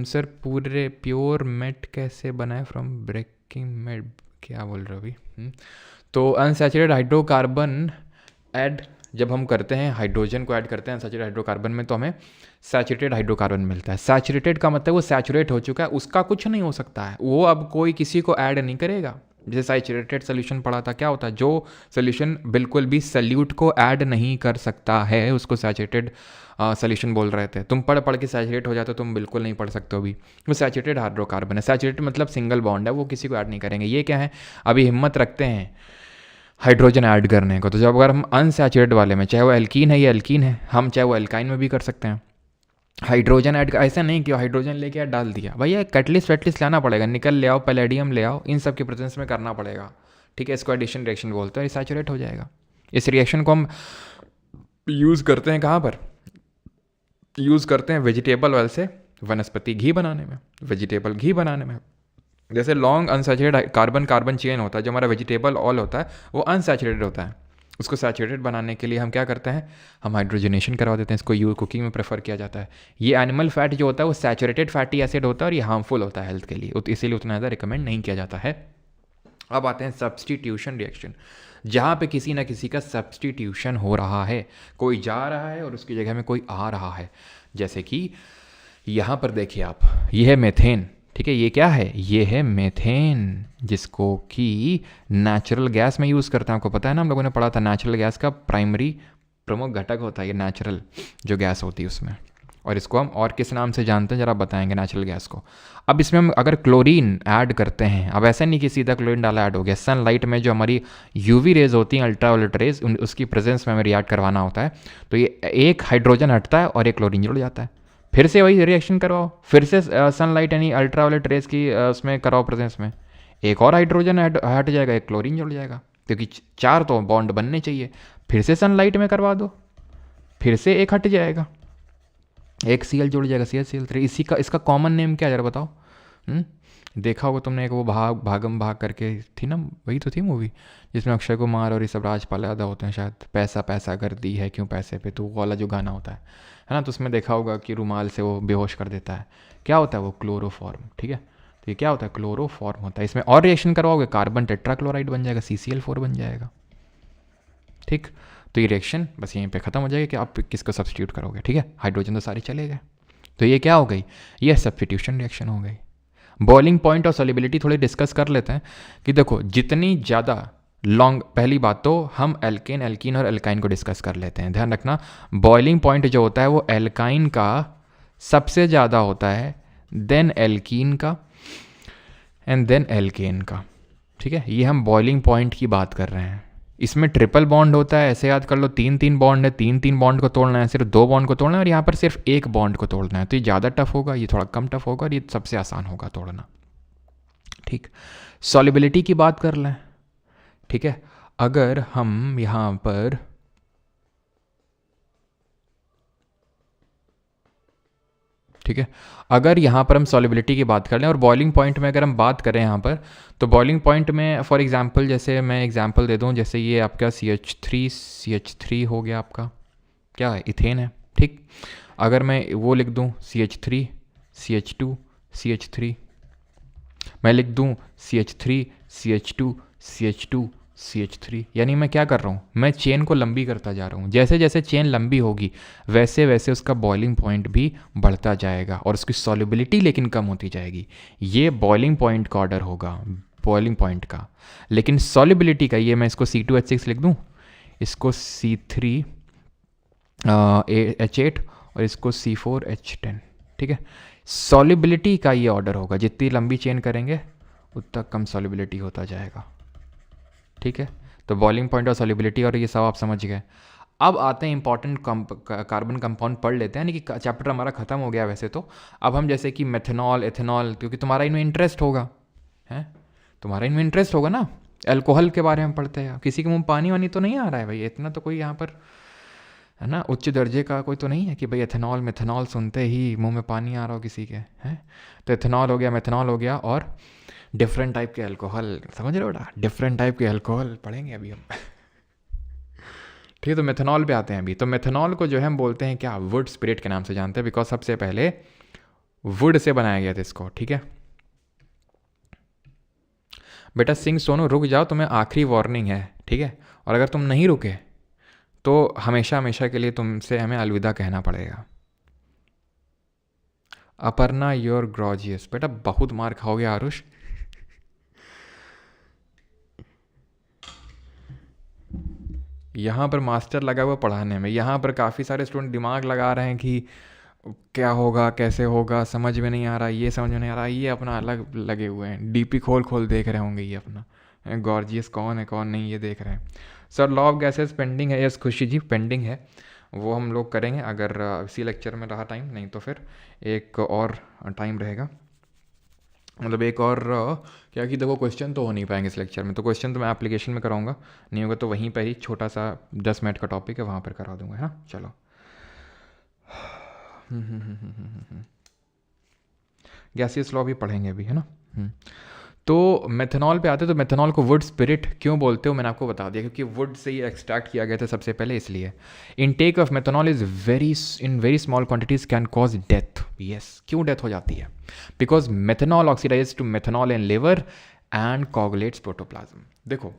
सर पूरे प्योर मेट कैसे बनाए फ्रॉम ब्रेकिंग मेट, क्या बोल रहे हो अभी। तो अनसैचुरेटेड हाइड्रोकार्बन ऐड जब हम करते हैं, हाइड्रोजन को ऐड करते हैं अनसैचुरेटेड हाइड्रोकार्बन में, तो हमें सैचुरेटेड हाइड्रोकार्बन मिलता है। सैचुरेटेड का मतलब वो सैचुरेट हो चुका है, उसका कुछ नहीं हो सकता है, वो अब कोई किसी को ऐड नहीं करेगा। जैसे सैचुरेटेड सोल्यूशन पढ़ा था, क्या होता है, जो सोल्यूशन बिल्कुल भी सल्यूट को ऐड नहीं कर सकता है उसको सैचुरेटेड सोल्यूशन बोल रहे थे। तुम पढ़ के सैचुरेट हो जाते हो, तुम बिल्कुल नहीं पढ़ सकते हो अभी, वो सैचुरेटेड हाइड्रोकार्बन है। सैचुरेटेड मतलब सिंगल बॉन्ड है, वो किसी को ऐड नहीं करेंगे। ये क्या है, अभी हिम्मत रखते हैं हाइड्रोजन ऐड करने को, तो जब अगर हम अनसैचुरेटेड वाले में, चाहे वो एल्कीन है या एल्कीन है, हम चाहे वो एल्काइन में भी कर सकते हैं, हाइड्रोजन ऐड, ऐसा नहीं कि हाइड्रोजन लेके ऐड डाल दिया, भैया कैटलिस्ट वेटलिस्ट लाना पड़ेगा, निकल ले आओ, पैलेडियम ले आओ, इन सब के प्रेजेंस में करना पड़ेगा, ठीक है। इसको एडिशन रिएक्शन बोलते हैं, ये सैचुरेट हो जाएगा। इस रिएक्शन को हम यूज़ करते हैं कहाँ पर, यूज़ करते हैं वेजिटेबल ऑयल से वनस्पति घी बनाने में, वेजिटेबल घी बनाने में। जैसे long unsaturated carbon carbon chain होता है, जो हमारा वेजिटेबल ऑयल होता है वो अनसैचुरेटेड होता है, उसको सैचुरेटेड बनाने के लिए हम क्या करते हैं, हम हाइड्रोजनेशन करवा देते हैं, इसको कुकिंग में प्रेफर किया जाता है। ये एनिमल फैट जो होता है वो सैचुरेटेड फैटी एसिड होता है और ये हार्मफुल होता है हेल्थ के लिए, इसीलिए उतना ज़्यादा रिकमेंड नहीं किया जाता है। अब आते हैं सब्सटीट्यूशन रिएक्शन, जहाँ पे किसी ना किसी का सब्सटीट्यूशन हो रहा है, कोई जा रहा है और उसकी जगह में कोई आ रहा है। जैसे कि यहाँ पर देखिए आप, ये है मेथेन, ठीक है, ये क्या है, ये है मेथेन, जिसको कि नेचुरल गैस में यूज़ करते हैं। आपको पता है ना, हम लोगों ने पढ़ा था नेचुरल गैस का प्राइमरी प्रमुख घटक होता है ये नेचुरल जो गैस होती है उसमें, और इसको हम और किस नाम से जानते हैं जरा बताएंगे नेचुरल गैस को। अब इसमें हम अगर क्लोरीन ऐड करते हैं, अब ऐसा नहीं कि सीधा क्लोरीन डाला ऐड हो गया, सनलाइट में जो हमारी यूवी रेज होती हैं, अल्ट्रावायलेट रेज, उसकी प्रेजेंस में हमें रिएक्ट करवाना होता है, तो ये एक हाइड्रोजन हटता है और एक क्लोरीन जुड़ जाता है, फिर से वही रिएक्शन करवाओ, फिर से सनलाइट यानी अल्ट्रावायलेट रेज की उसमें कराओ प्रेजेंस में, एक और हाइड्रोजन हट जाएगा, एक क्लोरीन जुड़ जाएगा, क्योंकि चार तो बॉन्ड बनने चाहिए। फिर से सनलाइट में करवा दो, फिर से एक हट जाएगा, एक Cl जुड़ जाएगा, CH3। इसी का इसका कॉमन नेम क्या है जरा बताओ। देखा होगा तुमने, एक वो भागम भाग करके थी ना, वही तो थी मूवी जिसमें अक्षय कुमार और ये सब राजपाल यादव होते हैं शायद, पैसा पैसा कर दी है क्यों पैसे पे, तो वो वाला जो गाना होता है ना, तो उसमें देखा होगा कि रुमाल से वो बेहोश कर देता है, क्या होता है वो क्लोरोफॉर्म, ठीक है। तो ये क्या होता है, क्लोरोफॉर्म होता है। इसमें और रिएक्शन करवाओगे, कार्बन टेट्राक्लोराइड बन जाएगा, CCl4 बन जाएगा, ठीक। तो ये रिएक्शन बस यहीं पे ख़त्म हो जाएगी कि आप किसको सब्स्टिट्यूट करोगे, ठीक है। हाइड्रोजन तो सारे चले गए, तो ये क्या हो गई, ये सब्स्टिट्यूशन रिएक्शन हो गई। बॉइलिंग पॉइंट और सॉल्युबिलिटी थोड़ी डिस्कस कर लेते हैं कि देखो जितनी ज़्यादा लॉन्ग, पहली बात तो हम एल्केन एल्कीन और एल्काइन को डिस्कस कर लेते हैं। ध्यान रखना बॉइलिंग पॉइंट जो होता है वो एल्काइन का सबसे ज़्यादा होता है, देन एल्कीन का एंड देन एल्केन का, ठीक है। ये हम बॉइलिंग पॉइंट की बात कर रहे हैं। इसमें ट्रिपल बॉन्ड होता है, ऐसे याद कर लो, 3 बॉन्ड है, 3 बॉन्ड को तोड़ना है, सिर्फ 2 बॉन्ड को तोड़ना है, और यहाँ पर सिर्फ 1 बॉन्ड को तोड़ना है। तो ये ज़्यादा टफ होगा, ये थोड़ा कम टफ होगा, और ये सबसे आसान होगा तोड़ना, ठीक। सॉल्युबिलिटी की बात कर लें, ठीक है। अगर हम यहाँ पर ठीक है, अगर यहाँ पर हम सॉल्युबिलिटी की बात कर लें और बॉइलिंग पॉइंट में अगर हम बात करें यहाँ पर, तो बॉइलिंग पॉइंट में फॉर एग्जांपल, जैसे मैं एग्जांपल दे दूँ, जैसे ये आपका CH3 हो गया, आपका क्या है, इथेन है, ठीक। अगर मैं वो लिख दूँ CH3 CH2 CH3, मैं लिख दूँ CH3 CH2 CH2 CH3। यानी मैं क्या कर रहा हूँ, मैं चेन को लंबी करता जा रहा हूँ। जैसे जैसे चेन लंबी होगी वैसे वैसे उसका बॉइलिंग पॉइंट भी बढ़ता जाएगा और उसकी सॉल्युबिलिटी लेकिन कम होती जाएगी। ये बॉइलिंग पॉइंट का ऑर्डर होगा, बॉइलिंग पॉइंट का। लेकिन सॉल्युबिलिटी का, ये मैं इसको C2H6 लिख दूँ, इसको C3H8 और इसको C4H10, ठीक है। सॉल्युबिलिटी का ये ऑर्डर होगा, जितनी लंबी चेन करेंगे उतना कम सॉल्युबिलिटी होता जाएगा, ठीक है। तो बॉइलिंग पॉइंट और सॉल्युबिलिटी और ये सब आप समझ गए। अब आते हैं इंपॉर्टेंट कार्बन कंपाउंड पढ़ लेते हैं, यानी कि चैप्टर हमारा ख़त्म हो गया वैसे तो। अब हम जैसे कि मेथनॉल, एथेनॉल, क्योंकि तुम्हारा इनमें इंटरेस्ट होगा, हैं, तुम्हारा इनमें इंटरेस्ट होगा ना, अल्कोहल के बारे में पढ़ते हैं। किसी के मुँह पानी वानी तो नहीं आ रहा है भाई, इतना तो कोई यहाँ पर है ना उच्च दर्जे का कोई तो नहीं है कि भाई एथेनॉल मेथनॉल सुनते ही मुंह में पानी आ रहा हो किसी के, हैं। तो एथेनॉल हो गया, मेथनॉल हो गया, और डिफरेंट टाइप के अल्कोहल, समझ रहे हो बेटा, डिफरेंट टाइप के अल्कोहल पढ़ेंगे अभी हम। ठीक है, तो मेथनॉल पे आते हैं अभी। तो मेथनॉल को जो है हम बोलते हैं क्या, वुड स्पिरिट के नाम से जानते हैं, बिकॉज सबसे पहले वुड से बनाया गया था इसको, ठीक है। बेटा सिंह सोनू रुक जाओ, तुम्हें आखिरी वार्निंग है, ठीक है। और अगर तुम नहीं रुके तो हमेशा हमेशा के लिए तुमसे हमें अलविदा कहना पड़ेगा। अपर्णा योर ग्रॉजियस, बेटा बहुत मार खाओगे आरुष। यहाँ पर मास्टर लगा हुआ पढ़ाने में, यहाँ पर काफ़ी सारे स्टूडेंट दिमाग लगा रहे हैं कि क्या होगा, कैसे होगा, समझ में नहीं आ रहा, ये समझ में नहीं आ रहा, ये अपना अलग लगे हुए हैं, डीपी खोल खोल देख रहे होंगे ये अपना गॉर्जियस कौन है कौन नहीं, ये देख रहे हैं। Sir law of gases pending है, यस खुशी जी पेंडिंग है, वो हम लोग करेंगे अगर इसी लेक्चर में रहा टाइम, नहीं तो फिर एक और टाइम रहेगा, मतलब एक और क्या कि देखो क्वेश्चन तो हो नहीं पाएंगे इस लेक्चर में, तो क्वेश्चन तो मैं एप्लीकेशन में कराऊंगा, नहीं होगा तो वहीं पे ही छोटा सा 10 मिनट का टॉपिक है वहाँ पर करा दूंगा, है ना। चलो गैसियस लॉ भी पढ़ेंगे अभी, है ना। तो मेथनॉल पे आते, तो मेथनॉल को वुड स्पिरिट क्यों बोलते हो मैंने आपको बता दिया, क्योंकि वुड से ही एक्सट्रैक्ट किया गया था सबसे पहले, इसलिए। Intake of methanol is very small quantities can cause death. Yes, क्यों डेथ हो जाती है, because methanol oxidise to methanol in liver and coagulates protoplasm. देखो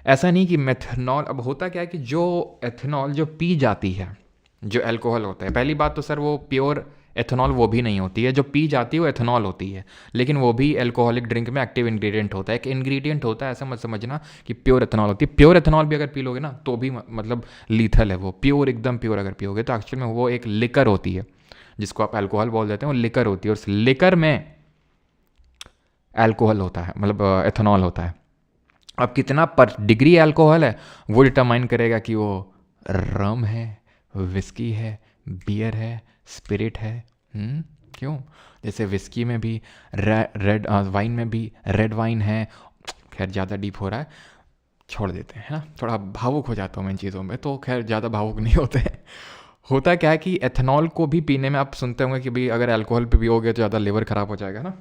ऐसा नहीं कि मेथनॉल, अब होता क्या है कि जो एथेनॉल जो पी जाती है, जो अल्कोहल होता है, पहली बात तो सर वो प्योर एथेनॉल वो भी नहीं होती है, जो पी जाती है वो एथेनॉल होती है, लेकिन वो भी अल्कोहलिक ड्रिंक में एक्टिव इंग्रेडिएंट होता है, एक इंग्रेडिएंट होता है, ऐसा मत समझना कि प्योर एथेनॉल होती है। प्योर एथेनॉल भी अगर पी लोगे ना तो भी मतलब लीथल है वो, प्योर एकदम प्योर अगर पियोगे तो एक्चुअल में वो एक लिकर होती है, जिसको आप अल्कोहल बोल देते हैं, वो लिकर होती है, और उस लिकर में अल्कोहल होता है, मतलब एथेनॉल होता है। अब कितना पर डिग्री अल्कोहल है वो डिटरमाइन करेगा कि वो रम है, विस्की है, बियर है, स्पिरिट है। क्यों, जैसे विस्की में भी रेड वाइन में भी रेड वाइन है, खैर ज़्यादा डीप हो रहा है, छोड़ देते हैं, है ना, थोड़ा भावुक हो जाता हूँ मैं इन चीज़ों में, तो खैर ज़्यादा भावुक नहीं होते हैं। होता क्या है कि एथेनॉल को भी पीने में आप सुनते होंगे कि भाई अगर अल्कोहल पे पियोगे तो ज़्यादा लिवर ख़राब हो जाएगा ना,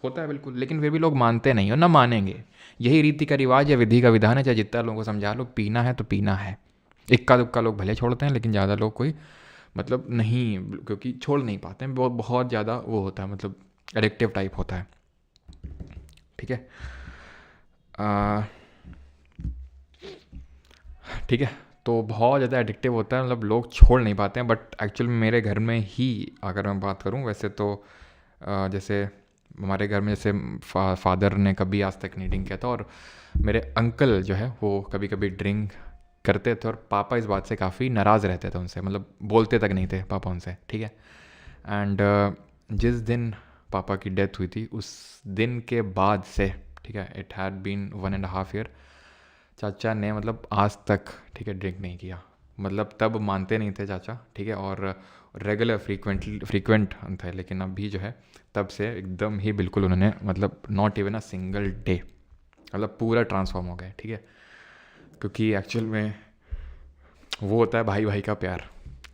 होता है बिल्कुल, लेकिन फिर भी लोग मानते नहीं और ना मानेंगे। यही रीति का रिवाज या विधि का विधान है, चाहे जितना लोगों को समझा लो, पीना है तो पीना है। इक्का दुक्का लोग भले छोड़ते हैं, लेकिन ज़्यादा लोग कोई मतलब नहीं, क्योंकि छोड़ नहीं पाते हैं, बहुत बहुत ज़्यादा वो होता है, मतलब एडिक्टिव टाइप होता है, ठीक है। ठीक है, तो बहुत ज़्यादा एडिक्टिव होता है, मतलब लोग छोड़ नहीं पाते हैं। बट एक्चुअल में मेरे घर में ही अगर मैं बात करूं, वैसे तो जैसे हमारे घर में जैसे फादर ने कभी आज तक नहीं ड्रिंक किया था, और मेरे अंकल जो है वो कभी कभी ड्रिंक करते थे, और पापा इस बात से काफ़ी नाराज़ रहते थे उनसे, मतलब बोलते तक नहीं थे पापा उनसे, ठीक है। एंड जिस दिन पापा की डेथ हुई थी उस दिन के बाद से, ठीक है, इट हैड बीन 1.5 ईयर, चाचा ने मतलब आज तक, ठीक है, ड्रिंक नहीं किया। मतलब तब मानते नहीं थे चाचा, ठीक है, और रेगुलर फ्रीक्वेंट थे, लेकिन अभी जो है तब से एकदम ही बिल्कुल उन्होंने मतलब not even a single day, मतलब पूरा ट्रांसफॉर्म हो गए, ठीक है। क्योंकि एक्चुअल में वो होता है भाई भाई का प्यार,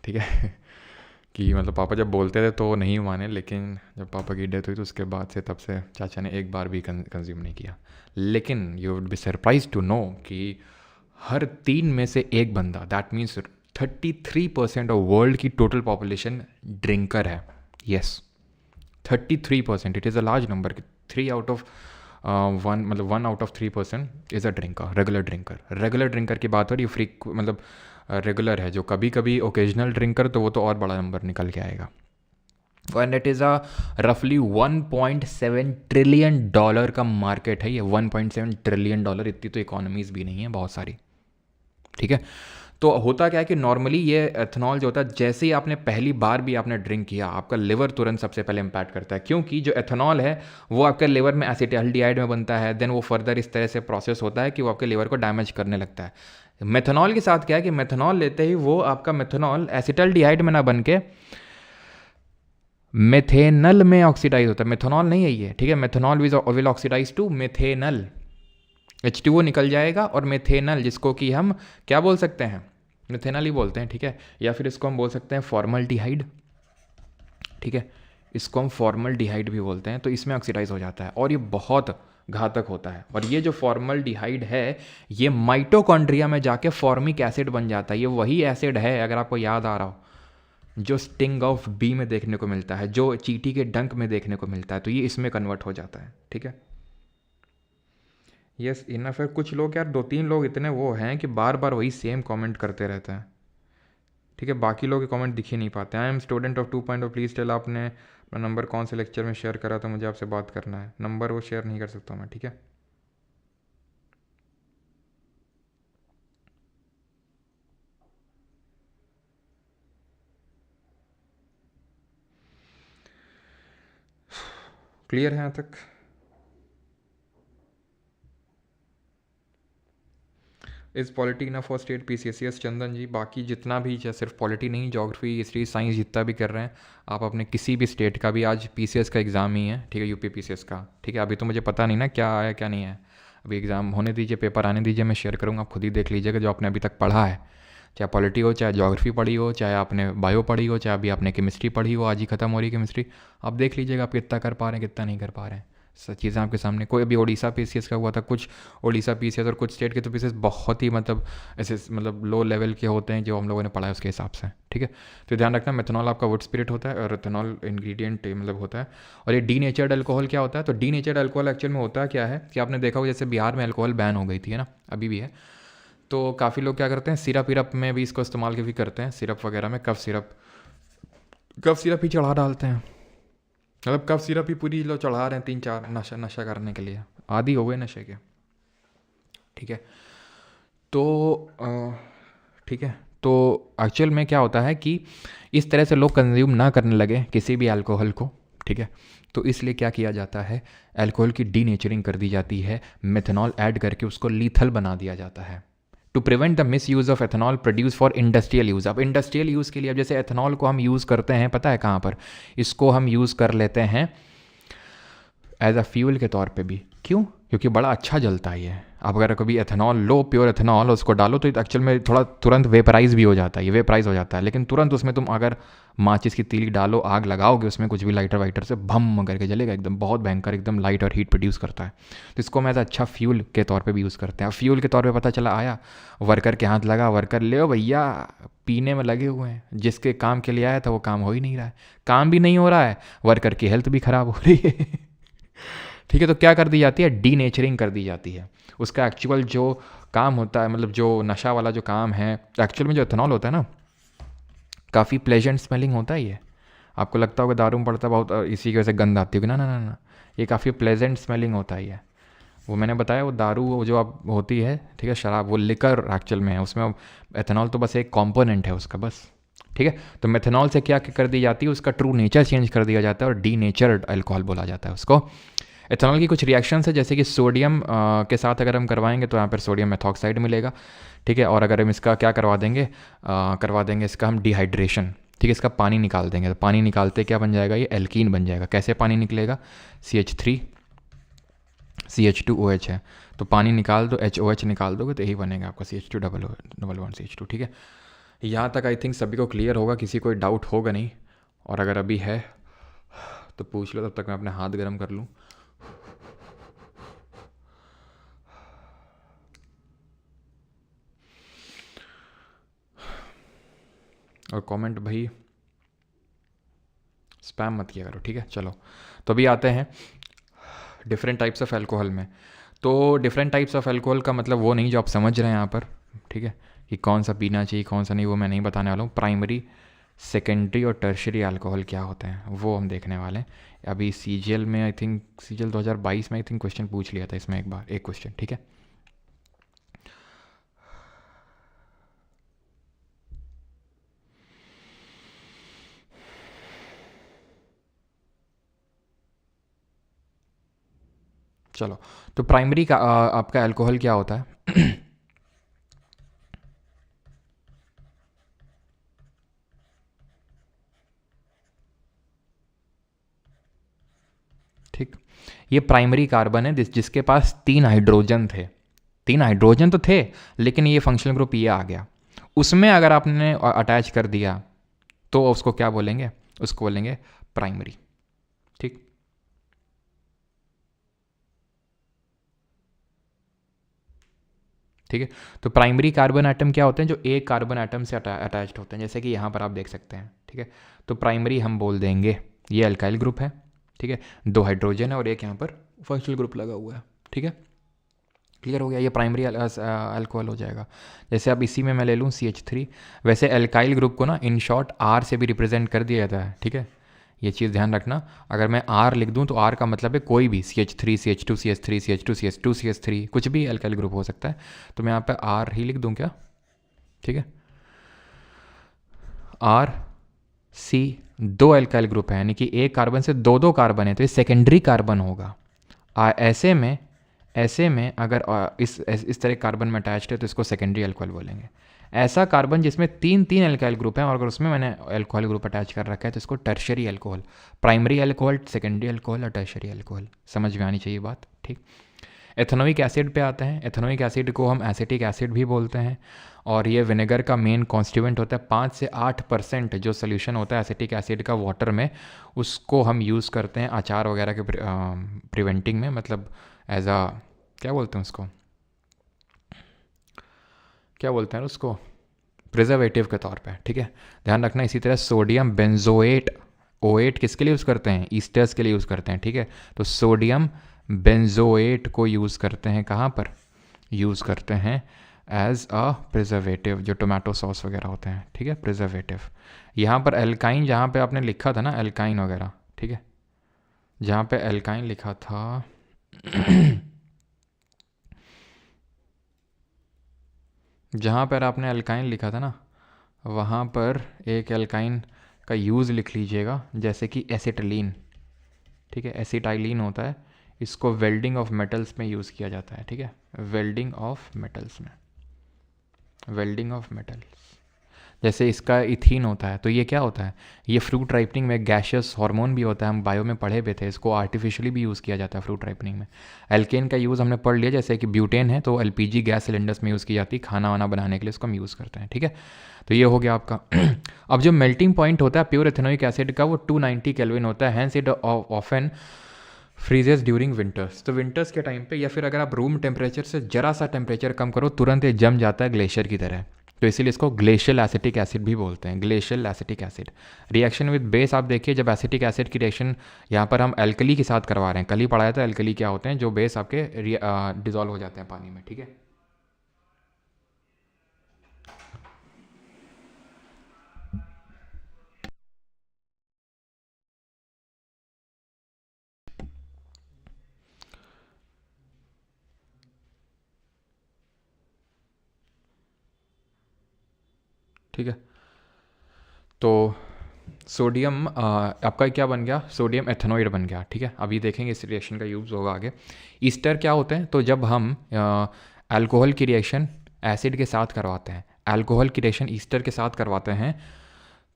ठीक है। कि मतलब पापा जब बोलते थे तो नहीं माने, लेकिन जब पापा की डेथ हुई तो उसके बाद से तब से चाचा ने एक बार भी कंज्यूम नहीं किया। लेकिन you would be surprise to know कि हर 3 में से एक बंदा, दैट मीन्स 33% ऑफ वर्ल्ड की टोटल पॉपुलेशन ड्रिंकर है। Yes, 33%, it is a large number. 3 out of one मतलब 1/3% is a drinker, regular drinker की बात हो रही है, मतलब रेगुलर है, जो कभी कभी ओकेजनल ड्रिंकर तो वो तो और बड़ा नंबर निकल के आएगा। एंड इट इज़ अ रफली $1.7 ट्रिलियन का मार्केट है ये। $1.7 ट्रिलियन, इतनी तो इकोनॉमीज़ भी नहीं है बहुत सारी, ठीक है। तो होता क्या है कि नॉर्मली ये एथनॉल जो होता है, जैसे ही आपने पहली बार भी आपने ड्रिंक किया, आपका लिवर तुरंत सबसे पहले इम्पैक्ट करता है, क्योंकि जो एथनॉल है वो आपके लिवर में एसिटाल्डिहाइड में बनता है, देन वो फर्दर इस तरह से प्रोसेस होता है कि वो आपके लिवर को डैमेज करने लगता है। मेथनॉल के साथ क्या है कि मेथनॉल लेते ही वो आपका मेथनॉल एसिटाल्डिहाइड में ना बन के मेथेनल में ऑक्सीडाइज होता है। मेथनॉल नहीं है ये, ठीक है। Methanol will oxidise to methanal, H2O निकल जाएगा, और मेथेनल जिसको कि हम क्या बोल सकते हैं, मेथेनल ही बोलते हैं, ठीक है। या फिर इसको हम बोल सकते हैं फॉर्मल्डिहाइड, ठीक है, इसको हम फॉर्मल्डिहाइड भी बोलते हैं। तो इसमें ऑक्सीडाइज हो जाता है और ये बहुत घातक होता है। और ये जो फॉर्मल्डिहाइड है ये माइटोकॉन्ड्रिया में जाके फॉर्मिक एसिड बन जाता है। ये वही एसिड है, अगर आपको याद आ रहा हो, जो स्टिंग ऑफ बी में देखने को मिलता है, जो चींटी के डंक में देखने को मिलता है, तो ये इसमें कन्वर्ट हो जाता है, ठीक है। यस इनफ है। कुछ लोग यार, 2-3 लोग इतने वो हैं कि बार बार वही सेम कमेंट करते रहते हैं, ठीक है। बाकी लोग के कमेंट दिख ही नहीं पाते। I am student of 2.0, please tell. आपने अपना नंबर कौन से लेक्चर में शेयर करा, तो मुझे आपसे बात करना है। नंबर वो शेयर नहीं कर सकता मैं, ठीक है। क्लियर है यहाँ तक? Is polity enough for state PCSC? Yes Chandan ji, बाकी जितना भी सिर्फ पॉलिटी नहीं, ज्योग्राफी, हिस्ट्री, साइंस जितना भी कर रहे हैं आप अपने किसी भी स्टेट का भी, आज PCS का एग्ज़ाम ही है, ठीक है, यूपी PCS का, ठीक है। अभी तो मुझे पता नहीं ना क्या आया क्या नहीं है, अभी एग्ज़ाम होने दीजिए, पेपर आने दीजिए, मैं शेयर करूँगा, आप खुद ही देख लीजिएगा जो आपने अभी तक पढ़ा है, चाहे पॉलिटी हो, चाहे ज्योग्राफी पढ़ी हो, चाहे आपने बायो पढ़ी हो, चाहे अभी आपने केमिस्ट्री पढ़ी हो, आज ही खत्म हो रही केमिस्ट्री, आप देख लीजिएगा आप कितना कर पा रहे हैं, कितना नहीं कर पा रहे हैं। सब चीज़ें आपके सामने। कोई अभी उड़ीसा PCS का हुआ था, कुछ उड़ीसा PCS और कुछ स्टेट के तो PCS बहुत ही मतलब ऐसे मतलब लो लेवल के होते हैं जो हम लोगों ने पढ़ा है उसके हिसाब से, ठीक है। तो ध्यान रखना, मेथनॉल आपका वुड स्पिरिट होता है और इथेनॉल इंग्रेडिएंट मतलब होता है। और ये डीनेचर्ड अल्कोहल क्या होता है, तो डीनेचर्ड अल्कोहल एक्चुअल में होता क्या है कि आपने देखा हो जैसे बिहार में अल्कोहल बैन हो गई थी, है ना, अभी भी है। तो काफ़ी लोग क्या करते हैं, सिरप विरप में भी इसको इस्तेमाल भी करते हैं, सिरप वगैरह में कफ सिरप ही चढ़ा डालते हैं, मतलब कफ सिरप ही पूरी लो चढ़ा रहे हैं 3-4 नशा करने के लिए, आदी हो गए नशे के, ठीक है। तो ठीक है, तो एक्चुअल में क्या होता है कि इस तरह से लोग कंज्यूम ना करने लगे किसी भी अल्कोहल को, ठीक है। तो इसलिए क्या किया जाता है, अल्कोहल की डीनेचरिंग कर दी जाती है, मेथनॉल ऐड करके उसको लीथल बना दिया जाता है, to prevent the misuse of ethanol produce for industrial use. अब इंडस्ट्रियल यूज़ के लिए, अब जैसे एथनॉल को हम यूज़ करते हैं, पता है कहाँ पर, इसको हम यूज़ कर लेते हैं एज अ फ्यूल के तौर पे भी। क्यों? क्योंकि बड़ा अच्छा जलता है ये। आप अगर कभी एथनॉल लो, प्योर एथनॉल, उसको डालो तो एक्चुअल में थोड़ा तुरंत वेपराइज भी हो जाता है, ये वेपराइज हो जाता है, लेकिन तुरंत उसमें तुम अगर माचिस की तीली डालो, आग लगाओगे उसमें, कुछ भी लाइटर वाइटर से भम करके जलेगा, एकदम बहुत भयंकर, एकदम लाइट और हीट प्रोड्यूस करता है। तो इसको हम एज अच्छा फ्यूल के तौर पे भी यूज़ करते हैं। फ्यूल के तौर पे पता चला आया, वर्कर के हाथ लगा, वर्कर ले भैया पीने में लगे हुए हैं, जिसके काम के लिए आया था वो काम हो ही नहीं रहा है, काम भी नहीं हो रहा है, वर्कर की हेल्थ भी ख़राब हो रही है ठीक है। तो क्या कर दी जाती है, डीनेचरिंग कर दी जाती है। उसका एक्चुअल जो काम होता है, मतलब जो नशा वाला जो काम है, एक्चुअल में जो एथनॉल होता है ना, काफ़ी प्लेजेंट स्मेलिंग होता है ये। आपको लगता होगा दारू में पड़ता है बहुत, इसी की वजह से गंध आती होगी, ना ना ना ना, ये काफ़ी प्लेजेंट स्मेलिंग होता है ये। वो मैंने बताया, वो दारू जो अब होती है, ठीक है, शराब, वो लिकर एक्चुअल में है, उसमें एथनॉल तो बस एक कॉम्पोनेंट है उसका बस, ठीक है। तो मेथनॉल से क्या कर दी जाती है, उसका ट्रू नेचर चेंज कर दिया जाता है और डीनेचर्ड अल्कोहल बोला जाता है उसको। एथनॉल की कुछ रिएक्शंस है, जैसे कि सोडियम के साथ अगर हम करवाएंगे तो यहाँ पर सोडियम मेथॉक्साइड मिलेगा, ठीक है। और अगर हम इसका क्या करवा देंगे इसका हम डिहाइड्रेशन, ठीक है, इसका पानी निकाल देंगे, तो पानी निकालते क्या बन जाएगा, ये एल्कीन बन जाएगा। कैसे पानी निकलेगा, CH3 CH2OH है, तो पानी निकाल दो, HOH निकाल दोगे तो यही बनेगा आपका CH2 CH2, ठीक है। यहाँ तक आई थिंक सभी को क्लियर होगा, किसी कोई डाउट होगा नहीं, और अगर अभी है तो पूछ लो, तब तक मैं अपने हाथ गर्म कर लूँ। और कमेंट भाई स्पैम मत किया करो, ठीक है। चलो, तो अभी आते हैं डिफरेंट टाइप्स ऑफ अल्कोहल में। तो डिफरेंट टाइप्स ऑफ अल्कोहल का मतलब वो नहीं जो आप समझ रहे हैं यहाँ पर, ठीक है, कि कौन सा पीना चाहिए कौन सा नहीं, वो मैं नहीं बताने वाला हूँ। प्राइमरी, सेकेंडरी और टर्शरी अल्कोहल क्या होते हैं वो हम देखने वाले हैं। अभी सीजीएल में आई थिंक, सीजीएल 2022 में आई थिंक क्वेश्चन पूछ लिया था इसमें एक बार, एक क्वेश्चन, ठीक है। चलो, तो प्राइमरी का आपका अल्कोहल क्या होता है? ठीक, ये प्राइमरी कार्बन है जिसके पास 3 हाइड्रोजन थे। 3 हाइड्रोजन तो थे, लेकिन ये फंक्शनल ग्रुप ये आ गया। उसमें अगर आपने अटैच कर दिया तो उसको क्या बोलेंगे? उसको बोलेंगे प्राइमरी। ठीक, ठीक है। तो प्राइमरी कार्बन एटम क्या होते हैं? जो एक कार्बन एटम से अटैच्ड होते हैं, जैसे कि यहाँ पर आप देख सकते हैं, ठीक है। तो प्राइमरी हम बोल देंगे ये अल्काइल ग्रुप है, ठीक है, 2 हाइड्रोजन है और एक यहाँ पर फंक्शनल ग्रुप लगा हुआ है, ठीक है। क्लियर हो गया? ये प्राइमरी अल्कोहल हो जाएगा। जैसे अब इसी में मैं ले लूँ CH3। वैसे अल्काइल ग्रुप को ना इन शॉर्ट R से भी रिप्रेजेंट कर दिया जाता है, ठीक है। ये चीज़ ध्यान रखना, अगर मैं R लिख दूँ तो R का मतलब है कोई भी CH3, CH2, CH3, CH2, CH2, CH3, कुछ भी अल्काइल ग्रुप हो सकता है। तो मैं यहाँ पे R ही लिख दूँ क्या? ठीक है, R C 2 अल्काइल ग्रुप है, यानी कि एक कार्बन से 2 कार्बन है, तो ये सेकेंडरी कार्बन होगा। ऐसे में अगर इस तरह कार्बन में अटैच्ड है तो इसको सेकेंडरी अल्कोहल बोलेंगे। ऐसा कार्बन जिसमें 3 अल्काइल ग्रुप हैं और अगर उसमें मैंने अल्कोहल ग्रुप अटैच कर रखा है तो इसको tertiary alcohol, primary alcohol, secondary alcohol और टर्शरी अल्कोहल। समझ में आनी चाहिए बात, ठीक। एथेनोइक एसिड पे आते हैं। एथेनोइक एसिड को हम एसिटिक एसिड भी बोलते हैं और ये विनेगर का मेन कॉन्स्टिट्यूएंट होता है। 5 से 8% जो सोल्यूशन होता है एसिटिक एसिड का वाटर में, उसको हम यूज़ करते हैं अचार वगैरह के प्रिवेंटिंग में, मतलब एज आ, क्या बोलते हैं उसको, क्या बोलते हैं उसको, प्रिजर्वेटिव के तौर पे, ठीक है। ध्यान रखना। इसी तरह सोडियम बेंजोएट, O8 किसके लिए यूज़ करते हैं? ईस्टर्स के लिए यूज़ करते हैं, ठीक है। तो सोडियम बेंजोएट को यूज़ करते हैं कहाँ पर? यूज़ करते हैं एज अ प्रिजर्वेटिव, जो टोमेटो सॉस वगैरह होते हैं, ठीक है, प्रिजर्वेटिव। यहाँ पर एल्काइन, जहाँ पे आपने लिखा था ना एल्काइन वगैरह, ठीक है, जहाँ पे एल्काइन लिखा था जहाँ पर आपने अल्काइन लिखा था ना, वहाँ पर एक अल्काइन का यूज़ लिख लीजिएगा, जैसे कि एसिटिलीन, ठीक है, एसिटाइलिन होता है। इसको वेल्डिंग ऑफ मेटल्स में यूज़ किया जाता है, ठीक है, वेल्डिंग ऑफ मेटल्स में, वेल्डिंग ऑफ मेटल्स। जैसे इसका इथीन होता है, तो ये क्या होता है? ये फ्रूट राइपनिंग में गैशियस हार्मोन भी होता है, हम बायो में पढ़े हुए थे। इसको आर्टिफिशियली भी यूज़ किया जाता है फ्रूट राइपनिंग में। एल्केन का यूज़ हमने पढ़ लिया, जैसे कि ब्यूटेन है तो LPG गैस सिलेंडर्स में यूज़ की जाती है, खाना वाना बनाने के लिए इसको हम यूज़ करते हैं, ठीक है। तो ये हो गया आपका। अब जो मेल्टिंग पॉइंट होता है प्योर एथेनोइक एसिड का, वो 290 केल्विन होता है। Hence it often freezes during winters. तो विंटर्स के टाइम पे, या फिर अगर आप रूम टेम्परेचर से जरा सा टेम्परेचर कम करो, तुरंत ये जम जाता है ग्लेशियर की तरह। तो इसीलिए इसको ग्लेशियल एसिटिक एसिड भी बोलते हैं, glacial acetic acid. Reaction with base आप देखिए, जब एसिटिक एसिड की रिएक्शन यहाँ पर हम एल्कली के साथ करवा रहे हैं, कल ही पढ़ाया था एल्कली क्या होते हैं, जो बेस आपके डिजॉल्व हो जाते हैं पानी में, ठीक है। ठीक है, तो सोडियम आपका क्या बन गया? सोडियम एथेनॉइड बन गया, ठीक है। अभी देखेंगे इस रिएक्शन का यूज़ होगा आगे। ईस्टर क्या होते हैं? तो जब हम अल्कोहल की रिएक्शन एसिड के साथ करवाते हैं, अल्कोहल की रिएक्शन ईस्टर के साथ करवाते हैं,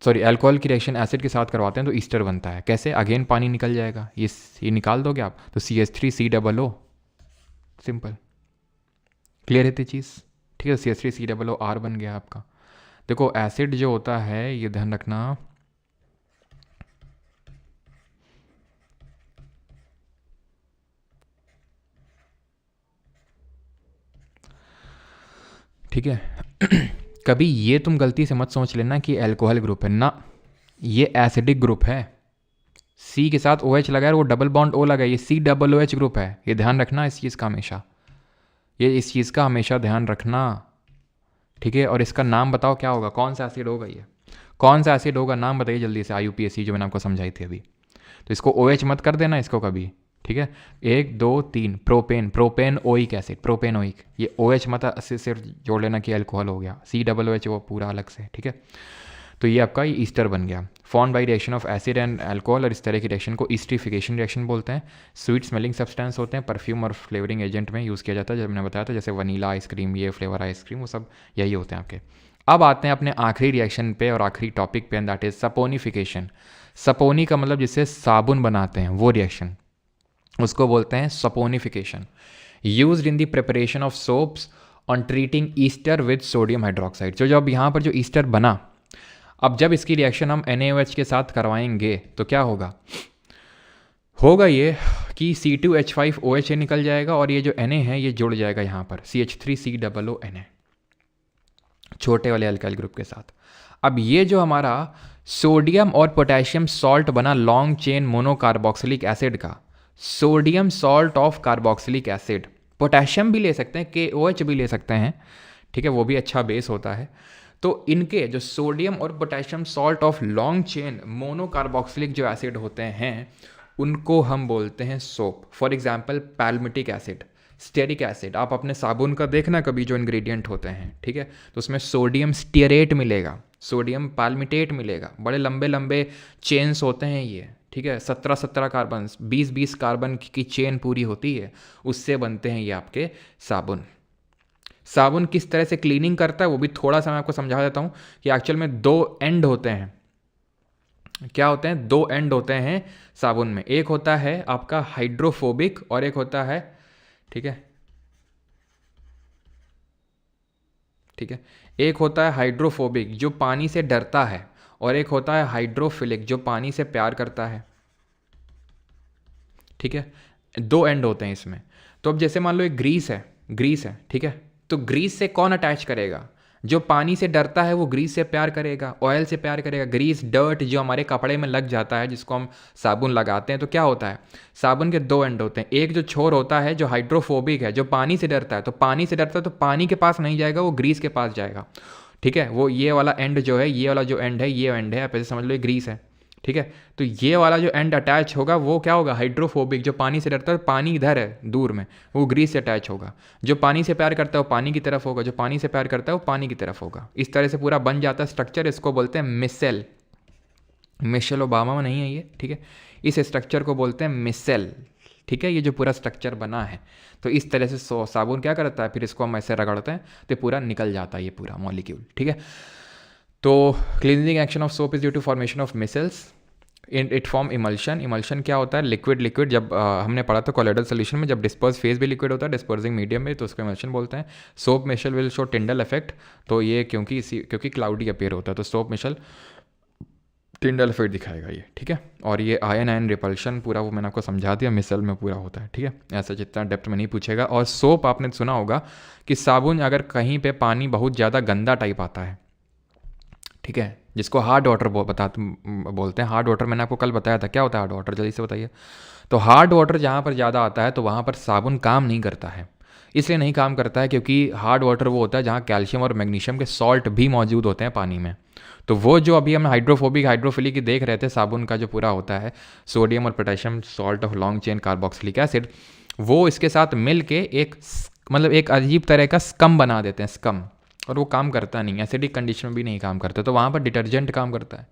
सॉरी अल्कोहल की रिएक्शन एसिड के साथ करवाते हैं तो ईस्टर बनता है। कैसे? अगेन पानी निकल जाएगा, ये निकाल दोगे आप, तो CH3COO, सिंपल, क्लियर है ये चीज़, ठीक है। CH3COO बन गया आपका। देखो एसिड जो होता है, ये ध्यान रखना, ठीक है। कभी ये तुम गलती से मत सोच लेना कि अल्कोहल ग्रुप है ना, ये एसिडिक ग्रुप है, सी के साथ OH लगा है, वो डबल बॉन्ड O लगा है, ये COOH ग्रुप है। ये ध्यान रखना इस चीज़ का हमेशा, ये इस चीज़ का हमेशा ध्यान रखना, ठीक है। और इसका नाम बताओ क्या होगा, कौन सा एसिड होगा, ये कौन सा एसिड होगा, नाम बताइए जल्दी से। IUPAC जो मैंने आपको समझाई थी अभी। तो इसको OH मत कर देना इसको कभी, ठीक है। 1 2 3 propane, propane oic acid, propane oic, ये OH मत सिर्फ जोड़ लेना कि अल्कोहल हो गया। COOH वो पूरा अलग से, ठीक है। तो ये आपका ये ईस्टर बन गया, form by reaction of acid and alcohol. और इस तरह की रिएक्शन को ईस्टरीफिकेशन रिएक्शन बोलते हैं। स्वीट स्मेलिंग सब्सटेंस होते हैं, परफ्यूम और फ्लेवरिंग एजेंट में यूज़ किया जाता है, जब मैंने बताया था, जैसे वनीला आइसक्रीम, ये फ्लेवर आइसक्रीम, वो सब यही होते हैं आपके। अब आते हैं अपने आखिरी रिएक्शन पे और आखिरी टॉपिक पे, एंड दैट इज सपोनिफिकेशन। सपोनी का मतलब जिससे साबुन बनाते हैं वो रिएक्शन, उसको बोलते हैं saponification. Used in the preparation of soaps on treating Easter with sodium hydroxide. जो जब यहाँ पर जो ईस्टर बना, अब जब इसकी रिएक्शन हम NaOH के साथ करवाएंगे तो क्या होगा, होगा ये कि C2H5OH निकल जाएगा, और ये जो Na है ये जुड़ जाएगा यहाँ पर CH3COONA, छोटे वाले अल्काइल ग्रुप के साथ। अब ये जो हमारा सोडियम और पोटेशियम सॉल्ट बना लॉन्ग चेन मोनोकार्बोक्सिलिक एसिड का, sodium salt of carboxylic acid, potassium भी ले सकते हैं, KOH भी ले सकते हैं, ठीक है, वो भी अच्छा बेस होता है। तो इनके जो सोडियम और potassium salt of long chain monocarboxylic जो एसिड होते हैं, उनको हम बोलते हैं soap. For example palmitic acid, stearic acid, आप अपने साबुन का देखना कभी जो इंग्रेडिएंट होते हैं, ठीक है, तो उसमें सोडियम स्टीयरेट मिलेगा, सोडियम पाल्मिटेट मिलेगा, बड़े लंबे लंबे चेन्स होते हैं ये, ठीक है, 17 कार्बन, 20 कार्बन की चेन पूरी होती है, उससे बनते हैं ये आपके साबुन। साबुन किस तरह से क्लीनिंग करता है वो भी थोड़ा सा मैं आपको समझा देता हूँ कि एक्चुअल में 2 एंड होते हैं। क्या होते हैं, 2 एंड होते हैं साबुन में। एक होता है आपका हाइड्रोफोबिक और एक होता है, ठीक है, ठीक है, एक होता है हाइड्रोफोबिक जो पानी से डरता है, और एक होता है हाइड्रोफिलिक जो पानी से प्यार करता है, ठीक है। 2 एंड होते हैं इसमें। तो अब जैसे मान लो एक ग्रीस है, ठीक है, तो ग्रीस से कौन अटैच करेगा, जो पानी से डरता है वो ग्रीस से प्यार करेगा, ऑयल से प्यार करेगा। ग्रीस, डर्ट जो हमारे कपड़े में लग जाता है, जिसको हम साबुन लगाते हैं, तो क्या होता है, साबुन के 2 एंड होते हैं। एक जो छोर होता है जो हाइड्रोफोबिक है, जो पानी से डरता है, तो पानी से डरता है तो पानी के पास नहीं जाएगा, वो ग्रीस के पास जाएगा, ठीक है। वो ये वाला एंड जो है, ये वाला जो एंड है, ये एंड है, आप ऐसे समझ लो ये ग्रीस है, ठीक है। तो ये वाला जो एंड अटैच होगा वो क्या होगा, हाइड्रोफोबिक, जो पानी से डरता है, पानी इधर है दूर में, वो ग्रीस से अटैच होगा। जो पानी से प्यार करता है वो पानी की तरफ होगा, जो पानी से प्यार करता है वो पानी की तरफ होगा। इस तरह से पूरा बन जाता है स्ट्रक्चर। इसको बोलते हैं मिसेल। मिशेल ओबामा में नहीं है ये, ठीक है, इस स्ट्रक्चर को बोलते हैं मिसेल, ठीक है। ये जो पूरा स्ट्रक्चर बना है, तो इस तरह से साबुन क्या करता है, फिर इसको हम ऐसे रगड़ते हैं तो पूरा निकल जाता है ये पूरा मॉलिक्यूल, ठीक है। तो cleaning action of soap is due to formation of micelles, it form emulsion. Emulsion क्या होता है, लिक्विड, जब हमने पढ़ा था कोलोइडल सोल्यूशन में, जब डिस्पर्स फेज भी लिक्विड होता है डिस्पर्सिंग मीडियम में, तो उसको इमल्शन बोलते हैं। Soap micelle will show Tyndall effect, तो ये क्योंकि क्लाउडी अपीयर होता है, तो सोप मिशेल टिंडल इफेक्ट दिखाएगा ये, ठीक है। और ये आयन रिपल्शन पूरा वो मैंने आपको समझा दिया, मिसल में पूरा होता है, ठीक है। ऐसा जितना डेप्थ में नहीं पूछेगा। और सोप आपने सुना होगा कि साबुन अगर कहीं पे पानी बहुत ज़्यादा गंदा टाइप आता है, ठीक है, जिसको हार्ड वाटर बोलते हैं। हार्ड वाटर मैंने आपको कल बताया था, क्या होता है हार्ड वाटर, जल्दी से बताइए। तो हार्ड वाटर जहाँ पर ज़्यादा आता है तो वहाँ पर साबुन काम नहीं करता है। इसलिए नहीं काम करता है क्योंकि हार्ड वाटर वो होता है जहाँ कैल्शियम और मैग्नीशियम के सॉल्ट भी मौजूद होते हैं पानी में। तो वो जो अभी हम हाइड्रोफोबिक हाइड्रोफिलिक देख रहे थे, साबुन का जो पूरा होता है सोडियम और potassium salt of long chain carboxylic acid, वो इसके साथ मिल के एक अजीब तरह का स्कम बना देते हैं, स्कम। और वो काम करता नहीं, एसिडिक कंडीशन में भी नहीं काम करता, तो वहाँ पर डिटर्जेंट काम करता है।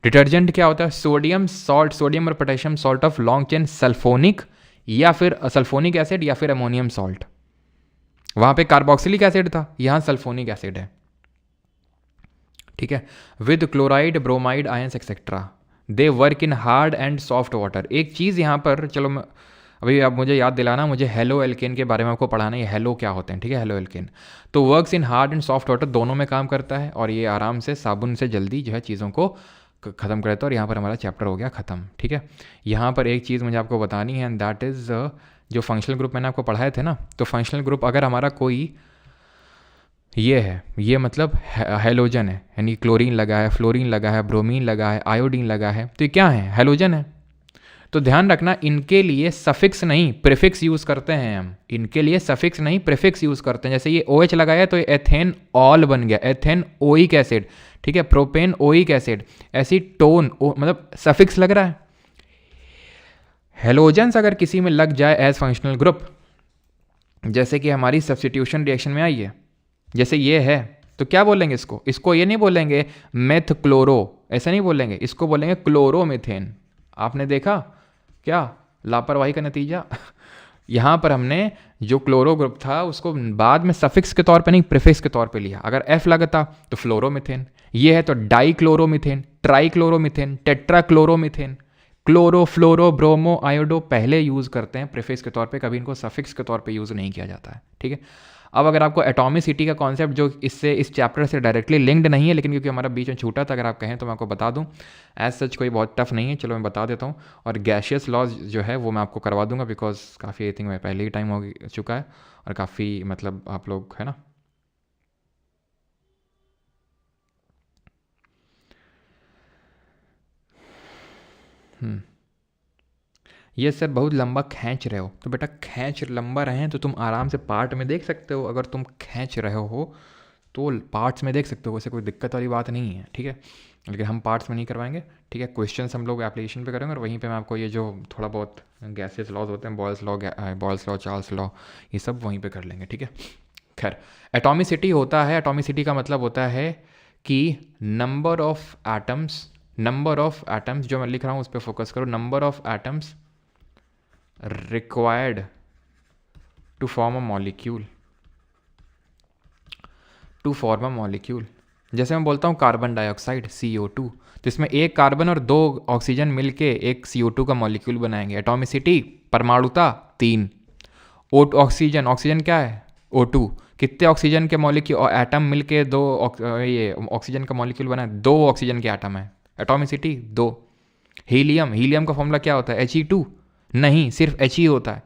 डिटर्जेंट क्या होता है, सोडियम और potassium salt of long chain sulphonic या फिर सल्फोनिक एसिड या फिर अमोनियम सॉल्ट। वहाँ पे कार्बोक्सिलिक एसिड था, यहाँ सल्फोनिक एसिड है, ठीक है। With chloride, bromide ions etcetera, they work in hard and soft water. एक चीज़ यहाँ पर, चलो अभी आप मुझे याद दिलाना, मुझे हेलो एल्केन के बारे में आपको पढ़ाना है, हेलो क्या होते हैं, ठीक है। हेलो एल्केन तो works in hard and soft water, दोनों में काम करता है, और ये आराम से साबुन से जल्दी जो है चीज़ों को ख़त्म करता है। और यहाँ पर हमारा चैप्टर हो गया ख़त्म, ठीक है। यहाँ पर एक चीज़ मुझे आपको बतानी है, एंड दैट इज़ जो फंक्शनल ग्रुप मैंने आपको पढ़ाए थे ना, तो फंक्शनल ग्रुप अगर हमारा कोई ये है, ये मतलब हेलोजन है, यानी क्लोरीन लगा है, फ्लोरीन लगा है, ब्रोमीन लगा है, आयोडीन लगा है, तो ये क्या है, हेलोजन है, तो ध्यान रखना, इनके लिए सफिक्स नहीं प्रीफिक्स यूज़ करते हैं हम, इनके लिए सफिक्स नहीं प्रीफिक्स यूज़ करते हैं। जैसे ये OH लगाया तो ये एथेन ऑल बन गया, एथेन ओइक एसिड, ठीक है, प्रोपेन ओइक एसिड, एसीटोन मतलब सफिक्स लग रहा है। हेलोजेंस अगर किसी में लग जाए एज फंक्शनल ग्रुप, जैसे कि हमारी सब्स्टिट्यूशन रिएक्शन में आई है, जैसे ये है, तो क्या बोलेंगे इसको, इसको ये नहीं बोलेंगे मेथ क्लोरो, ऐसा नहीं बोलेंगे, इसको बोलेंगे क्लोरोमीथेन। आपने देखा क्या लापरवाही का नतीजा यहाँ पर हमने जो क्लोरो ग्रुप था उसको बाद में सफिक्स के तौर पे नहीं प्रीफिक्स के तौर पे लिया। अगर F लगता तो फ्लोरोमीथेन, ये है तो डाइक्लोरोमीथेन, ट्राइक्लोरोमीथेन, टेट्राक्लोरोमीथेन, क्लोरो, फ्लोरो, ब्रोमो, आयोडो पहले यूज़ करते हैं प्रीफिक्स के तौर पे, कभी इनको सफिक्स के तौर पे यूज़ नहीं किया जाता है, ठीक है। अब अगर आपको एटॉमिसिटी का कॉन्सेप्ट जो इससे इस चैप्टर से डायरेक्टली लिंक्ड नहीं है, लेकिन क्योंकि हमारा बीच में छूटा था, अगर आप कहें तो मैं आपको बता दूं, एज सच कोई बहुत टफ नहीं है, चलो मैं बता देता हूँ। और गैशियस लॉज जो है वो मैं आपको करवा दूंगा, बिकॉज काफ़ी आई थिंक मैं पहले ही टाइम हो चुका है और काफ़ी मतलब आप लोग है ना। ये सर बहुत लंबा खींच रहे हो, तो बेटा खींच लंबा रहे तो तुम आराम से पार्ट में देख सकते हो, अगर तुम खींच रहे हो तो पार्ट्स में देख सकते हो, वैसे कोई दिक्कत वाली बात नहीं है, ठीक है। लेकिन हम पार्ट्स में नहीं करवाएंगे, ठीक है। क्वेश्चंस हम लोग एप्लीकेशन पे करेंगे और वहीं पे मैं आपको ये जो थोड़ा बहुत गैसेस लॉज होते हैं, बॉयल्स लॉ, चार्ल्स लॉ, ये सब वहीं पे कर लेंगे, ठीक है। खैर, एटॉमिसिटी होता है, एटॉमिसिटी का मतलब होता है कि नंबर ऑफ एटम्स जो मैं लिख रहा हूँ उस पर फोकस करो, number of atoms required to form a molecule, जैसे मैं बोलता हूँ कार्बन डाइऑक्साइड CO2, तो इसमें एक कार्बन और 2 ऑक्सीजन मिलके एक CO2 का मॉलिक्यूल बनाएंगे। एटॉमिसिटी परमाणुता 3, ऑक्सीजन क्या है O2, कितने ऑक्सीजन के मॉलिक्यूल एटम मिलके 2 ये ऑक्सीजन का मॉलिक्यूल बना है, 2 ऑक्सीजन के एटम है, एटॉमिसिटी 2। हीलियम का फॉर्मूला क्या होता है He2, नहीं सिर्फ H ही होता है।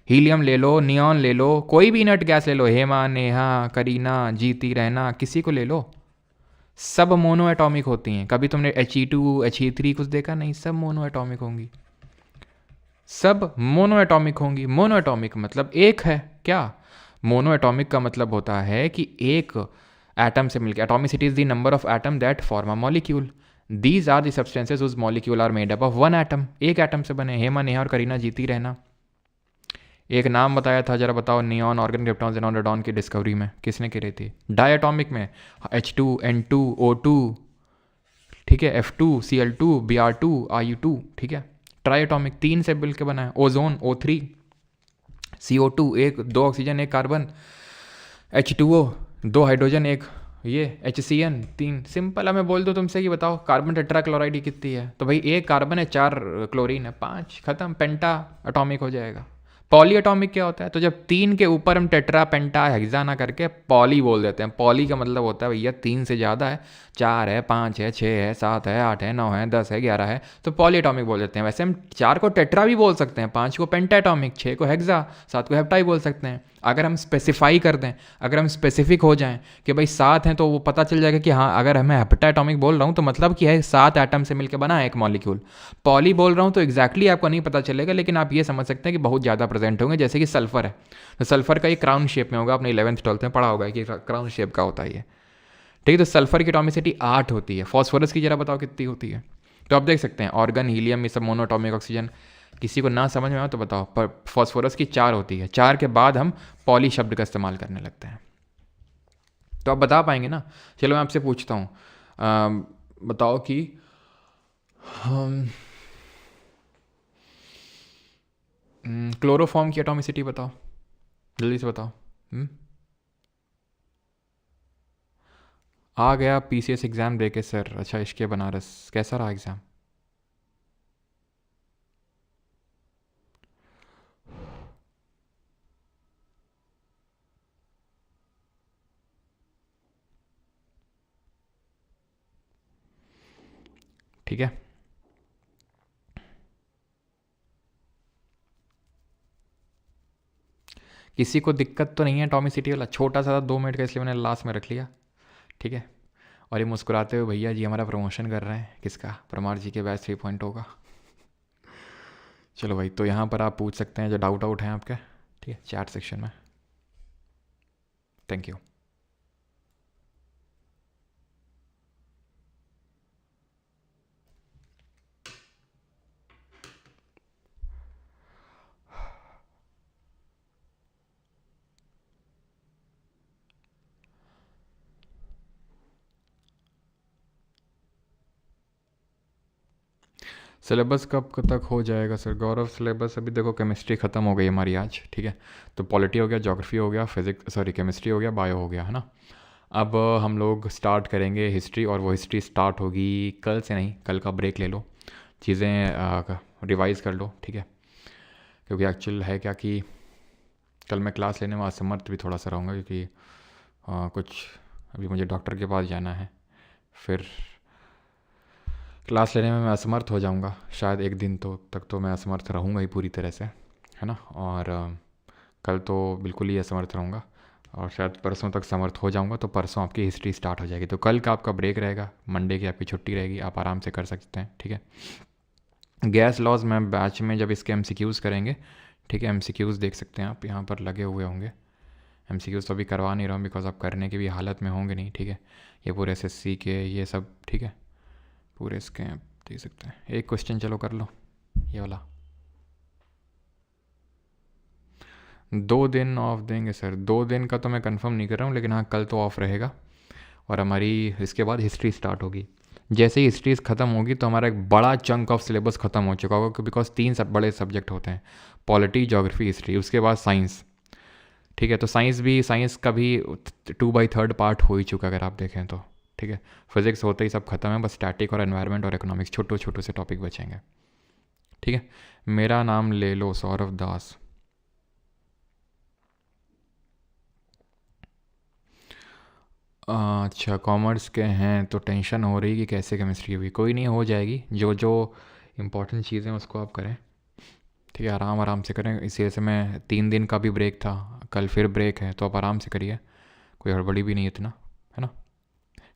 हीलियम ले लो, नियॉन ले लो, कोई भी इनर्ट गैस ले लो, हेमा, नेहा, करीना, जीती, रहना, किसी को ले लो, सब मोनो एटॉमिक होती हैं। कभी तुमने He2 He3 कुछ देखा नहीं, सब मोनो एटॉमिक होंगी, सब मोनो एटॉमिक होंगी। मोनो एटॉमिक मतलब एक है क्या, मोनो एटॉमिक का मतलब होता है कि एक एटम से मिलकर, atomicity is the number of atom that form a molecule, these are the substances whose molecule are made up of one atom, एक एटम से बने। हेमा, नेहा और करीना, जीती, रहना। एक नाम बताया था, जरा बताओ, neon, organ, krypton, xenon, radon की डिस्कवरी में किसने करी थी? डायटॉमिक में H2 N2 O2, ठीक है, F2 Cl2 Br2 Ru2, ठीक है। ट्राइटॉमिक 3 से मिल के बना है, ओजोन O3, CO2 एक, 2 ऑक्सीजन 1 कार्बन, H2O 2 हाइड्रोजन 1 ये, HCN 3। सिंपल है, मैं बोल दूँ तुमसे कि बताओ कार्बन टेट्राक्लोराइड कितनी है, तो भाई एक कार्बन है, 4 क्लोरीन है, 5, खत्म, पेंटा एटॉमिक हो जाएगा। पॉली एटॉमिक क्या होता है, तो जब 3 के ऊपर हम टेट्रा, पेंटा, हेक्सा ना करके पॉली बोल देते हैं। पॉली का मतलब होता है भैया 3 से ज़्यादा है, 4 है, 5 है, 6 है, 7 है, 8 है, 9 है, 10 है, 11 है, तो पॉली एटॉमिक बोल देते हैं। वैसे हम 4 को टेट्रा भी बोल सकते हैं, 5 को पेंटा एटॉमिक, 6 को हेक्सा, 7 को हेप्टाई बोल सकते हैं। अगर हम स्पेसिफाई कर दें, अगर हम स्पेसिफिक हो जाएं कि भाई 7 हैं, तो वो पता चल जाएगा कि हाँ, अगर मैं हेप्टाटॉमिक बोल रहा हूँ तो मतलब कि है 7 एटम से मिलकर बना है एक मॉलिक्यूल। पॉली बोल रहा हूँ तो एग्जैक्टली आपको नहीं पता चलेगा, लेकिन आप ये समझ सकते हैं कि बहुत ज़्यादा प्रेजेंट होंगे। जैसे कि सल्फर है, तो सल्फर का ये क्राउन शेप में होगा, आपने 11th-12th में पढ़ा होगा कि क्राउन शेप का होता है ये, ठीक है। तो सल्फर की एटॉमिसिटी 8 होती है। फॉस्फोरस की जरा बताओ कितनी होती है, तो आप देख सकते हैं ऑर्गन, हीलियम, ये सब मोनोएटॉमिक, ऑक्सीजन। किसी को ना समझ में आए तो बताओ, पर फॉस्फोरस की 4 होती है। 4 के बाद हम पॉली शब्द का इस्तेमाल करने लगते हैं, तो आप बता पाएंगे ना। चलो मैं आपसे पूछता हूँ, बताओ कि क्लोरोफॉर्म की एटॉमिसिटी बताओ, जल्दी से बताओ। आ गया PCS एग्ज़ाम दे के सर, अच्छा इश्क़े बनारस, कैसा रहा एग्ज़ाम? ठीक है, किसी को दिक्कत तो नहीं है एटॉमिसिटी वाला? छोटा सा 2 मिनट का, इसलिए मैंने लास्ट में रख लिया, ठीक है। और ये मुस्कुराते हुए भैया जी हमारा प्रमोशन कर रहे हैं, किसका? परमार जी के बैच 3.0 का। चलो भाई, तो यहाँ पर आप पूछ सकते हैं जो डाउट आउट हैं आपके, ठीक है, चैट सेक्शन में। Thank you. सिलेबस कब तक हो जाएगा सर? गौरव, सिलेबस अभी देखो, केमिस्ट्री ख़त्म हो गई हमारी आज, ठीक है, तो पॉलिटी हो गया, ज्योग्राफी हो गया, फिजिक्स सॉरी केमिस्ट्री हो गया, बायो हो गया, है ना। अब हम लोग स्टार्ट करेंगे हिस्ट्री, और वो हिस्ट्री स्टार्ट होगी कल से, नहीं, कल का ब्रेक ले लो, चीज़ें रिवाइज़ कर लो, ठीक है, क्योंकि एक्चुअल है क्या कि कल मैं क्लास लेने में असमर्थ भी थोड़ा सा रहूँगा, क्योंकि कुछ अभी मुझे डॉक्टर के पास जाना है, फिर क्लास लेने में मैं असमर्थ हो जाऊँगा शायद एक दिन तो तक, तो मैं असमर्थ रहूँगा ही पूरी तरह से, है ना। और कल तो बिल्कुल ही असमर्थ रहूँगा, और शायद परसों तक समर्थ हो जाऊँगा, तो परसों आपकी हिस्ट्री स्टार्ट हो जाएगी। तो कल का आपका ब्रेक रहेगा, मंडे की आपकी छुट्टी रहेगी, आप आराम से कर सकते हैं, ठीक है। गैस लॉज में बैच में जब इसके एमसीक्यूज़ करेंगे, ठीक है, एमसीक्यूज़ देख सकते हैं आप यहाँ पर लगे हुए होंगे। एमसीक्यूज़ तो अभी करवा नहीं रहा हूँ बिकॉज आप करने की भी हालत में होंगे नहीं, ठीक है। ये पूरे एसएससी के ये सब, ठीक है, पूरे इसके आप देख सकते हैं। एक क्वेश्चन चलो कर लो, ये वाला। 2 दिन ऑफ देंगे सर? 2 दिन का तो मैं कंफर्म नहीं कर रहा हूँ, लेकिन हाँ कल तो ऑफ रहेगा, और हमारी इसके बाद हिस्ट्री स्टार्ट होगी। जैसे ही हिस्ट्री ख़त्म होगी तो हमारा एक बड़ा चंक ऑफ सिलेबस ख़त्म हो चुका होगा, बिकॉज 3 सब बड़े सब्जेक्ट होते हैं, पॉलिटी, ज्योग्राफी, हिस्ट्री, उसके बाद साइंस, ठीक है। तो साइंस का भी 2/3 पार्ट हो ही चुका अगर आप देखें तो, ठीक है। फिजिक्स होते ही सब खत्म है, बस स्टैटिक और एनवायरनमेंट और इकोनॉमिक्स छोटे छोटे से टॉपिक बचेंगे, ठीक है। मेरा नाम ले लो, सौरभ दास। अच्छा, कॉमर्स के हैं तो टेंशन हो रही कि कैसे केमिस्ट्री हुई? कोई नहीं, हो जाएगी, जो जो इम्पोर्टेंट चीज़ें उसको आप करें, ठीक है, आराम आराम से करें। इसी वजह से मैं 3 दिन का भी ब्रेक था, कल फिर ब्रेक है, तो आप आराम से करिए, कोई हड़बड़ी भी नहीं इतना, है ना।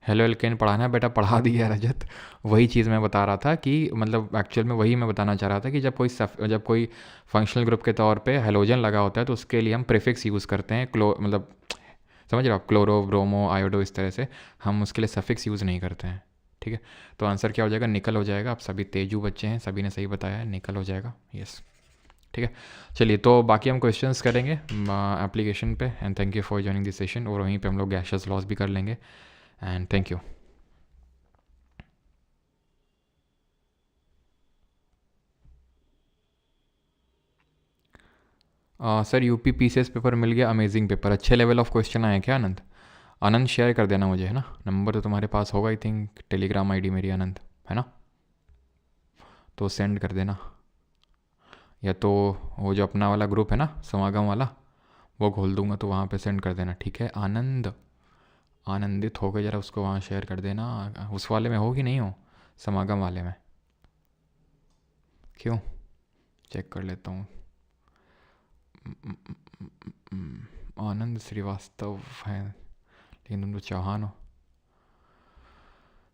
हेलो एल्केन पढ़ाना है बेटा, पढ़ा दिया रजत। वही चीज़ मैं बता रहा था कि मतलब एक्चुअल में वही मैं बताना चाह रहा था कि जब कोई फंक्शनल ग्रुप के तौर पे हेलोजन लगा होता है तो उसके लिए हम प्रीफिक्स यूज़ करते हैं, मतलब समझ रहे हो आप, क्लोरो, ब्रोमो, आयोडो, इस तरह से हम उसके लिए सफिक्स यूज़ नहीं करते हैं, ठीक है। तो आंसर क्या हो जाएगा? निकल हो जाएगा। आप सभी तेजू बच्चे हैं, सभी ने सही बताया है, निकल हो जाएगा, यस, ठीक है। चलिए, तो बाकी हम क्वेश्चंस करेंगे एप्लीकेशन पे, and thank you for joining this session, और वहीं पे हम लोग गैशियस लॉस भी कर लेंगे, and thank you. Sir UP PCS paper मिल गया, अमेजिंग पेपर, अच्छे लेवल ऑफ क्वेश्चन आए क्या आनंद? आनंद शेयर कर देना मुझे, है ना, नंबर तो तुम्हारे पास होगा आई थिंक, टेलीग्राम आईडी मेरी आनंद, है ना, तो सेंड कर देना, या तो वो जो अपना वाला ग्रुप है ना समागम वाला, वो खोल दूंगा तो वहाँ पे सेंड कर देना, ठीक है। आनंद आनंदित हो गए, ज़रा उसको वहाँ शेयर कर देना। उस वाले में हो कि नहीं हो, समागम वाले में? क्यों, चेक कर लेता हूँ। आनंद श्रीवास्तव है, लेकिन तुम तो चौहान हो।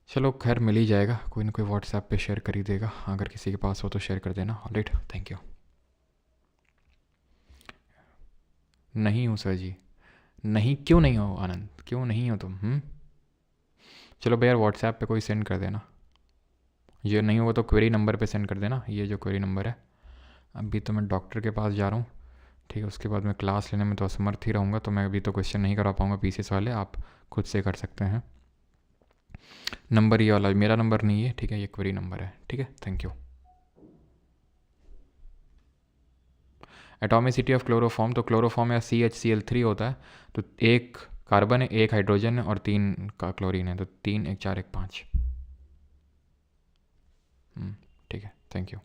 चलो खैर, मिल ही जाएगा, कोई ना कोई व्हाट्सएप पे शेयर कर ही देगा, अगर किसी के पास हो तो शेयर कर देना, ऑलराइट, थैंक यू। नहीं हूँ सर जी। नहीं, क्यों नहीं हो आनंद, क्यों नहीं हो तुम? चलो भैया, व्हाट्सएप पे कोई सेंड कर देना, ये नहीं होगा तो क्वेरी नंबर पे सेंड कर देना, ये जो क्वेरी नंबर है। अभी तो मैं डॉक्टर के पास जा रहा हूँ, ठीक है, उसके बाद मैं क्लास लेने में तो असमर्थ ही रहूँगा, तो मैं अभी तो क्वेश्चन नहीं करा पाऊँगा पीसीएस वाले, आप खुद से कर सकते हैं। नंबर ये वाला मेरा नंबर नहीं है, ठीक है, ये क्वेरी नंबर है, ठीक है, thank you. Atomicity of chloroform, तो क्लोरोफॉर्म या CHCl3 होता है, तो 1 कार्बन है, 1 हाइड्रोजन है और 3 का क्लोरीन है, तो 3 1 4 1 5, ठीक है, थैंक यू।